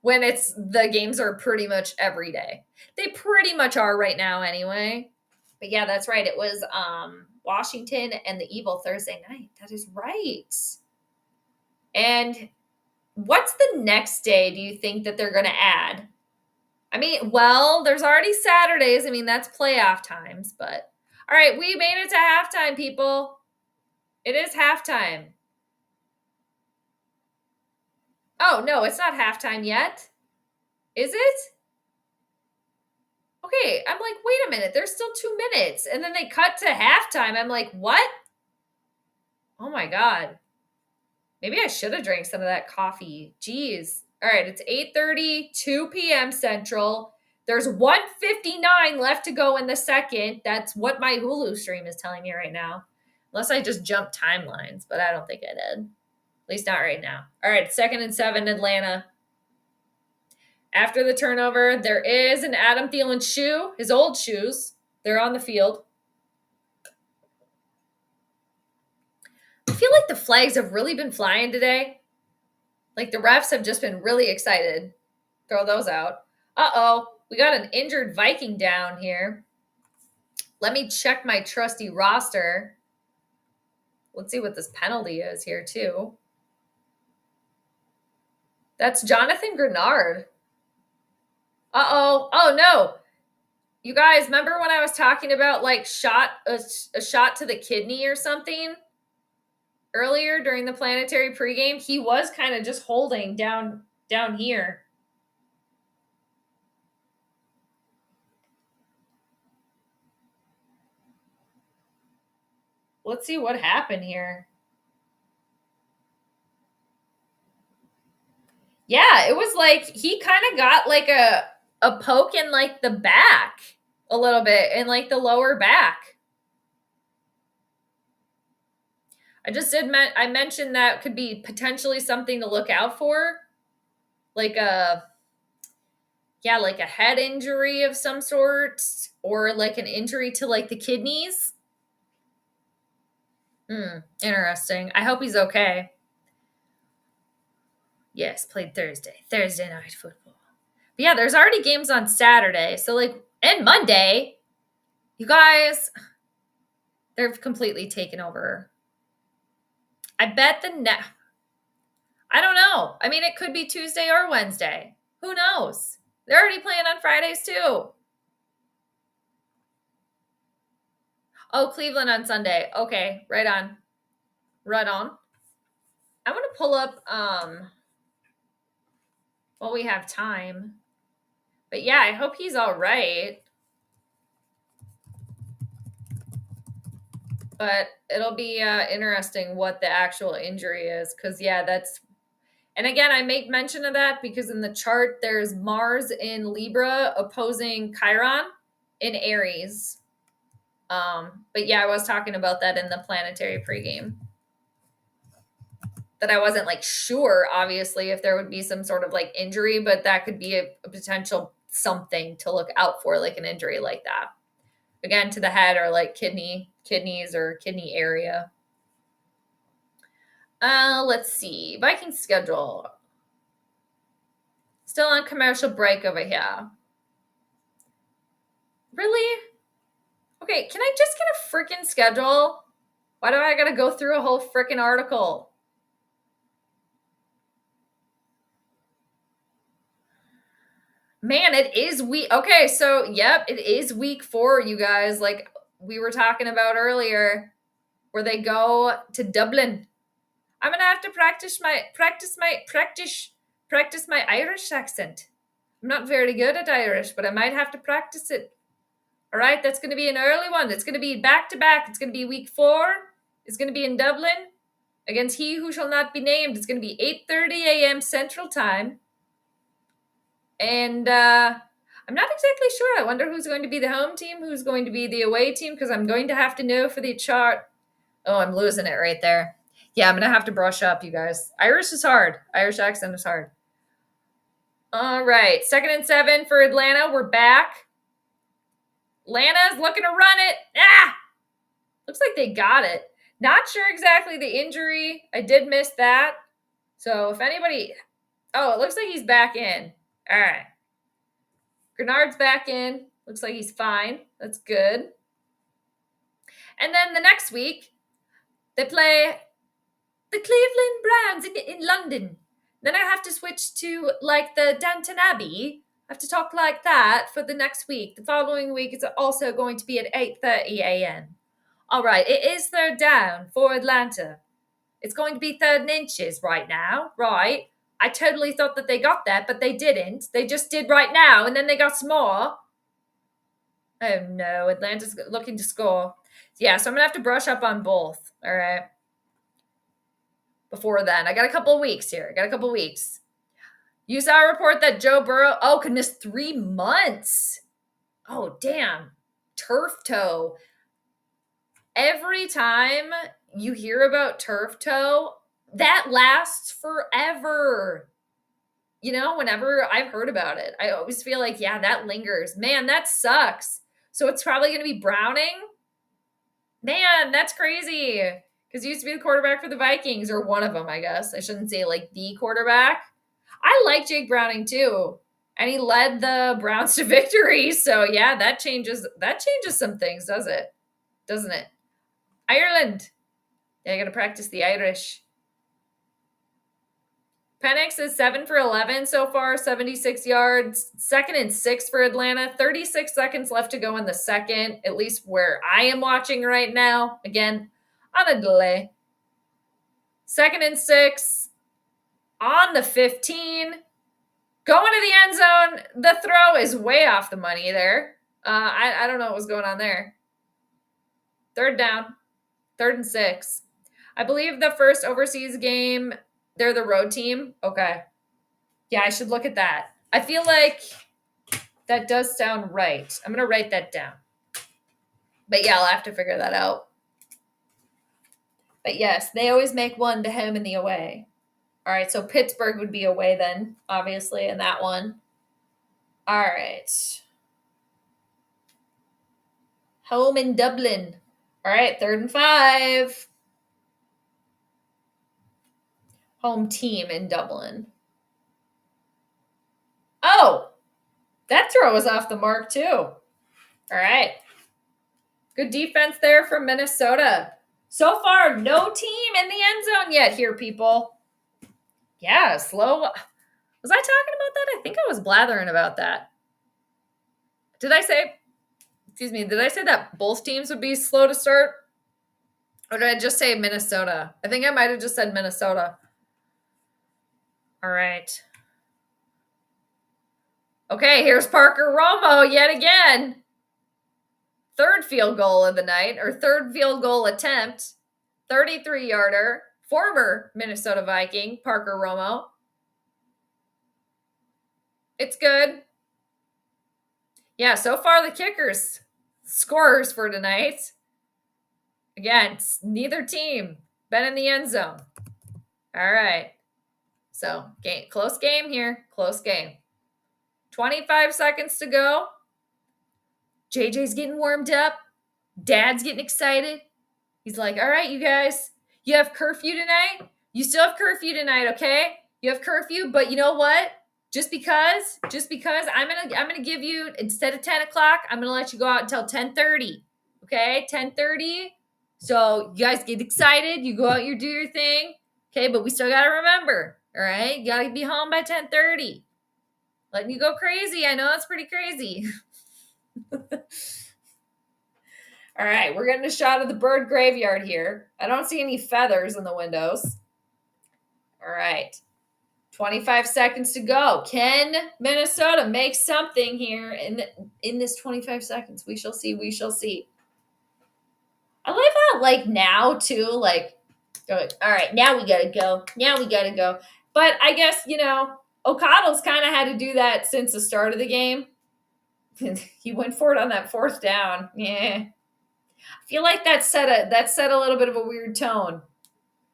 when the games are pretty much every day. They pretty much are right now anyway. But yeah, that's right. It was Washington and the Evil Thursday night. That is right. And what's the next day do you think that they're going to add? I mean, well, there's already Saturdays. I mean, that's playoff times. But all right, we made it to halftime, people. It is halftime. Oh, no, it's not halftime yet. Is it? Okay, I'm like, wait a minute. There's still 2 minutes. And then they cut to halftime. I'm like, what? Oh, my God. Maybe I should have drank some of that coffee. Jeez. All right, it's 8:30, 2 p.m. Central. There's 1:59 left to go in the second. That's what my Hulu stream is telling me right now. Unless I just jumped timelines, but I don't think I did. At least not right now. All right, 2nd and 7, Atlanta. After the turnover, there is an Adam Thielen shoe, his old shoes. They're on the field. I feel like the flags have really been flying today. Like the refs have just been really excited. Throw those out. Uh-oh, we got an injured Viking down here. Let me check my trusty roster. Let's see what this penalty is here, too. That's Jonathan Grenard. Uh-oh. Oh, no. You guys, remember when I was talking about, like, a shot to the kidney or something earlier during the Planetary pregame? He was kind of just holding down here. Let's see what happened here. Yeah, it was like he kind of got like a poke in like the back a little bit, in like the lower back. I mentioned that could be potentially something to look out for, like a head injury of some sort, or like an injury to like the kidneys. Interesting. I hope he's okay. Yes, played Thursday night football. But yeah, there's already games on Saturday, so like, and Monday. You guys, they've completely taken over. I bet I don't know. I mean, it could be Tuesday or Wednesday. Who knows? They're already playing on Fridays too. Oh, Cleveland on Sunday. Okay, right on. Right on. I want to pull up while we have time. But yeah, I hope he's all right. But it'll be interesting what the actual injury is, because yeah, that's. And again, I make mention of that because in the chart there's Mars in Libra opposing Chiron in Aries. But yeah, I was talking about that in the planetary pregame. That I wasn't like sure, obviously, if there would be some sort of like injury, but that could be a potential something to look out for, like an injury like that. Again, to the head or like kidneys or kidney area. Let's see. Viking schedule. Still on commercial break over here. Really? Okay, can I just get a freaking schedule? Why do I gotta go through a whole freaking article? Man, it is week. Okay, so yep, it is week 4, you guys. Like we were talking about earlier, where they go to Dublin. I'm gonna have to practice my Irish accent. I'm not very good at Irish, but I might have to practice it. All right, that's gonna be an early one. It's gonna be back to back. It's gonna be week 4. It's gonna be in Dublin against He Who Shall Not Be Named. It's gonna be 8:30 a.m. Central Time. And I'm not exactly sure. I wonder who's going to be the home team, who's going to be the away team, because I'm going to have to know for the chart. Oh, I'm losing it right there. Yeah, I'm going to have to brush up, you guys. Irish is hard. Irish accent is hard. All right. 2nd and 7 for Atlanta. We're back. Atlanta's looking to run it. Looks like they got it. Not sure exactly the injury. I did miss that. So if anybody... Oh, it looks like he's back in. All right. Grenard's back in. Looks like he's fine. That's good. And then the next week, they play the Cleveland Browns in London. Then I have to switch to like the Downton Abbey. I have to talk like that for the next week. The following week is also going to be at 8:30 a.m. All right, it is third down for Atlanta. It's going to be 3rd and inches right now, right? I totally thought that they got that, but they didn't. They just did right now, and then they got some more. Oh no, Atlanta's looking to score. Yeah, so I'm going to have to brush up on both, all right? Before then. I got a couple of weeks here. You saw a report that Joe Burrow, could miss 3 months. Oh, damn. Turf toe. Every time you hear about turf toe, that lasts forever. You know, whenever I've heard about it, I always feel like, yeah, that lingers. Man, that sucks. So it's probably going to be Browning. Man, that's crazy. Because he used to be the quarterback for the Vikings, or one of them, I guess. I shouldn't say like the quarterback. I like Jake Browning too. And he led the Browns to victory. So yeah, that changes some things, doesn't it? Ireland. Yeah, I gotta practice the Irish. Penix is 7 for 11 so far, 76 yards. 2nd and 6 for Atlanta. 36 seconds left to go in the second, at least where I am watching right now. Again, on a delay. 2nd and 6 on the 15. Going to the end zone. The throw is way off the money there. I don't know what was going on there. 3rd down. 3rd and 6. I believe the first overseas game, they're the road team. Okay. Yeah, I should look at that. I feel like that does sound right. I'm going to write that down. But yeah, I'll have to figure that out. But yes, they always make one the home and the away. All right, so Pittsburgh would be away then, obviously, in that one. All right. Home in Dublin. All right, 3rd and 5. Home team in Dublin. Oh, that throw was off the mark too. All right. Good defense there from Minnesota. So far, no team in the end zone yet here, people. Yeah, slow. Was I talking about that? I think I was blathering about that. Did I say that both teams would be slow to start? Or did I just say Minnesota? I think I might have just said Minnesota. All right. Okay, here's Parker Romo yet again. 3rd field goal of the night, or 3rd field goal attempt. 33-yarder. Former Minnesota Viking, Parker Romo. It's good. Yeah, so far the kickers, scorers for tonight. Again, neither team been in the end zone. All right. So, close game here. Close game. 25 seconds to go. JJ's getting warmed up. Dad's getting excited. He's like, all right, you guys, you have curfew tonight. You still have curfew tonight, okay? You have curfew, but you know what? Just because I'm gonna give you, instead of 10 o'clock, I'm gonna let you go out until 10:30. Okay, 10:30. So you guys get excited, you go out, you do your thing. Okay, but we still gotta remember, all right? You gotta be home by 10:30. Letting you go crazy. I know that's pretty crazy. All right, we're getting a shot of the bird graveyard here. I don't see any feathers in the windows. All right. 25 seconds to go. Can Minnesota make something here in this 25 seconds? We shall see. We shall see. I like how, like, now, too, like, all right, now we got to go. Now we got to go. But I guess, O'Connell's kind of had to do that since the start of the game. He went for it on that 4th down. Yeah. I feel like that set a little bit of a weird tone,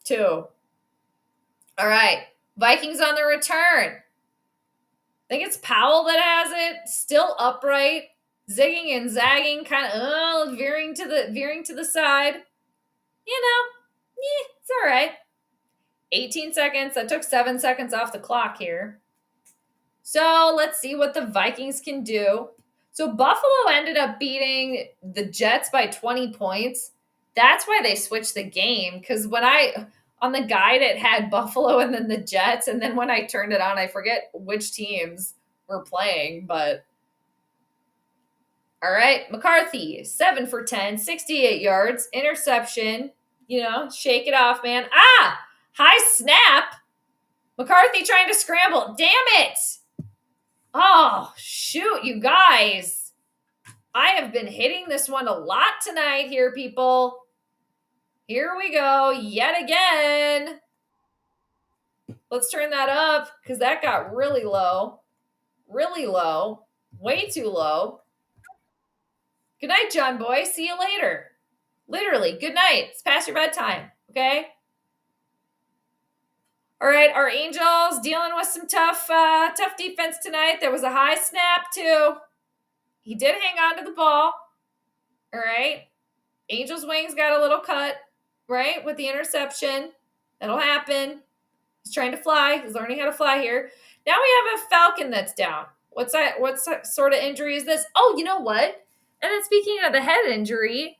too. All right. Vikings on the return. I think it's Powell that has it. Still upright. Zigging and zagging, kind of veering to the side. It's all right. 18 seconds. That took 7 seconds off the clock here. So let's see what the Vikings can do. So Buffalo ended up beating the Jets by 20 points. That's why they switched the game, because on the guide, it had Buffalo and then the Jets. And then when I turned it on, I forget which teams were playing. But all right, McCarthy, 7 for 10, 68 yards, interception. Shake it off, man. High snap. McCarthy trying to scramble. Damn it. Oh, shoot, you guys. I have been hitting this one a lot tonight here, people. Here we go, yet again. Let's turn that up, because that got really low. Really low. Way too low. Good night, John Boy. See you later. Literally, good night. It's past your bedtime, okay? All right, our Angels dealing with some tough defense tonight. There was a high snap, too. He did hang on to the ball. All right. Angels' wings got a little cut, right, with the interception. That'll happen. He's trying to fly. He's learning how to fly here. Now we have a Falcon that's down. What sort of injury is this? Oh, you know what? And then speaking of the head injury,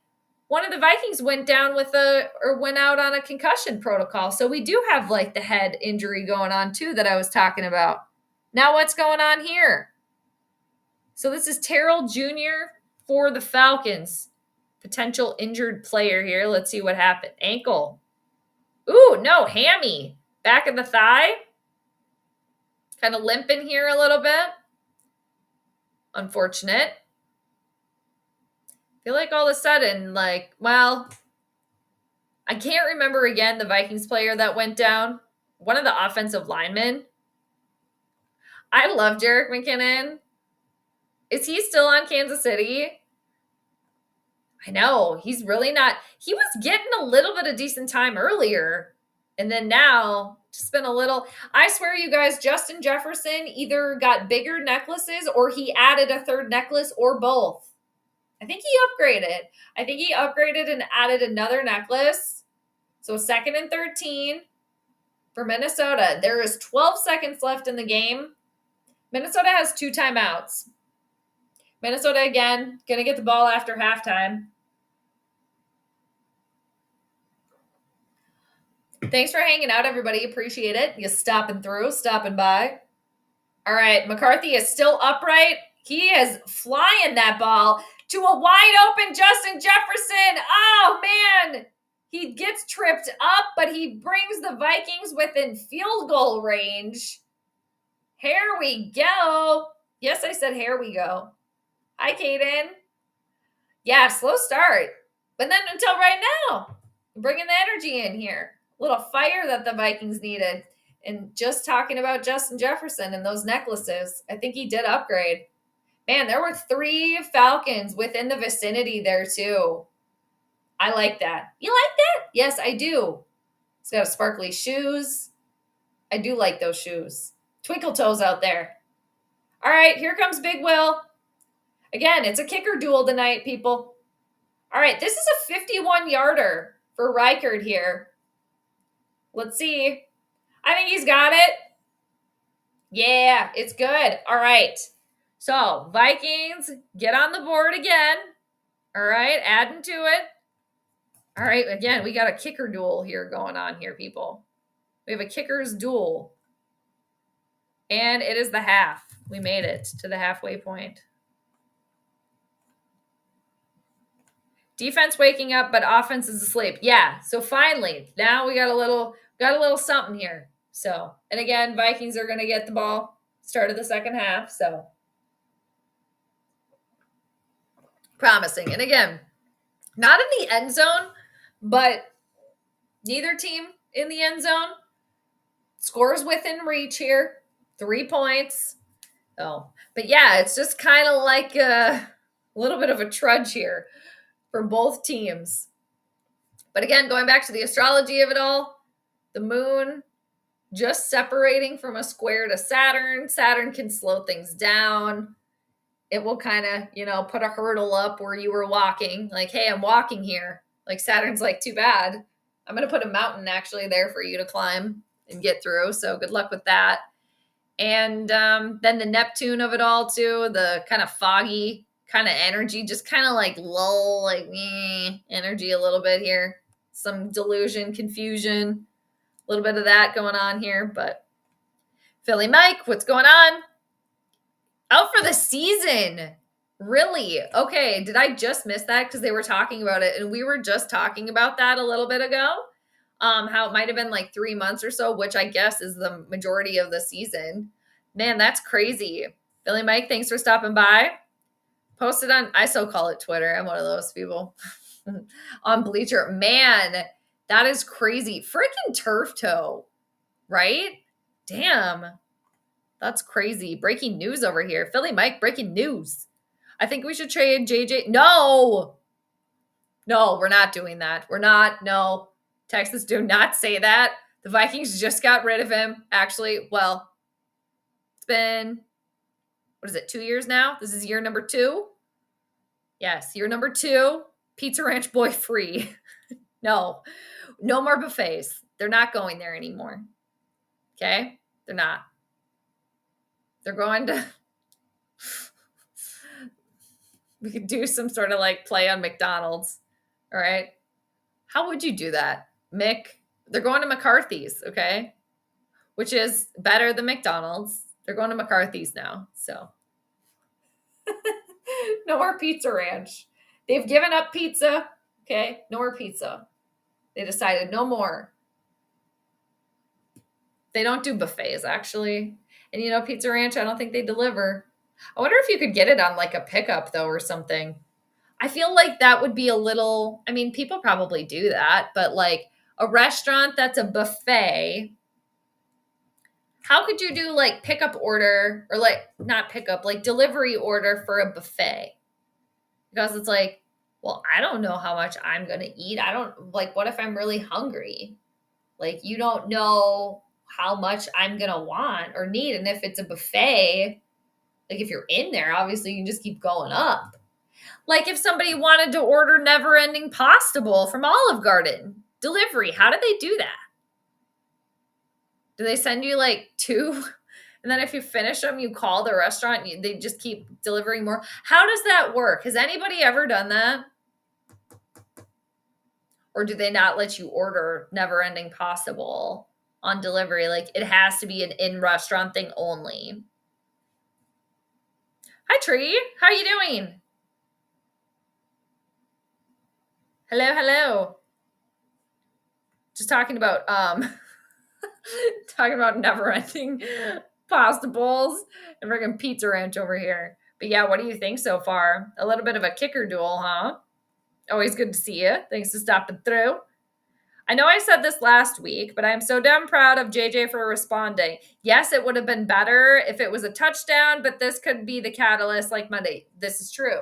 one of the Vikings went out on a concussion protocol. So we do have, like, the head injury going on too that I was talking about. Now what's going on here? So this is Terrell Jr. for the Falcons. Potential injured player here. Let's see what happened. Ankle. Ooh, no, hammy. Back of the thigh. Kind of limping here a little bit. Unfortunate. I feel like all of a sudden, I can't remember again the Vikings player that went down. One of the offensive linemen. I love Jerick McKinnon. Is he still on Kansas City? I know. He's really not. He was getting a little bit of decent time earlier. And then now, just been a little. I swear, you guys, Justin Jefferson either got bigger necklaces or he added a third necklace or both. I think he upgraded. I think he upgraded and added another necklace. So 2nd and 13 for Minnesota. There is 12 seconds left in the game. Minnesota has 2 timeouts. Minnesota, again, going to get the ball after halftime. Thanks for hanging out, everybody. Appreciate it. You stopping by. All right, McCarthy is still upright. He is flying that ball to a wide open Justin Jefferson. Oh, man. He gets tripped up, but he brings the Vikings within field goal range. Here we go. Yes, I said here we go. Hi, Caden. Yeah, slow start. But then until right now, bringing the energy in here. A little fire that the Vikings needed. And just talking about Justin Jefferson and those necklaces, I think he did upgrade. Man, there were 3 Falcons within the vicinity there too. I like that. You like that? Yes, I do. He's got sparkly shoes. I do like those shoes. Twinkle toes out there. All right, here comes Big Will. Again, it's a kicker duel tonight, people. All right, this is a 51-yarder for Reichard here. Let's see. I think he's got it. Yeah, it's good. All right. So, Vikings get on the board again. All right, adding to it. All right, again, we got a kicker duel here going on here, people. We have a kicker's duel. And it is the half. We made it to the halfway point. Defense waking up, but offense is asleep. Yeah, so finally, now we got a little something here. So, and again, Vikings are going to get the ball start of the second half, so promising. And again, not in the end zone, but neither team in the end zone. Scores within reach here. 3 points. Oh, but yeah, it's just kind of like a little bit of a trudge here for both teams. But again, going back to the astrology of it all, the moon just separating from a square to Saturn. Saturn can slow things down. It will kind of, put a hurdle up where you were walking. Like, hey, I'm walking here. Like Saturn's like, too bad. I'm going to put a mountain actually there for you to climb and get through. So good luck with that. And then the Neptune of it all too, the kind of foggy kind of energy, just kind of like lull, like energy a little bit here. Some delusion, confusion, a little bit of that going on here. But Philly Mike, what's going on? Out for the season. Really? Okay, did I just miss that? Because they were talking about it, and we were just talking about that a little bit ago. How it might have been like 3 months or so, which I guess is the majority of the season. Man, that's crazy. Billy Mike, thanks for stopping by. Posted on, I still call it Twitter. I'm one of those people. On Bleacher. Man, that is crazy. Freaking turf toe, right? Damn. That's crazy. Breaking news over here. Philly Mike, breaking news. I think we should trade JJ. No, we're not doing that. We're not. No. Texas, do not say that. The Vikings just got rid of him. Actually, well, it's been, 2 years now? This is year number 2. Yes, year number 2. Pizza Ranch boy free. No more buffets. They're not going there anymore. Okay? They're not. They're going to, we could do some sort of like play on McDonald's. All right? How would you do that? Mick, they're going to McCarthy's, okay? Which is better than McDonald's. They're going to McCarthy's now, so. No more Pizza Ranch. They've given up pizza, okay? No more pizza. They decided no more. They don't do buffets, actually. And Pizza Ranch, I don't think they deliver. I wonder if you could get it on like a pickup, though, or something. I feel like that would be a little, people probably do that, but like a restaurant that's a buffet, how could you do like pickup order or like not pickup, like delivery order for a buffet? Because it's like, well, I don't know how much I'm going to eat. I don't like, what if I'm really hungry? Like, you don't know how much I'm going to want or need. And if it's a buffet, like if you're in there, obviously you can just keep going up. Like if somebody wanted to order Never Ending Pasta Bowl from Olive Garden delivery, how did they do that? Do they send you like 2? And then if you finish them, you call the restaurant and they just keep delivering more? How does that work? Has anybody ever done that? Or do they not let you order Never Ending Pasta Bowl on delivery? Like it has to be an in-restaurant thing only. Hi, Tree. How are you doing? Hello, hello. Just talking about talking about never-ending pasta bowls and friggin' pizza ranch over here. But yeah, what do you think so far? A little bit of a kicker duel, huh? Always good to see you. Thanks for stopping through. I know I said this last week, but I'm so damn proud of JJ for responding. Yes, it would have been better if it was a touchdown, but this could be the catalyst like Monday. This is true.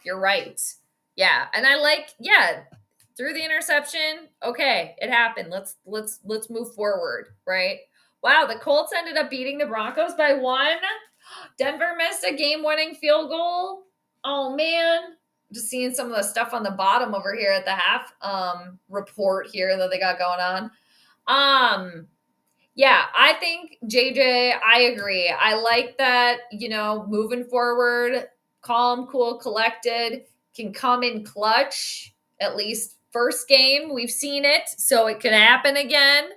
You're right. Yeah. And I like, yeah, through the interception, okay, it happened. Let's move forward, right? Wow, the Colts ended up beating the Broncos by 1. Denver missed a game-winning field goal. Oh man. Just seeing some of the stuff on the bottom over here at the half report here that they got going on. Yeah, I think JJ, I agree. I like that, moving forward, calm, cool, collected, can come in clutch, at least first game. We've seen it, so it can happen again.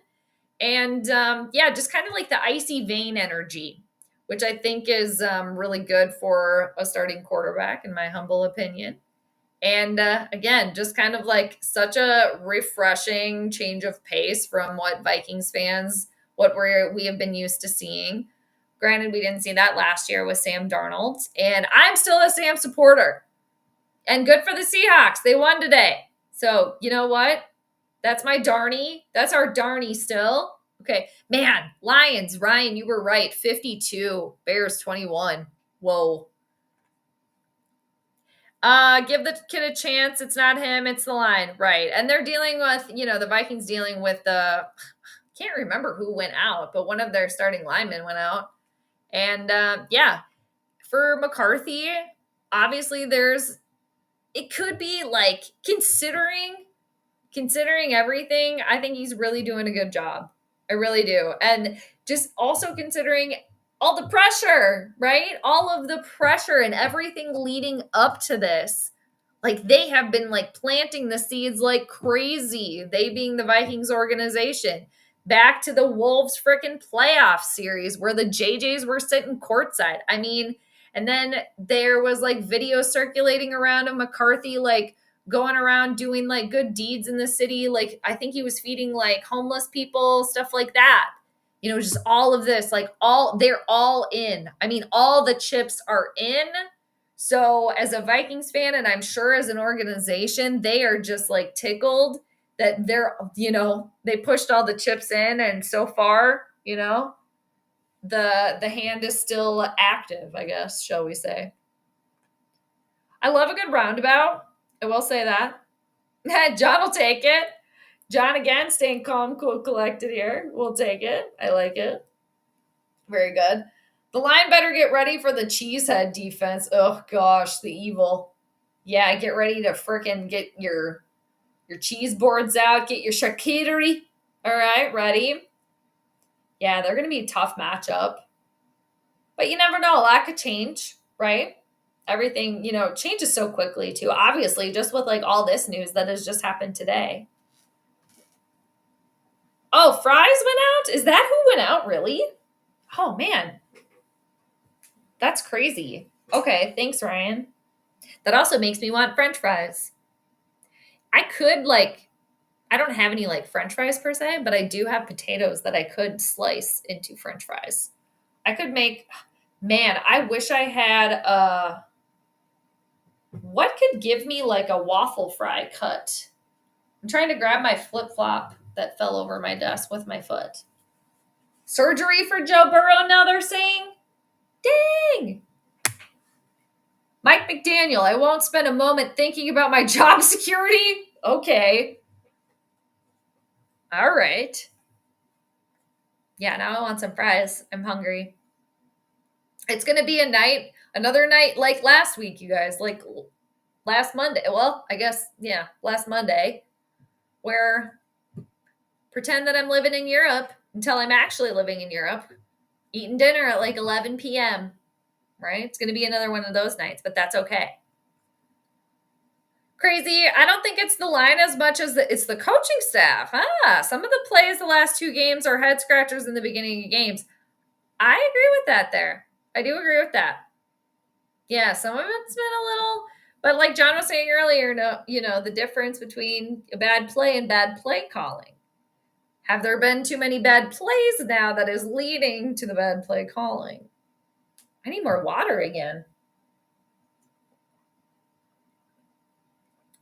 And yeah, just kind of like the icy vein energy, which I think is really good for a starting quarterback, in my humble opinion. And again, just kind of like such a refreshing change of pace from what Vikings fans, what we have been used to seeing. Granted, we didn't see that last year with Sam Darnold, and I'm still a Sam supporter. And good for the Seahawks. They won today. So, you know what? That's my Darnie. That's our Darnie still. Okay. Man, Lions, Ryan, you were right. 52, Bears 21. Whoa. Give the kid a chance. It's not him, it's the line. Right. And they're dealing with, the Vikings dealing with can't remember who went out, but one of their starting linemen went out. And yeah, for McCarthy, obviously it could be like considering everything, I think he's really doing a good job. I really do. And just also considering all the pressure, right? All of the pressure and everything leading up to this. Like they have been like planting the seeds like crazy. They being the Vikings organization. Back to the Wolves freaking playoff series where the JJs were sitting courtside. I mean, and then there was like video circulating around of McCarthy like going around doing like good deeds in the city. Like I think he was feeding like homeless people, stuff like that. Just all of this, like they're all in. I mean, all the chips are in. So as a Vikings fan, and I'm sure as an organization, they are just like tickled that they pushed all the chips in. And so far, the hand is still active, I guess, shall we say. I love a good roundabout. I will say that. John will take it. John, again, staying calm, cool, collected here. We'll take it. I like it. Very good. The line better get ready for the cheesehead defense. Oh, gosh, the evil. Yeah, get ready to frickin' get your cheese boards out. Get your charcuterie. All right, ready? Yeah, they're going to be a tough matchup. But you never know. A lot could change, right? Everything, changes so quickly too. Obviously, just with like all this news that has just happened today. Oh, Fries went out? Is that who went out, really? Oh, man. That's crazy. Okay, thanks, Ryan. That also makes me want French fries. I don't have any like French fries per se, but I do have potatoes that I could slice into French fries. I could I wish I had what could give me like a waffle fry cut? I'm trying to grab my flip-flop that fell over my desk with my foot. Surgery for Joe Burrow, now they're saying? Dang! Mike McDaniel, I won't spend a moment thinking about my job security. Okay. All right. Yeah, now I want some fries. I'm hungry. It's going to be another night like last week, you guys, like last Monday. Well, I guess, yeah, last Monday, where pretend that I'm living in Europe until I'm actually living in Europe, eating dinner at like 11 p.m., right? It's going to be another one of those nights, but that's okay. Crazy. I don't think it's the line as much as it's the coaching staff. Some of the plays the last two games are head scratchers in the beginning of games. I agree with that there. I do agree with that. Yeah, some of it's been a little, but like John was saying earlier, the difference between a bad play and bad play calling. Have there been too many bad plays now that is leading to the bad play calling? I need more water again.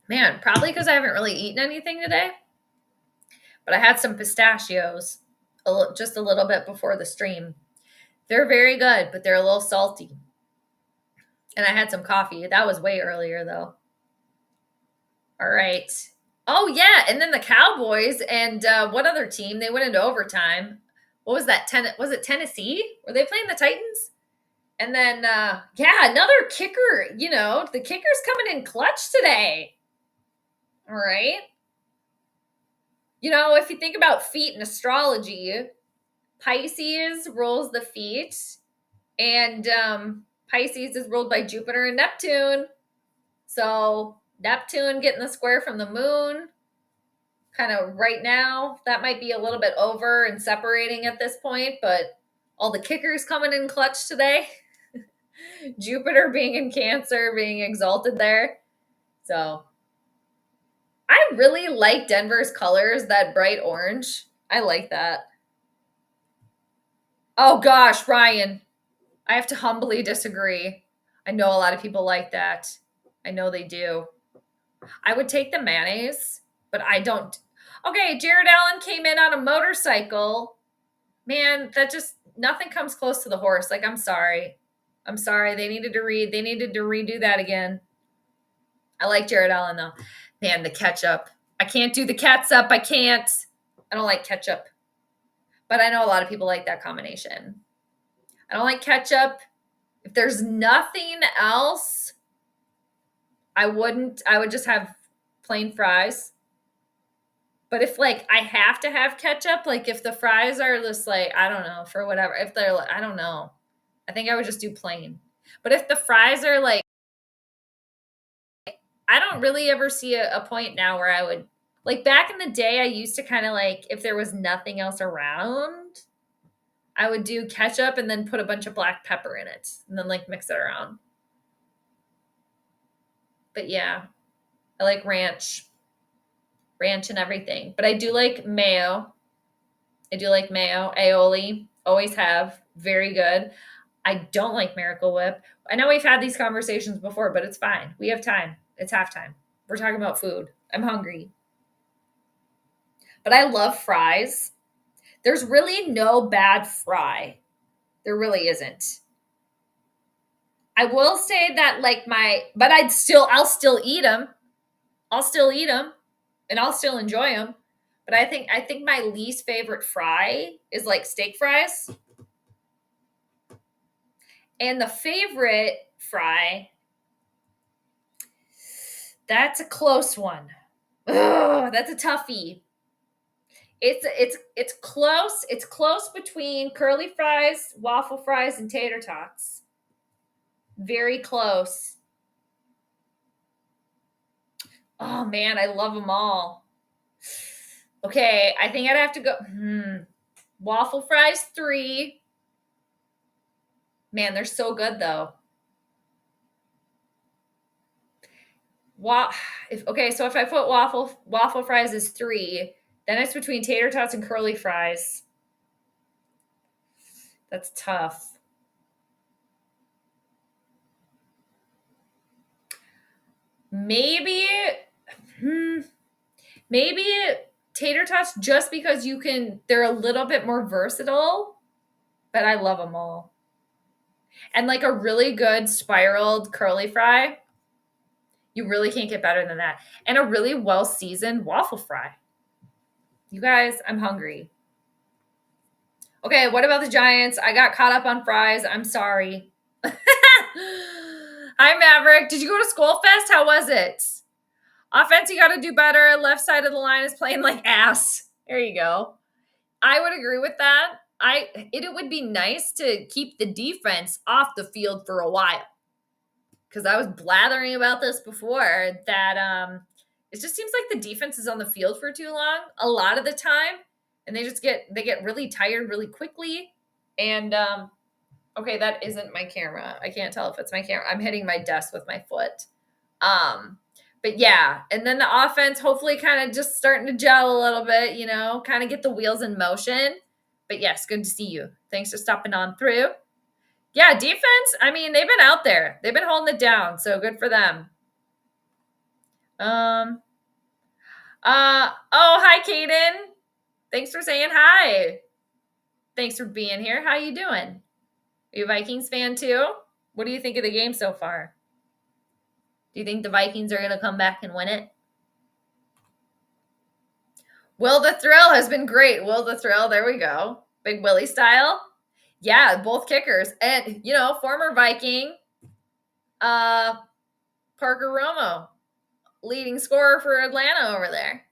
Man, probably because I haven't really eaten anything today. But I had some pistachios just a little bit before the stream. They're very good, but they're a little salty. And I had some coffee. That was way earlier, though. All right. Oh, yeah. And then the Cowboys and what other team? They went into overtime. What was that? Was it Tennessee? Were they playing the Titans? And then, another kicker. The kicker's coming in clutch today. All right. If you think about feet in astrology, Pisces rules the feet, and Pisces is ruled by Jupiter and Neptune. So Neptune getting the square from the moon, kind of right now, that might be a little bit over and separating at this point, but all the kickers coming in clutch today. Jupiter being in Cancer, being exalted there. So I really like Denver's colors, that bright orange. I like that. Oh gosh, Ryan, I have to humbly disagree. I know a lot of people like that. I know they do. I would take the mayonnaise, but I don't. Okay, Jared Allen came in on a motorcycle. Man, nothing comes close to the horse. Like, I'm sorry. They needed to redo that again. I like Jared Allen though. Man, the ketchup. I can't do the catsup. I can't. I don't like ketchup. But I know a lot of people like that combination. I don't like ketchup. If there's nothing else, I would just have plain fries. But if like I have to have ketchup, like if the fries are just like, I don't know, for whatever, if they're like, I don't know, I think I would just do plain. But if the fries are like, I don't really ever see a point now where I would, like back in the day, I used to kind of like, if there was nothing else around, I would do ketchup and then put a bunch of black pepper in it and then like mix it around. But yeah, I like ranch and everything. But I do like mayo. Aioli, always have. Very good. I don't like Miracle Whip. I know we've had these conversations before, but it's fine. We have time. It's halftime. We're talking about food. I'm hungry. But I love fries. There's really no bad fry. There really isn't. I will say that but I'll still eat them. I'll still eat them and I'll still enjoy them. But I think my least favorite fry is like steak fries. And the favorite fry, that's a close one. Ugh, that's a toughie. It's close. It's close between curly fries, waffle fries, and tater tots. Very close. Oh man, I love them all. Okay, I think I'd have to go. Waffle fries 3. Man, they're so good though. So if I put waffle fries is 3, then it's between tater tots and curly fries. That's tough. Maybe tater tots just because they're a little bit more versatile, but I love them all. And like a really good spiraled curly fry. You really can't get better than that. And a really well-seasoned waffle fry. You guys, I'm hungry. Okay, what about the Giants? I got caught up on fries. I'm sorry. Hi, Maverick. Did you go to Skull Fest? How was it? Offense, you got to do better. Left side of the line is playing like ass. There you go. I would agree with that. It would be nice to keep the defense off the field for a while. Because I was blathering about this before that it just seems like the defense is on the field for too long a lot of the time, and they get really tired really quickly. And okay, that isn't my camera. I can't tell if it's my camera. I'm hitting my desk with my foot. But yeah, and then the offense hopefully kind of just starting to gel a little bit, kind of get the wheels in motion. But yes, good to see you. Thanks for stopping on through. Yeah, defense, I mean, they've been out there. They've been holding it down, so good for them. Oh, hi, Kaden. Thanks for saying hi. Thanks for being here. How you doing? Are you a Vikings fan too? What do you think of the game so far? Do you think the Vikings are going to come back and win it? Will the Thrill has been great. Will the Thrill, there we go. Big Willie style. Yeah, both kickers. And, former Viking, Parker Romo, leading scorer for Atlanta over there.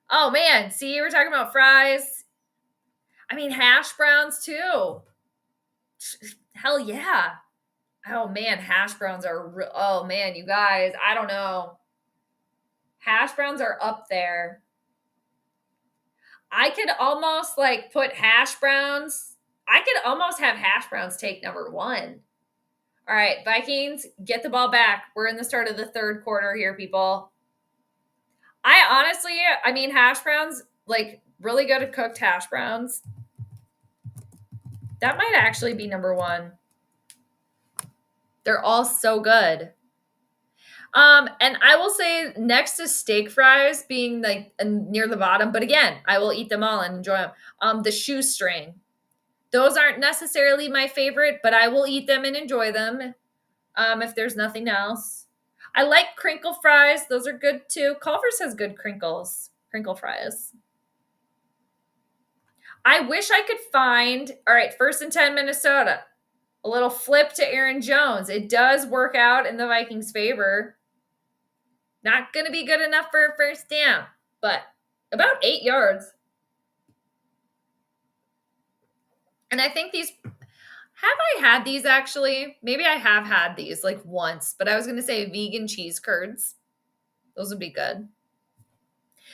Oh, man. See, we're talking about fries. I mean, hash browns, too. Hell yeah. Oh, man, hash browns are... Oh, man, you guys, I don't know. Hash browns are up there. I could almost, put hash browns... I could almost have hash browns take number one. All right, Vikings, get the ball back. We're in the start of the third quarter here, people. I mean, hash browns, really good at cooked hash browns. That might actually be number one. They're all so good. And I will say next to steak fries being near the bottom, but again, I will eat them all and enjoy them. The shoestring. Those aren't necessarily my favorite, but I will eat them and enjoy them if there's nothing else. I like crinkle fries. Those are good too. Culver's has good crinkle fries. I wish I could find, all right, 1st and 10 Minnesota. A little flip to Aaron Jones. It does work out in the Vikings' favor. Not going to be good enough for a first down, but about 8 yards. And I think have I had these actually? Maybe I have had these once, but I was going to say vegan cheese curds. Those would be good.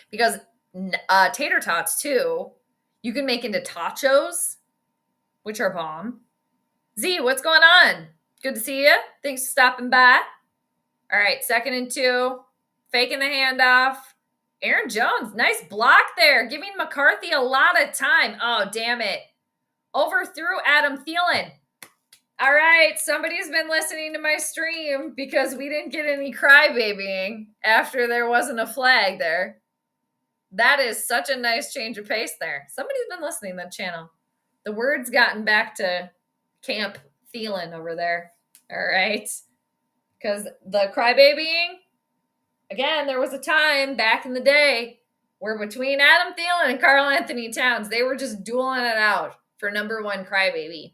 Because tater tots too, you can make into tachos, which are bomb. Z, what's going on? Good to see you. Thanks for stopping by. All right, 2nd and 2. Faking the handoff. Aaron Jones, nice block there. Giving McCarthy a lot of time. Oh, damn it. Overthrew Adam Thielen. All right, somebody's been listening to my stream because we didn't get any crybabying after there wasn't a flag there. That is such a nice change of pace there. Somebody's been listening to the channel. The word's gotten back to Camp Thielen over there. All right. Because the crybabying, again, there was a time back in the day where between Adam Thielen and Karl Anthony Towns, they were just dueling it out for number one crybaby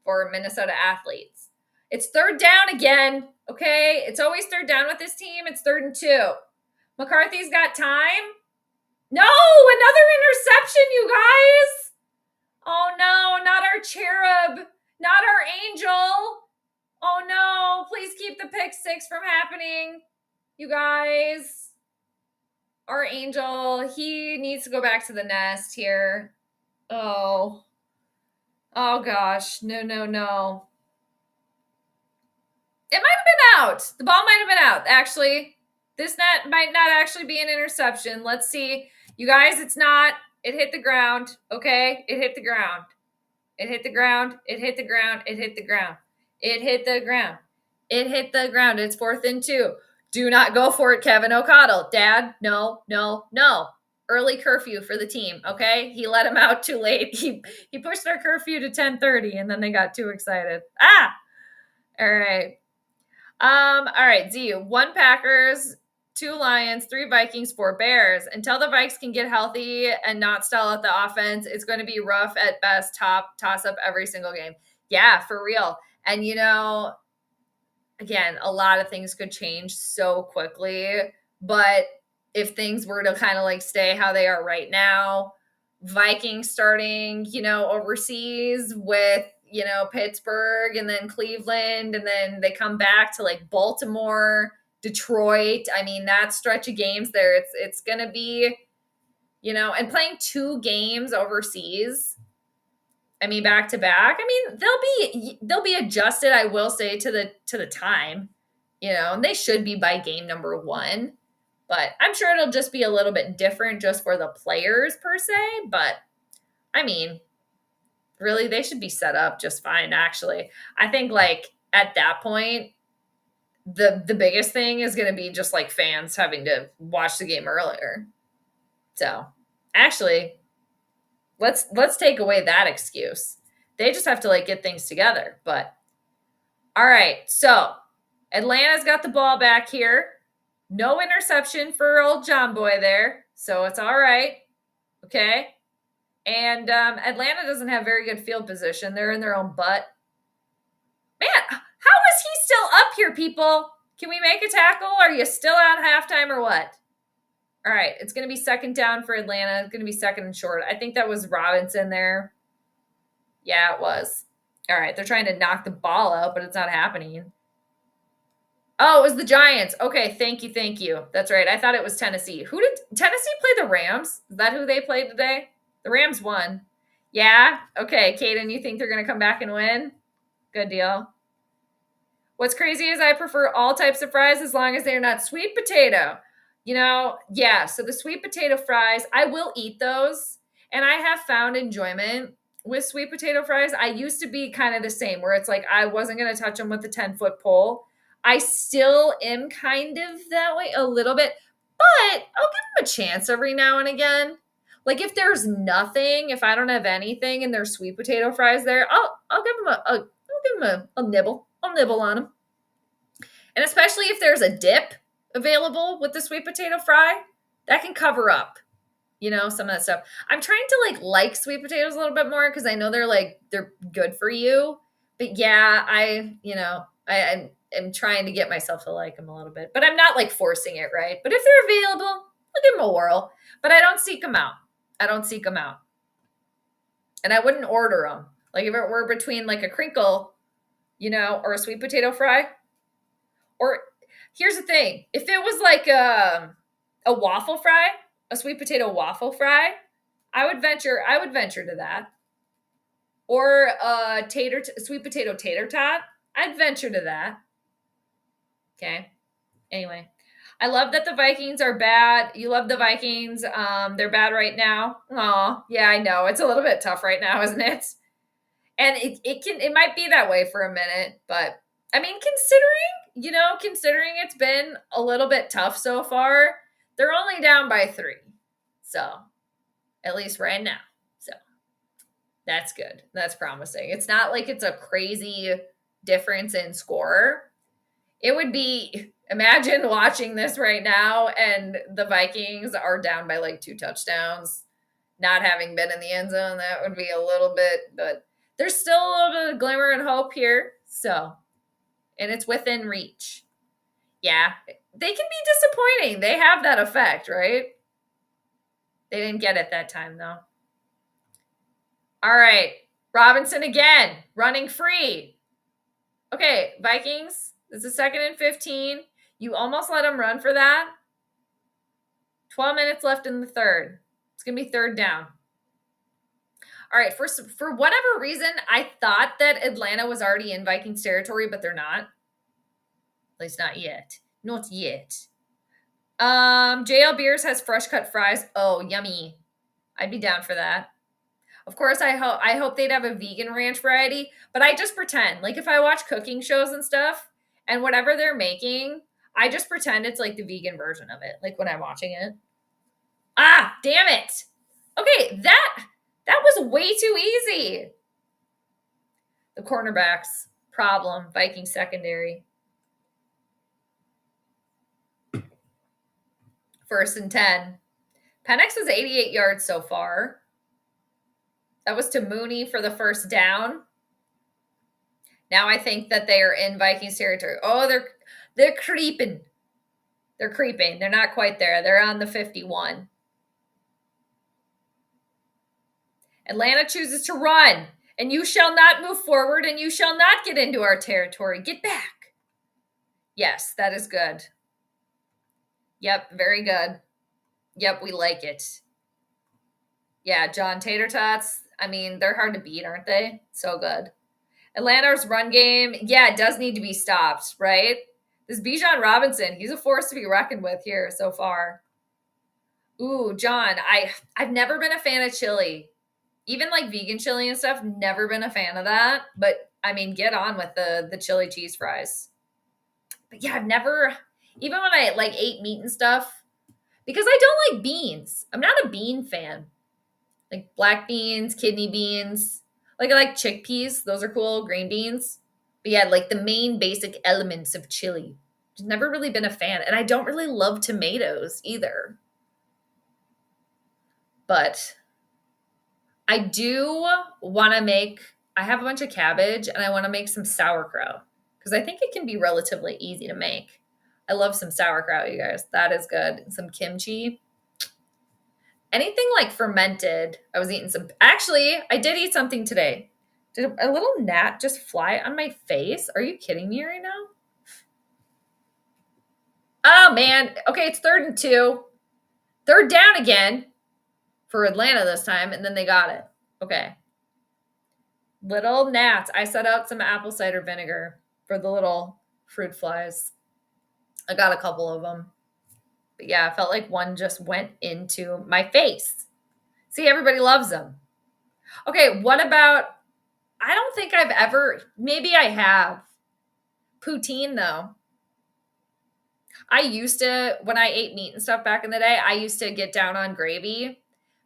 for Minnesota athletes. It's 3rd down again, okay? It's always 3rd down with this team. It's 3rd and 2. McCarthy's got time. No, another interception, you guys. Oh, no, not our cherub. Not our angel. Oh, no, please keep the pick 6 from happening, you guys. Our angel, he needs to go back to the nest here. Oh gosh. No. It might have been out. The ball might have been out, actually. This net might not actually be an interception. Let's see. You guys, it's not. It hit the ground, okay? It hit the ground. It hit the ground. It hit the ground. It hit the ground. It hit the ground. It hit the ground. It's 4th and 2. Do not go for it, Kevin O'Connell. Dad, no. early curfew for the team. Okay. He let them out too late. He pushed their curfew to 10:30 and then they got too excited. All right. All right, Z, 1 Packers, 2 Lions, 3 Vikings, 4 Bears. Until the Vikes can get healthy and not stall out the offense, it's going to be rough at best, toss up every single game. Yeah, for real. And again, a lot of things could change so quickly, but if things were to kind of like stay how they are right now, Vikings starting, overseas with, Pittsburgh and then Cleveland, and then they come back to like Baltimore, Detroit. I mean, that stretch of games there, it's going to be, and playing 2 games overseas. I mean, back to back. I mean, they'll be adjusted, I will say, to the time, and they should be by game number 1. But I'm sure it'll just be a little bit different just for the players per se. But I mean, really, they should be set up just fine, actually. I think like at that point, the biggest thing is going to be just like fans having to watch the game earlier. So actually, let's take away that excuse. They just have to like get things together. But all right, so Atlanta's got the ball back here. No interception for old John Boy there, so it's all right. Okay. And Atlanta doesn't have very good field position. They're in their own butt. Man, how is he still up here, people? Can we make a tackle? Are you still at halftime or what? All right, it's going to be second down for Atlanta. It's going to be second and short. I think that was Robinson there. Yeah, it was. All right, they're trying to knock the ball out, but it's not happening. Oh, it was the Giants. Okay, thank you. That's right. I thought it was Tennessee. Who did Tennessee play? The Rams? Is that who they played today? The Rams won. Yeah? Okay, Caden, you think they're going to come back and win? Good deal. What's crazy is I prefer all types of fries as long as they're not sweet potato. Yeah, so the sweet potato fries, I will eat those. And I have found enjoyment with sweet potato fries. I used to be kind of the same, where it's like I wasn't going to touch them with a 10-foot pole. I still am kind of that way a little bit, but I'll give them a chance every now and again. Like if there's nothing, if I don't have anything and there's sweet potato fries there, I'll give them a nibble. I'll nibble on them. And especially if there's a dip available with the sweet potato fry, that can cover up, some of that stuff. I'm trying to like sweet potatoes a little bit more because I know they're good for you. But yeah, I'm trying to get myself to like them a little bit, but I'm not like forcing it, right? But if they're available, I'll give them a whirl. But I don't seek them out. And I wouldn't order them. Like if it were between like a crinkle, or a sweet potato fry. Or here's the thing. If it was like a waffle fry, a sweet potato waffle fry, I would venture to that. Or a sweet potato tater tot, I'd venture to that. Okay. Anyway, I love that the Vikings are bad. You love the Vikings. They're bad right now. Aw, yeah, I know. It's a little bit tough right now, isn't it? And it might be that way for a minute, but I mean, considering it's been a little bit tough so far, they're only down by 3. So at least right now. So that's good. That's promising. It's not like it's a crazy difference in score. It would be, imagine watching this right now and the Vikings are down by like 2 touchdowns, not having been in the end zone. That would be a little bit, but there's still a little bit of glimmer and hope here. So, and it's within reach. Yeah, they can be disappointing. They have that effect, right? They didn't get it that time, though. All right, Robinson again, running free. Okay, Vikings, this is 2nd and 15. You almost let them run for that. 12 minutes left in the third. It's going to be 3rd down. All right, for whatever reason, I thought that Atlanta was already in Vikings territory, but they're not. At least not yet. Not yet. JL Beers has fresh cut fries. Oh, yummy. I'd be down for that. Of course, I hope they'd have a vegan ranch variety, but I just pretend. Like if I watch cooking shows and stuff, and whatever they're making, I just pretend it's like the vegan version of it, like when I'm watching it. damn it. Okay, that was way too easy. The cornerbacks, problem, Viking secondary. 1st and 10. Penix was 88 yards so far. That was to Mooney for the first down. Now I think that they are in Vikings territory. Oh, they're creeping. They're creeping. They're not quite there. They're on the 51. Atlanta chooses to run. And you shall not move forward, and you shall not get into our territory. Get back. Yes, that is good. Yep, very good. Yep, we like it. Yeah, John Tater Tots. I mean, they're hard to beat, aren't they? So good. Atlanta's run game, yeah, it does need to be stopped, right? This Bijan Robinson, he's a force to be reckoned with here so far. Ooh, John, I've never been a fan of chili. Even like vegan chili and stuff, never been a fan of that. But I mean, get on with the chili cheese fries. But yeah, I've never, even when I like ate meat and stuff, because I don't like beans. I'm not a bean fan. Like black beans, kidney beans. Like I like chickpeas. Those are cool. Green beans. But yeah, like the main basic elements of chili. Just never really been a fan. And I don't really love tomatoes either. But I do want to make, I have a bunch of cabbage and I want to make some sauerkraut. Because I think it can be relatively easy to make. I love some sauerkraut, you guys. That is good. Some kimchi. Anything like fermented. I was eating some. Actually, I did eat something today. Did a little gnat just fly on my face? Are you kidding me right now? Oh, man. Okay, it's 3rd and 2. 3rd down again for Atlanta this time, and then they got it. Okay. Little gnats. I set out some apple cider vinegar for the little fruit flies. I got a couple of them. But yeah, I felt like one just went into my face. See, everybody loves them. Okay, what about, I don't think I've ever, maybe I have. Poutine, though. I used to, when I ate meat and stuff back in the day, I used to get down on gravy.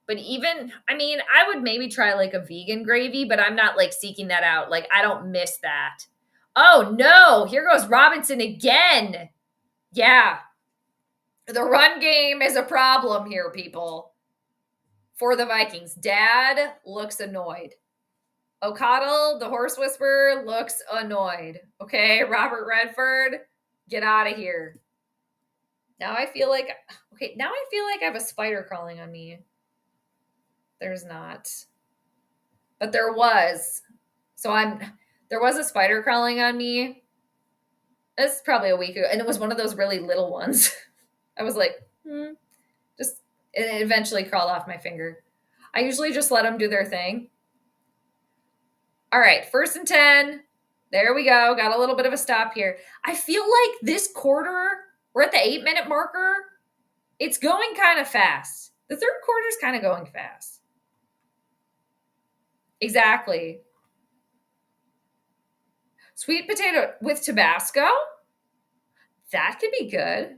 But even, I mean, I would maybe try like a vegan gravy, but I'm not like seeking that out. Like, I don't miss that. Oh, no. Here goes Robinson again. Yeah. The run game is a problem here, people. For the Vikings. Dad looks annoyed. O'Connell, the horse whisperer, looks annoyed. Okay, Robert Redford, get out of here. Now I feel like I have a spider crawling on me. There's not. But there was. There was a spider crawling on me. It's probably a week ago. And it was one of those really little ones. I was like, and it eventually crawled off my finger. I usually just let them do their thing. All right, 1st and 10. There we go. Got a little bit of a stop here. I feel like this quarter, we're at the 8-minute marker. It's going kind of fast. The 3rd quarter is kind of going fast. Exactly. Sweet potato with Tabasco? That could be good.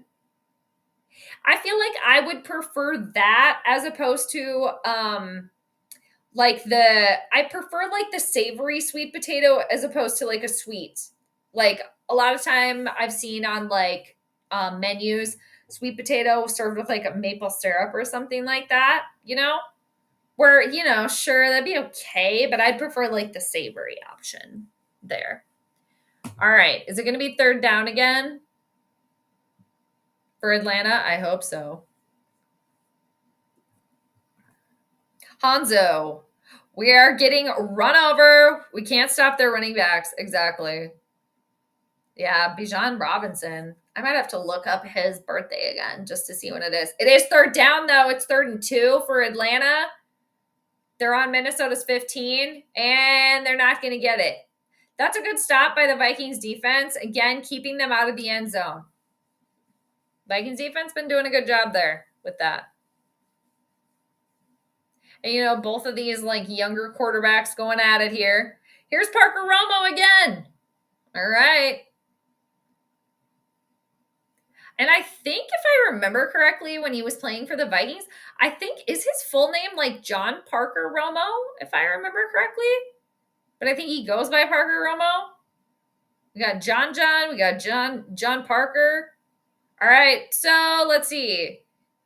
I feel like I would prefer that as opposed to I prefer like the savory sweet potato as opposed to like a sweet. Like a lot of time I've seen on like menus, sweet potato served with like a maple syrup or something like that, where, sure, that'd be okay, but I'd prefer like the savory option there. All right. Is it going to be 3rd down again for Atlanta? I hope so. Hanzo. We are getting run over. We can't stop their running backs. Exactly. Yeah, Bijan Robinson. I might have to look up his birthday again just to see when it is. It is 3rd down, though. It's 3rd and 2 for Atlanta. They're on Minnesota's 15, and they're not going to get it. That's a good stop by the Vikings defense. Again, keeping them out of the end zone. Vikings defense been doing a good job there with that. And, both of these, like, younger quarterbacks going at it here. Here's Parker Romo again. All right. And I think if I remember correctly, when he was playing for the Vikings, I think is his full name like John Parker Romo, if I remember correctly. But I think he goes by Parker Romo. We got John, we got John Parker. All right, so let's see.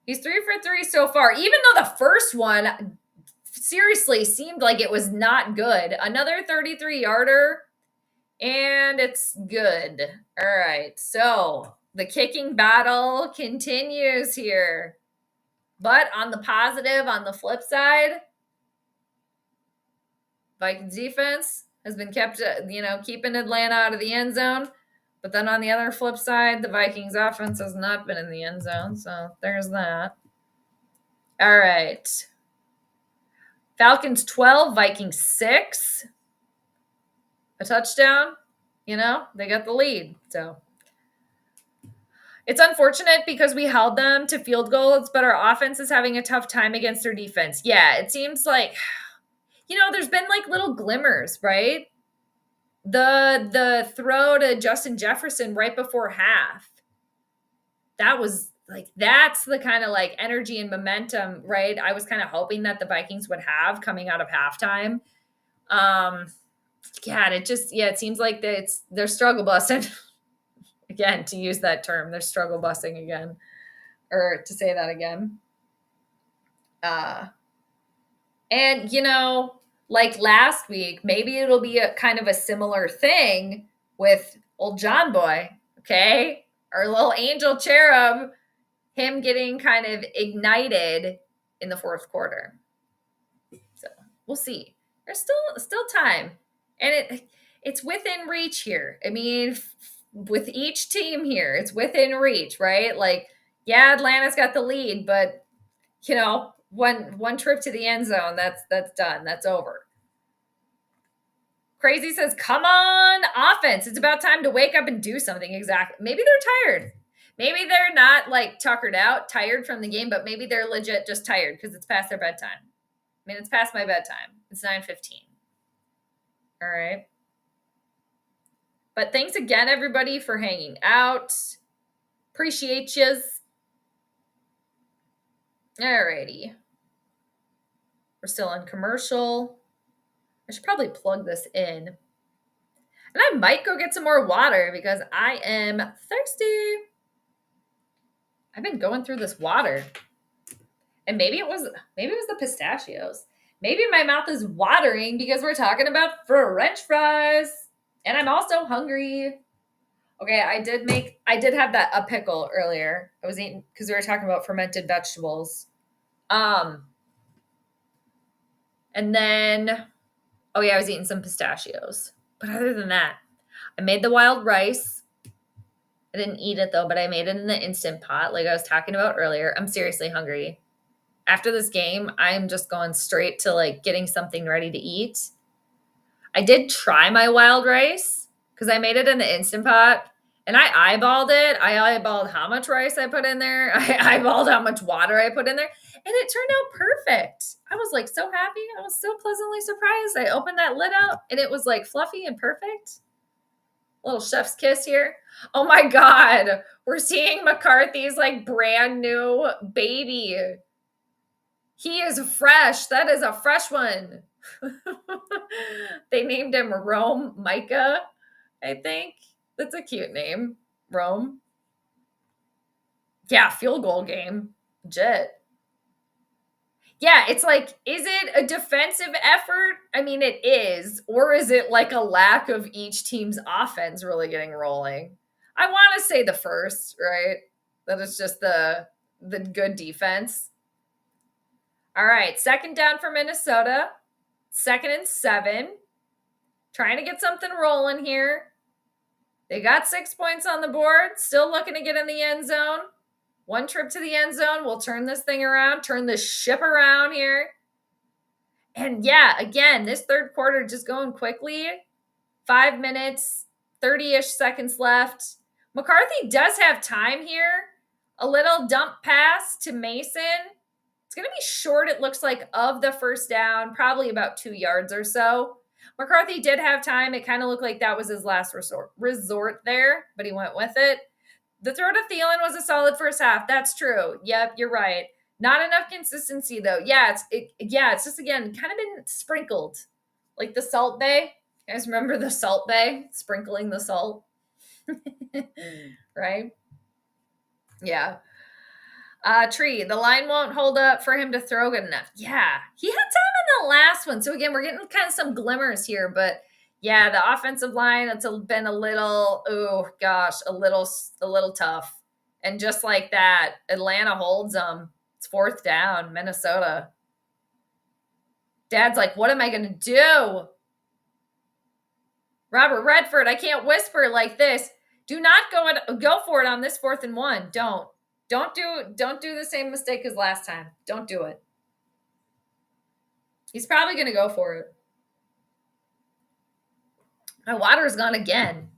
He's 3 for 3 so far. Even though the first one seriously seemed like it was not good. Another 33-yarder, and it's good. All right, so the kicking battle continues here. But on the positive, on the flip side, Vikings defense has been kept, keeping Atlanta out of the end zone. But then on the other flip side, the Vikings offense has not been in the end zone. So there's that. All right. Falcons 12, Vikings 6. A touchdown. They got the lead. So it's unfortunate because we held them to field goals, but our offense is having a tough time against their defense. Yeah, it seems like, there's been like little glimmers, right? The throw to Justin Jefferson right before half. That was like, that's the kind of like energy and momentum, right? I was kind of hoping that the Vikings would have coming out of halftime. It seems like they're struggle busting. Again, to use that term, they're struggle busting again, or to say that again. And like last week, maybe it'll be a kind of a similar thing with old John Boy, okay? Our little angel cherub, him getting kind of ignited in the fourth quarter. So we'll see. There's still time. And it's within reach here. I mean, with each team here, it's within reach, right? Like, yeah, Atlanta's got the lead, but one trip to the end zone, that's done. That's over. Crazy says, come on, offense. It's about time to wake up and do something. Exactly. Maybe they're tired. Maybe they're not like tuckered out, tired from the game, but maybe they're legit just tired because it's past their bedtime. I mean, it's past my bedtime. It's 9:15. All right. But thanks again, everybody, for hanging out. Appreciate yous. All righty. We're still on commercial. I should probably plug this in. And I might go get some more water because I am thirsty. I've been going through this water. And maybe it was the pistachios. Maybe my mouth is watering because we're talking about French fries. And I'm also hungry. Okay, I did have a pickle earlier. I was eating because we were talking about fermented vegetables. And then, I was eating some pistachios. But other than that, I made the wild rice. I didn't eat it though, but I made it in the Instant Pot like I was talking about earlier. I'm seriously hungry. After this game, I'm just going straight to like getting something ready to eat. I did try my wild rice because I made it in the Instant Pot and I eyeballed it. I eyeballed how much rice I put in there. I eyeballed how much water I put in there. And it turned out perfect. I was like so happy. I was so pleasantly surprised. I opened that lid up and it was like fluffy and perfect. Little chef's kiss here. Oh my God. We're seeing McCarthy's like brand new baby. He is fresh. That is a fresh one. They named him Rome Micah, I think. That's a cute name. Rome. Yeah, field goal game. Legit. Yeah, it's like, is it a defensive effort? I mean, it is. Or is it like a lack of each team's offense really getting rolling? I want to say the first, right? That it's just the good defense. All right, second down for Minnesota. 2nd and 7. Trying to get something rolling here. They got 6 points on the board. Still looking to get in the end zone. One trip to the end zone. We'll turn this thing around. Turn this ship around here. And yeah, again, this third quarter just going quickly. 5 minutes, 30-ish seconds left. McCarthy does have time here. A little dump pass to Mason. It's going to be short, it looks like, of the first down, probably about 2 yards or so. McCarthy did have time. It kind of looked like that was his last resort there, but he went with it. The throw to Thielen was a solid first half. That's true. Yep, you're right. Not enough consistency though. Yeah, it's just again kind of been sprinkled, like the Salt Bay. You guys remember the Salt Bay sprinkling the salt, right? Yeah. Tree, the line won't hold up for him to throw good enough. Yeah, he had time in the last one. So again, we're getting kind of some glimmers here, but yeah, the offensive line, it's been a little, oh gosh, a little tough. And just like that, Atlanta holds them. It's 4th down, Minnesota. Dad's like, what am I going to do? Robert Redford, I can't whisper like this. Do not go for it on this 4th and 1. Don't do the same mistake as last time. Don't do it. He's probably going to go for it. My water's gone again.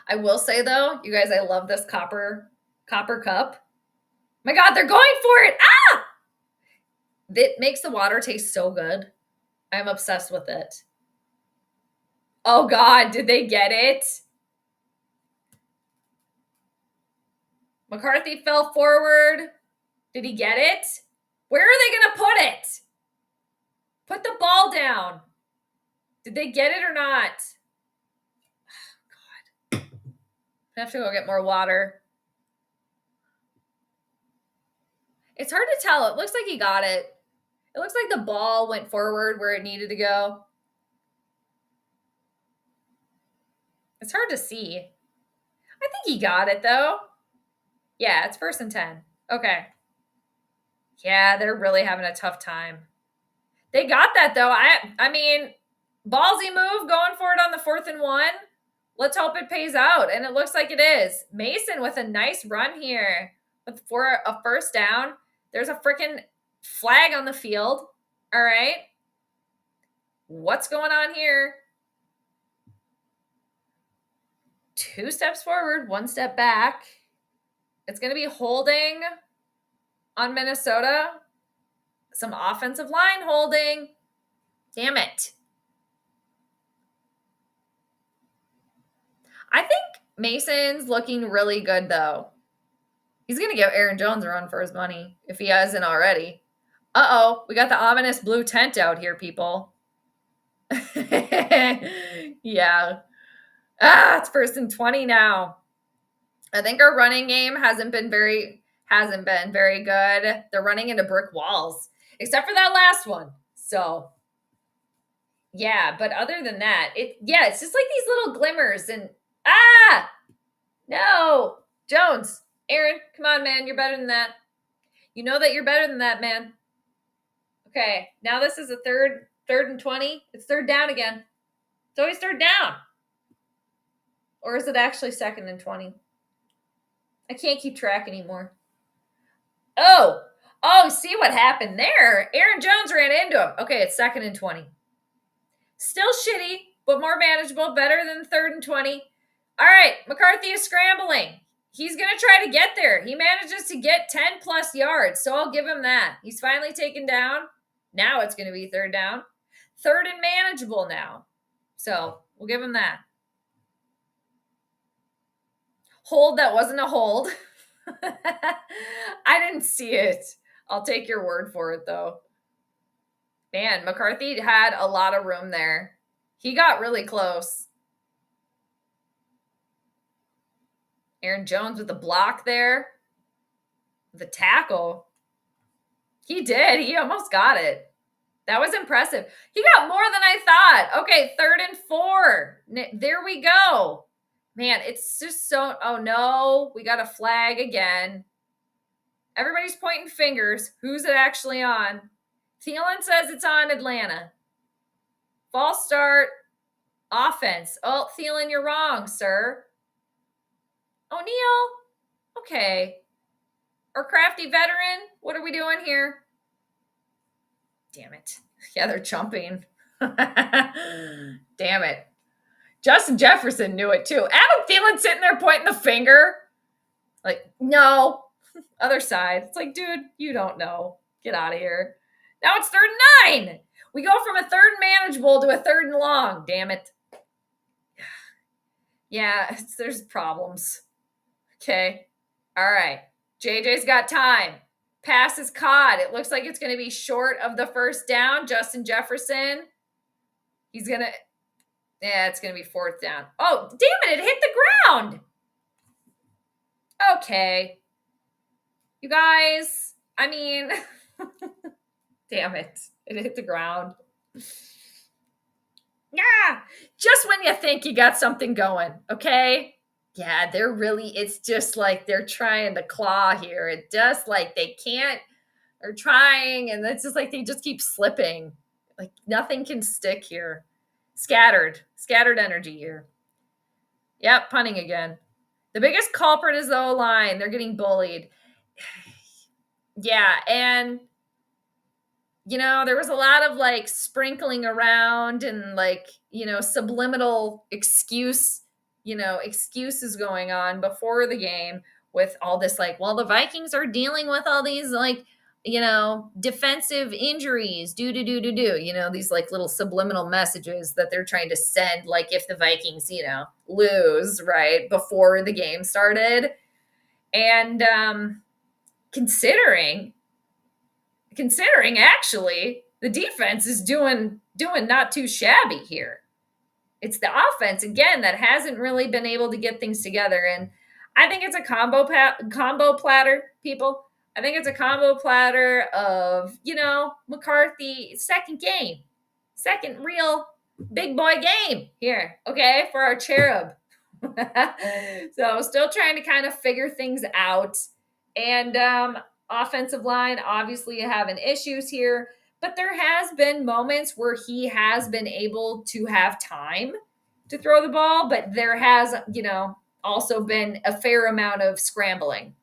I will say though, you guys, I love this copper cup. My God, they're going for it. Ah! It makes the water taste so good. I'm obsessed with it. Oh God, did they get it? McCarthy fell forward. Did he get it? Where are they going to put it? Put the ball down. Did they get it or not? Oh, God. I have to go get more water. It's hard to tell. It looks like he got it. It looks like the ball went forward where it needed to go. It's hard to see. I think he got it, though. Yeah, it's 1st and 10. Okay. Yeah, they're really having a tough time. They got that, though. I mean, ballsy move going for it on the 4th and 1. Let's hope it pays out, and it looks like it is. Mason with a nice run here for a 1st down. There's a freaking flag on the field. All right. What's going on here? 2 steps forward, 1 step back. It's going to be holding on Minnesota. Some offensive line holding. Damn it. I think Mason's looking really good, though. He's going to give Aaron Jones a run for his money if he hasn't already. Uh-oh, we got the ominous blue tent out here, people. Yeah. It's 1st and 20 now. I think our running game hasn't been very good. They're running into brick walls, except for that last one. So, yeah, but other than that, it's just like these little glimmers and no, Jones, Aaron, come on, man, you're better than that. You know that you're better than that, man. Okay, now this is a third and 20. It's 3rd down again. It's always 3rd down. Or is it actually 2nd and 20? I can't keep track anymore. Oh, see what happened there? Aaron Jones ran into him. Okay, it's 2nd and 20. Still shitty, but more manageable, better than 3rd and 20. All right, McCarthy is scrambling. He's going to try to get there. He manages to get 10 plus yards, so I'll give him that. He's finally taken down. Now it's going to be 3rd down. 3rd and manageable now. So we'll give him that. Hold that wasn't a hold. I didn't see it. I'll take your word for it, though. Man, McCarthy had a lot of room there. He got really close. Aaron Jones with the block there. The tackle. He did. He almost got it. That was impressive. He got more than I thought. Okay, 3rd and 4. There we go. Man, it's just so... Oh, no. We got a flag again. Everybody's pointing fingers. Who's it actually on? Thielen says it's on Atlanta. False start. Offense. Oh, Thielen, you're wrong, sir. O'Neal. Okay. Our crafty veteran. What are we doing here? Damn it. Yeah, they're jumping. Damn it. Justin Jefferson knew it too. Adam Thielen sitting there pointing the finger. Like, no. Other side. It's like, dude, you don't know. Get out of here. Now it's 3rd and 9. We go from a 3rd and manageable to a 3rd and long. Damn it. Yeah, there's problems. Okay. All right. JJ's got time. Pass is caught. It looks like it's going to be short of the first down. Justin Jefferson. He's going to, yeah, it's going to be fourth down. Oh, damn it. It hit the ground. Okay. You guys, I mean, damn it. It hit the ground. Yeah. Just when you think you got something going. Okay. Yeah, it's just like they're trying to claw here. It just like they can't, they're trying, and it's just like they just keep slipping. Like nothing can stick here. Scattered energy here. Yep, punting again. The biggest culprit is the O-line. They're getting bullied. Yeah, and there was a lot of like sprinkling around and like, subliminal excuses going on before the game with all this like, well, the Vikings are dealing with all these like, defensive injuries, these like little subliminal messages that they're trying to send, like if the Vikings, lose right before the game started. And considering actually the defense is doing not too shabby here. It's the offense again that hasn't really been able to get things together, and I think it's a combo platter, people. I think it's a combo platter of McCarthy second real big boy game here, okay, for our cherub. So still trying to kind of figure things out, and offensive line obviously having issues here, but there has been moments where he has been able to have time to throw the ball, but there has, also been a fair amount of scrambling,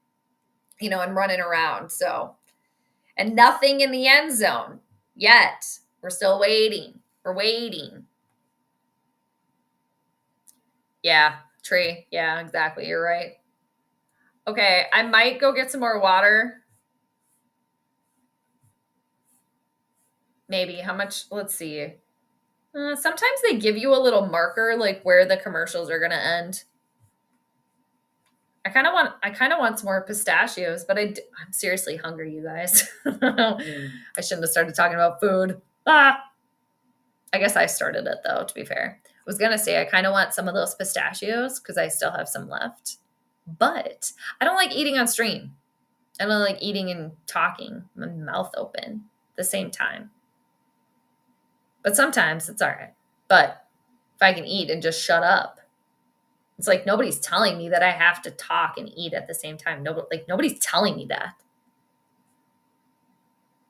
and running around. So, and nothing in the end zone yet. We're still waiting. We're waiting. Yeah, tree. Yeah, exactly. You're right. Okay, I might go get some more water. Maybe. How much? Let's see. Sometimes they give you a little marker, like where the commercials are going to end. I kind of want some more pistachios, but I'm seriously hungry, you guys. I shouldn't have started talking about food. I guess I started it though, to be fair. I was going to say I kind of want some of those pistachios because I still have some left. But I don't like eating on stream. I don't like eating and talking, my mouth open at the same time. But sometimes it's all right. But if I can eat and just shut up, it's like nobody's telling me that I have to talk and eat at the same time. Nobody's telling me that.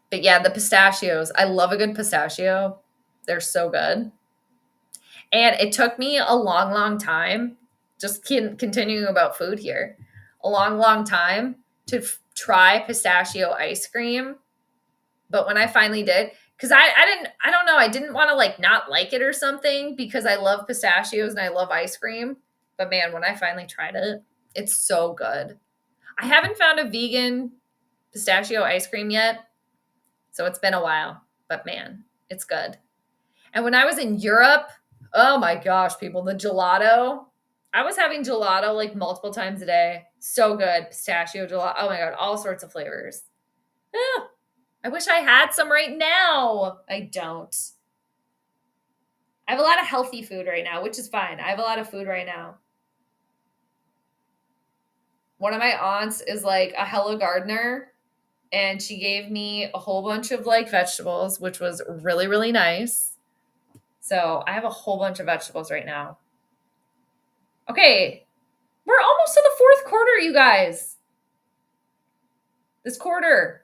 But yeah, the pistachios. I love a good pistachio. They're so good. And it took me a long, long time, just continuing about food here, a long, long time to try pistachio ice cream. But when I finally did, because I don't know, I didn't want to like not like it or something because I love pistachios and I love ice cream. But man, when I finally tried it, it's so good. I haven't found a vegan pistachio ice cream yet, so it's been a while. But man, it's good. And when I was in Europe, oh my gosh, people, the gelato. I was having gelato like multiple times a day. So good. Pistachio gelato. Oh my God, all sorts of flavors. I wish I had some right now. I don't. I have a lot of healthy food right now, which is fine. I have a lot of food right now. One of my aunts is like a hello gardener, and she gave me a whole bunch of like vegetables, which was really, really nice. So I have a whole bunch of vegetables right now. Okay, we're almost to the fourth quarter, you guys. This quarter,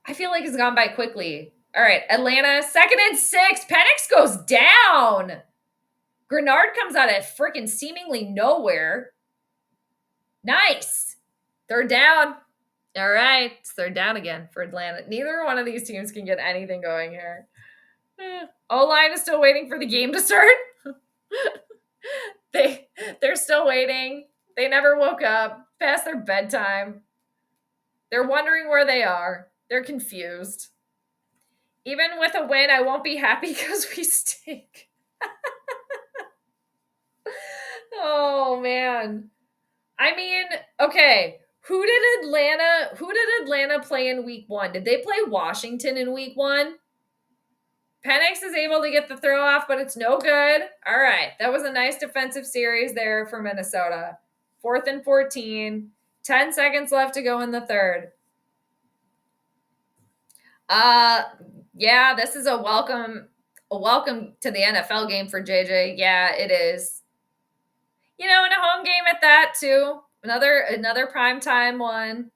I feel like it's gone by quickly. All right, Atlanta, 2nd and 6. Penix goes down. Grenard comes out of freaking seemingly nowhere. Nice. 3rd down. All right, it's 3rd down again for Atlanta. Neither one of these teams can get anything going here. O-line is still waiting for the game to start. They're still waiting. They never woke up past their bedtime. They're wondering where they are. They're confused. Even with a win, I won't be happy because we stink. Oh, man. I mean, okay. Who did Atlanta play in week 1? Did they play Washington in week 1? Penix is able to get the throw off, but it's no good. All right. That was a nice defensive series there for Minnesota. 4th and 14. 10 seconds left to go in the third. Yeah, this is a welcome to the NFL game for JJ. Yeah, it is. In a home game at that too. Another primetime one.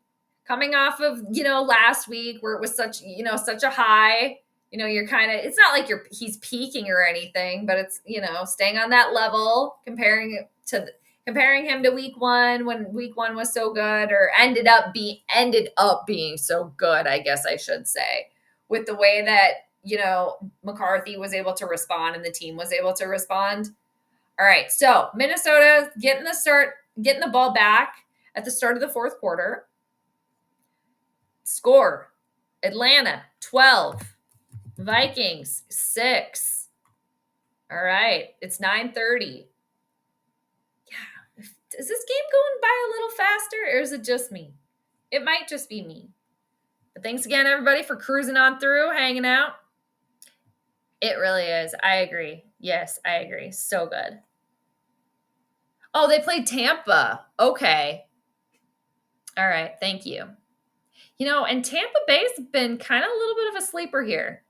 Coming off of, last week where it was such a high. You're kind of, it's not like he's peaking or anything, but it's, staying on that level, comparing him to week 1 when week 1 was so good, or ended up being so good, I guess I should say, with the way that, McCarthy was able to respond and the team was able to respond. All right. So Minnesota getting the ball back at the start of the 4th quarter. Score: Atlanta 12, Vikings 6. All right. It's 9:30. Yeah. Is this game going by a little faster, or is it just me? It might just be me. But thanks again, everybody, for cruising on through, hanging out. It really is. I agree. Yes, I agree. So good. Oh, they played Tampa. Okay. All right. Thank you. And Tampa Bay's been kind of a little bit of a sleeper here.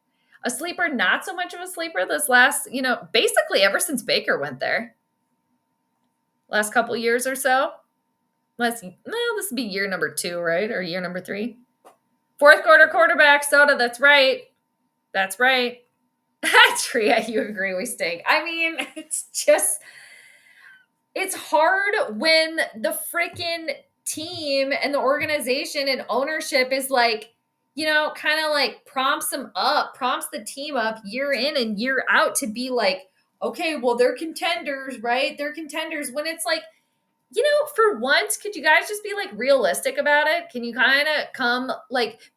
A sleeper, not so much of a sleeper this last, basically ever since Baker went there. Last couple years or so. This would be year number 2, right? Or year number 3. 4th quarter quarterback, Soda. That's right. That's right. Tria, you agree we stink. I mean, it's hard when the freaking team and the organization and ownership is like, kind of like prompts the team up year in and year out to be like, okay, well, they're contenders, right? They're contenders, when it's like, for once, could you guys just be like realistic about it? Can you kind of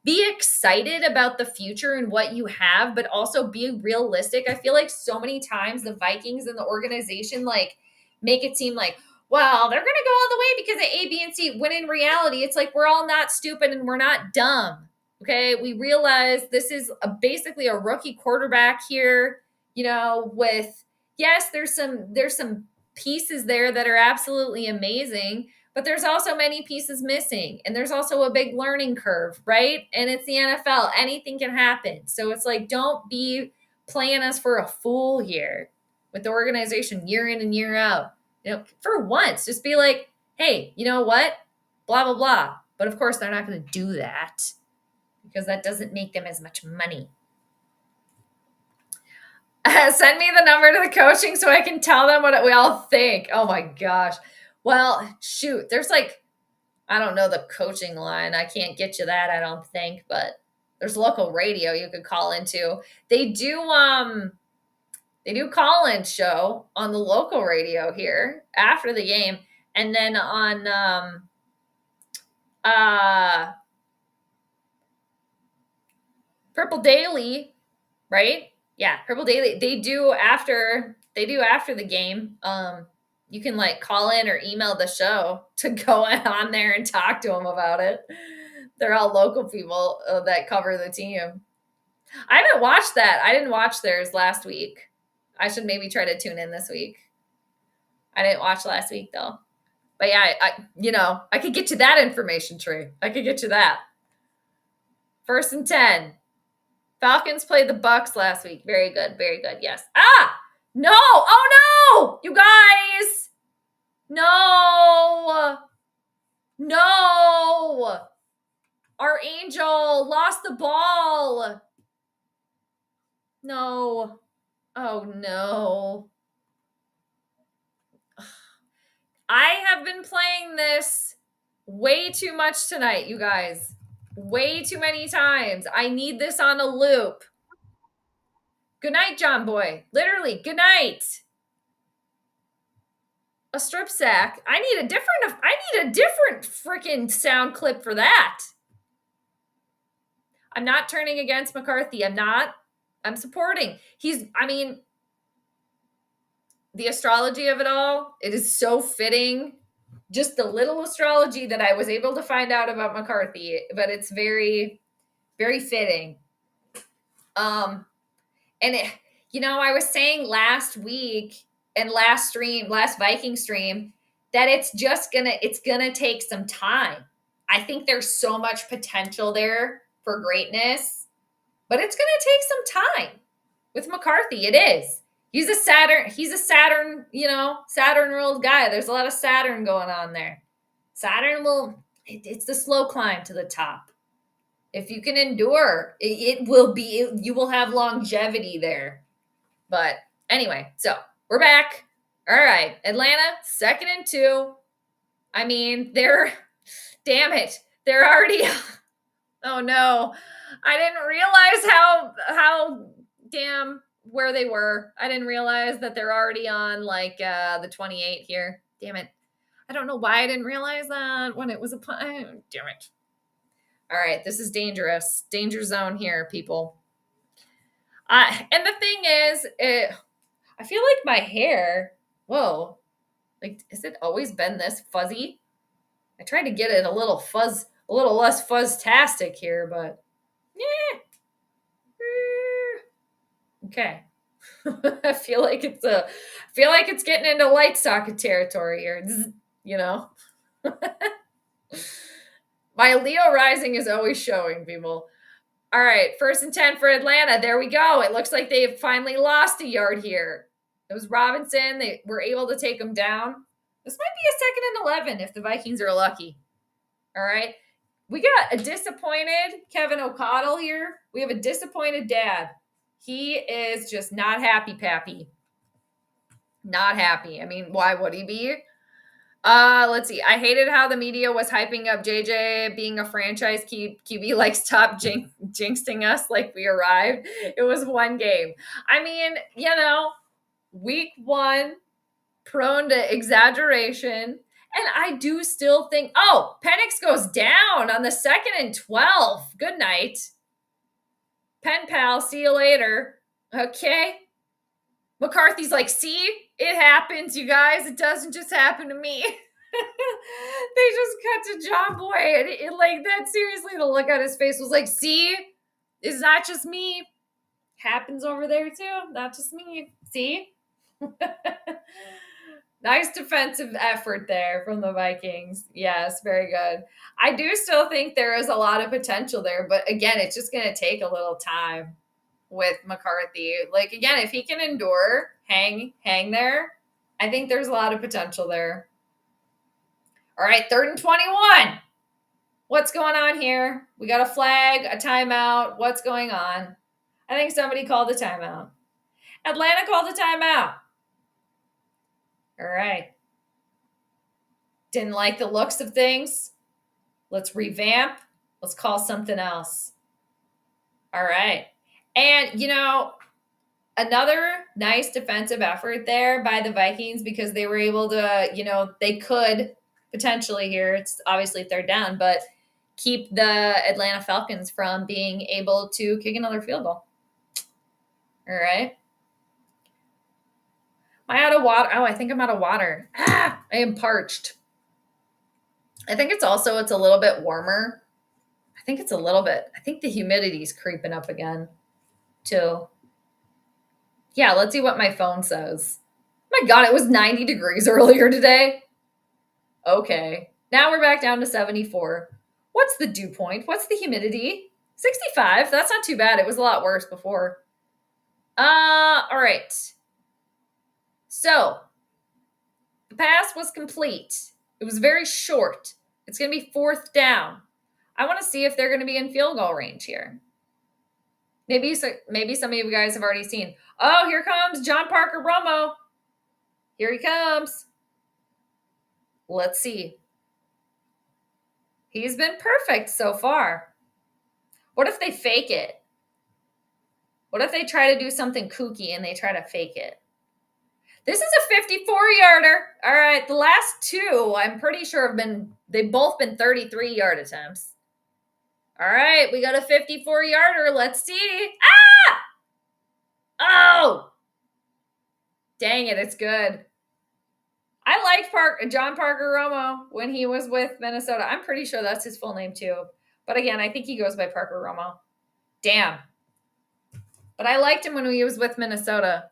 be excited about the future and what you have, but also be realistic? I feel like so many times the Vikings and the organization make it seem like, well, they're going to go all the way because of A, B, and C. When in reality, it's like, we're all not stupid and we're not dumb. Okay. We realize this is basically a rookie quarterback here, with, yes, there's some pieces there that are absolutely amazing, but there's also many pieces missing. And there's also a big learning curve, right? And it's the NFL. Anything can happen. So it's like, don't be playing us for a fool here with the organization year in and year out. For once, just be like, hey, you know what? Blah, blah, blah. But of course, they're not going to do that because that doesn't make them as much money. Send me the number to the coaching so I can tell them what we all think. Oh my gosh. Well, shoot, there's I don't know the coaching line. I can't get you that, I don't think, but there's local radio you could call into. They do call-in show on the local radio here after the game, and then on Purple Daily, right? Yeah, Purple Daily. They do after the game. You can call in or email the show to go on there and talk to them about it. They're all local people that cover the team. I haven't watched that. I didn't watch theirs last week. I should maybe try to tune in this week. I didn't watch last week though. But yeah, I could get you that information, Tree. I could get you that. 1st and 10. Falcons played the Bucks last week. Very good. Very good. Yes. No. Oh, no. You guys. No. Our angel lost the ball. No. Oh, no. I have been playing this way too much tonight, you guys. Way too many times. I need this on a loop. Good night, John Boy. Literally, good night. A strip sack. I need a different freaking sound clip for that. I'm not turning against McCarthy. I'm supporting. The astrology of it all, it is so fitting just the little astrology that I was able to find out about McCarthy, but it's very, very fitting. And it, I was saying last week and last Viking stream, that it's gonna take some time. I think there's so much potential there for greatness, but it's gonna take some time with McCarthy. It is. He's a Saturn, Saturn ruled guy. There's a lot of Saturn going on there. It's the slow climb to the top. If you can endure, you will have longevity there. But anyway, so we're back. All right, Atlanta, 2-2. I mean, damn it. They're already, oh no. I didn't realize how damn where they were. I didn't realize that they're already on like the 28 here. Damn it. I don't know why I didn't realize that when it was damn it. All right, this is dangerous. Danger zone here, people. And the thing is, I feel like my hair, whoa, like, has it always been this fuzzy? I tried to get it a little less fuzztastic here, but yeah. Okay. I feel like it's getting into light socket territory here. My Leo rising is always showing, people. All right, 1st and 10 for Atlanta. There we go. It looks like they've finally lost a yard here. It was Robinson. They were able to take him down. This might be a 2nd and 11 if the Vikings are lucky. All right. We got a disappointed Kevin O'Connell here. We have a disappointed dad. He is just not happy, Pappy. Not happy. I mean, why would he be? Let's see. I hated how the media was hyping up JJ being a franchise QB, like stop jinxing us like we arrived. It was one game. I mean, week 1, prone to exaggeration. And I do still think, Penix goes down on the 2nd and 12. Good night. Pen pal, see you later. Okay. McCarthy's like, see, it happens, you guys. It doesn't just happen to me. They just cut to John Boy. And it like that, seriously, the look on his face was like, see, it's not just me. Happens over there too. Not just me. See? Nice defensive effort there from the Vikings. Yes, very good. I do still think there is a lot of potential there, but again, it's just going to take a little time with McCarthy. Like, again, if he can endure, hang there, I think there's a lot of potential there. All right, 3rd and 21. What's going on here? We got a flag, a timeout. What's going on? I think somebody called a timeout. Atlanta called a timeout. All right. Didn't like the looks of things. Let's revamp. Let's call something else. All right. And, another nice defensive effort there by the Vikings because they were able to, they could potentially here, it's obviously 3rd down, but keep the Atlanta Falcons from being able to kick another field goal. All right. Am I out of water? Oh, I think I'm out of water. I am parched. I think it's a little bit warmer. I think the humidity's creeping up again too. Yeah, let's see what my phone says. My God, it was 90 degrees earlier today. Okay. Now we're back down to 74. What's the dew point? What's the humidity? 65. That's not too bad. It was a lot worse before. All right. So, the pass was complete. It was very short. It's going to be 4th down. I want to see if they're going to be in field goal range here. Maybe some of you guys have already seen. Oh, here comes John Parker Romo. Here he comes. Let's see. He's been perfect so far. What if they fake it? What if they try to do something kooky and they try to fake it? This is a 54-yarder. All right, the last 2, I'm pretty sure they've both been 33-yard attempts. All right, we got a 54-yarder. Let's see. Oh! Dang it, it's good. I liked John Parker Romo when he was with Minnesota. I'm pretty sure that's his full name too. But again, I think he goes by Parker Romo. Damn. But I liked him when he was with Minnesota.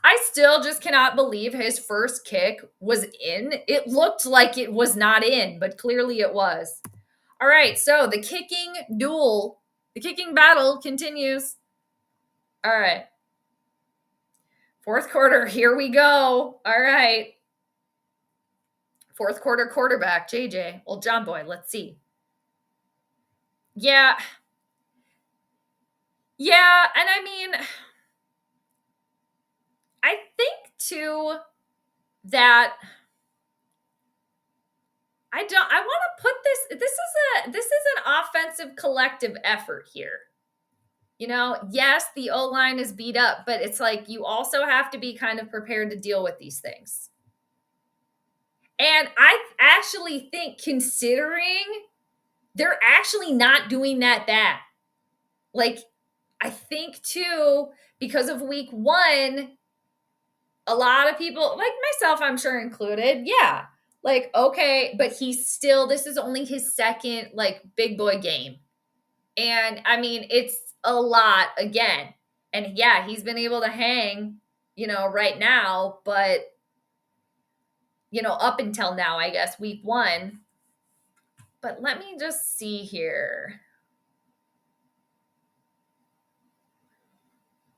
I still just cannot believe his first kick was in. It looked like it was not in, but clearly it was. All right, so the kicking battle continues. All right. Fourth quarter, here we go. All right. Fourth quarter quarterback, JJ. Well, John Boy, let's see. Yeah. Yeah, and I mean, I think too that I want to put this is an offensive collective effort here. You know, yes, the O-line is beat up, but it's like you also have to be kind of prepared to deal with these things. And I actually think, considering they're actually not doing that bad. Like, I think too, because of week 1, a lot of people, like myself, I'm sure included, yeah. Like, okay, but this is only his second, like, big boy game. And I mean, it's a lot again. And yeah, he's been able to hang, right now, but, up until now, I guess, week 1. But let me just see here.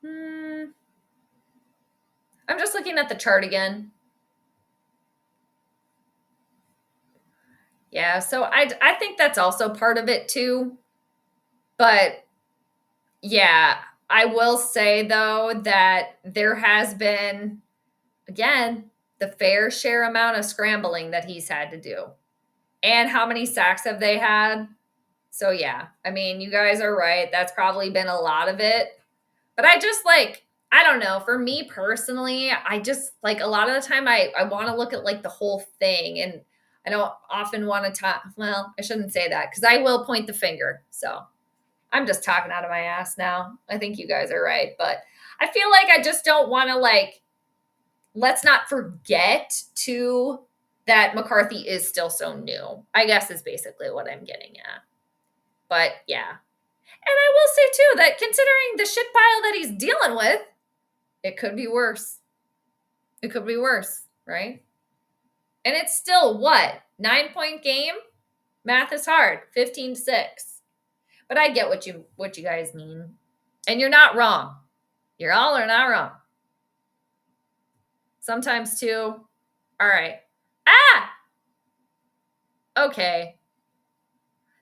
I'm just looking at the chart again. Yeah, so I think that's also part of it too. But yeah, I will say though that there has been, again, the fair share amount of scrambling that he's had to do. And how many sacks have they had? So yeah, I mean, you guys are right. That's probably been a lot of it. But I just I don't know. For me personally, I just a lot of the time I want to look at the whole thing. And I don't often want to talk. Well, I shouldn't say that because I will point the finger. So I'm just talking out of my ass now. I think you guys are right. But I feel like I just don't want to let's not forget too that McCarthy is still so new, I guess is basically what I'm getting at. But yeah. And I will say too that considering the shit pile that he's dealing with, it could be worse. It could be worse, right? And it's still what? 9-point game? Math is hard. 15-6. But I get what you guys mean. And you're not wrong. You all are not wrong. Sometimes too. All right. Ah! Okay.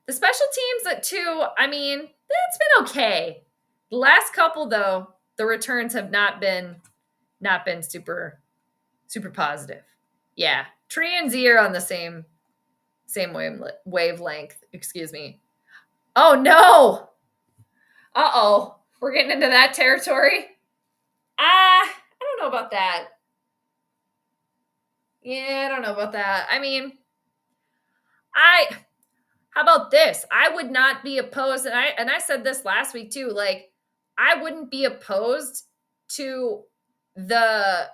The special teams at 2, I mean, it's been okay. The last couple though, the returns have not been super positive. Yeah. Tree and Z are on the same wavelength. Excuse me. Oh no. Uh-oh. We're getting into that territory. I don't know about that. Yeah, I don't know about that. I mean, how about this? I would not be opposed, and I said this last week too, I wouldn't be opposed to them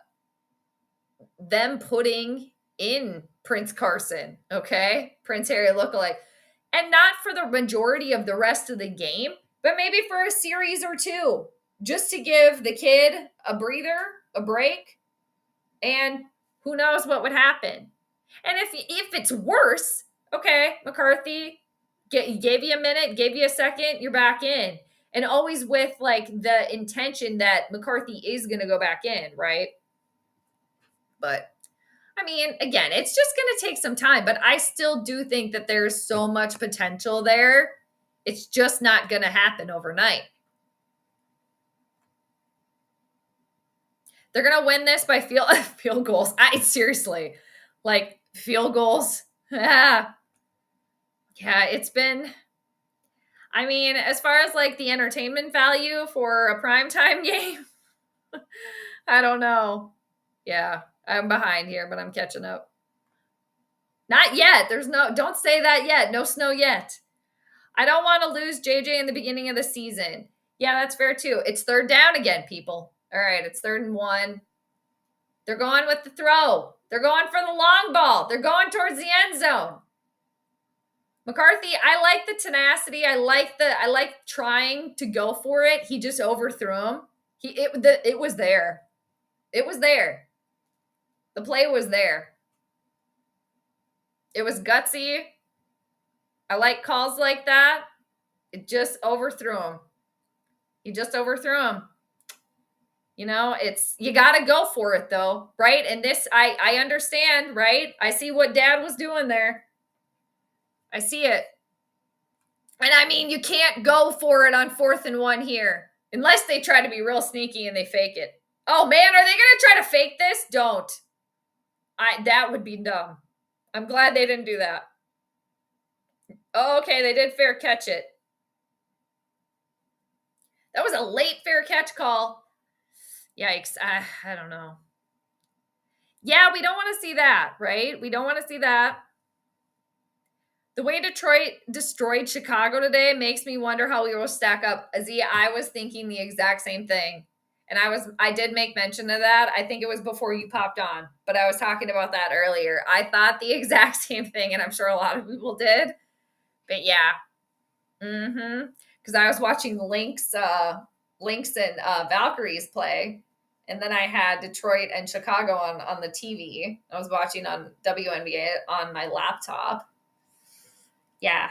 putting in Prince Carson, okay? Prince Harry lookalike. And not for the majority of the rest of the game, but maybe for a series or 2, just to give the kid a breather, a break, and who knows what would happen. And if it's worse, okay, McCarthy gave you a minute, gave you a second, you're back in. And always with the intention that McCarthy is going to go back in, right? But I mean, again, it's just going to take some time, but I still do think that there's so much potential there. It's just not going to happen overnight. They're going to win this by field goals. Seriously, field goals. Yeah, it's been, I mean, as far as the entertainment value for a primetime game, I don't know. Yeah, I'm behind here, but I'm catching up. Not yet. Don't say that yet. No snow yet. I don't want to lose JJ in the beginning of the season. Yeah, that's fair too. It's 3rd down again, people. All right, it's 3rd and 1. They're going with the throw. They're going for the long ball. They're going towards the end zone. McCarthy, I like the tenacity. I like trying to go for it. He just overthrew him. It was there. It was there. The play was there. It was gutsy. I like calls like that. It just overthrew him. He just overthrew him. You know, you got to go for it though, right? And this, I understand, right? I see what Dad was doing there. I see it. And I mean, you can't go for it on 4th and 1 here unless they try to be real sneaky and they fake it. Oh man, are they going to try to fake this? Don't. That would be dumb. I'm glad they didn't do that. Oh, okay, they did fair catch it. That was a late fair catch call. Yikes. I don't know. Yeah, we don't want to see that, right? We don't want to see that. The way Detroit destroyed Chicago today makes me wonder how we will stack up. Azia, I was thinking the exact same thing. And I did make mention of that. I think it was before you popped on, but I was talking about that earlier. I thought the exact same thing, and I'm sure a lot of people did. But yeah. Because I was watching Lynx and Valkyries play, and then I had Detroit and Chicago on the TV. I was watching on WNBA on my laptop. Yeah.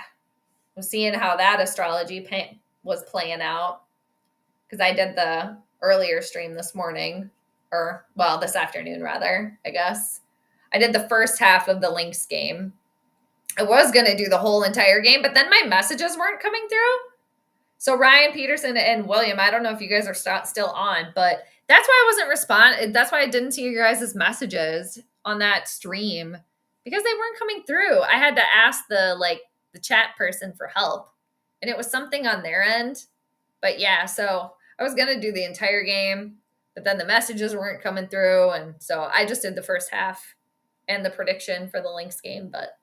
I'm seeing how that astrology was playing out. Because I did the earlier stream this morning, this afternoon rather, I guess. I did the first half of the Lynx game. I was going to do the whole entire game, but then my messages weren't coming through. So Ryan, Peterson, and William, I don't know if you guys are still on, but that's why I wasn't responding. That's why I didn't see your guys' messages on that stream, because they weren't coming through. I had to ask the chat person for help, and it was something on their end. But yeah, so I was going to do the entire game, but then the messages weren't coming through, and so I just did the first half and the prediction for the Lynx game, but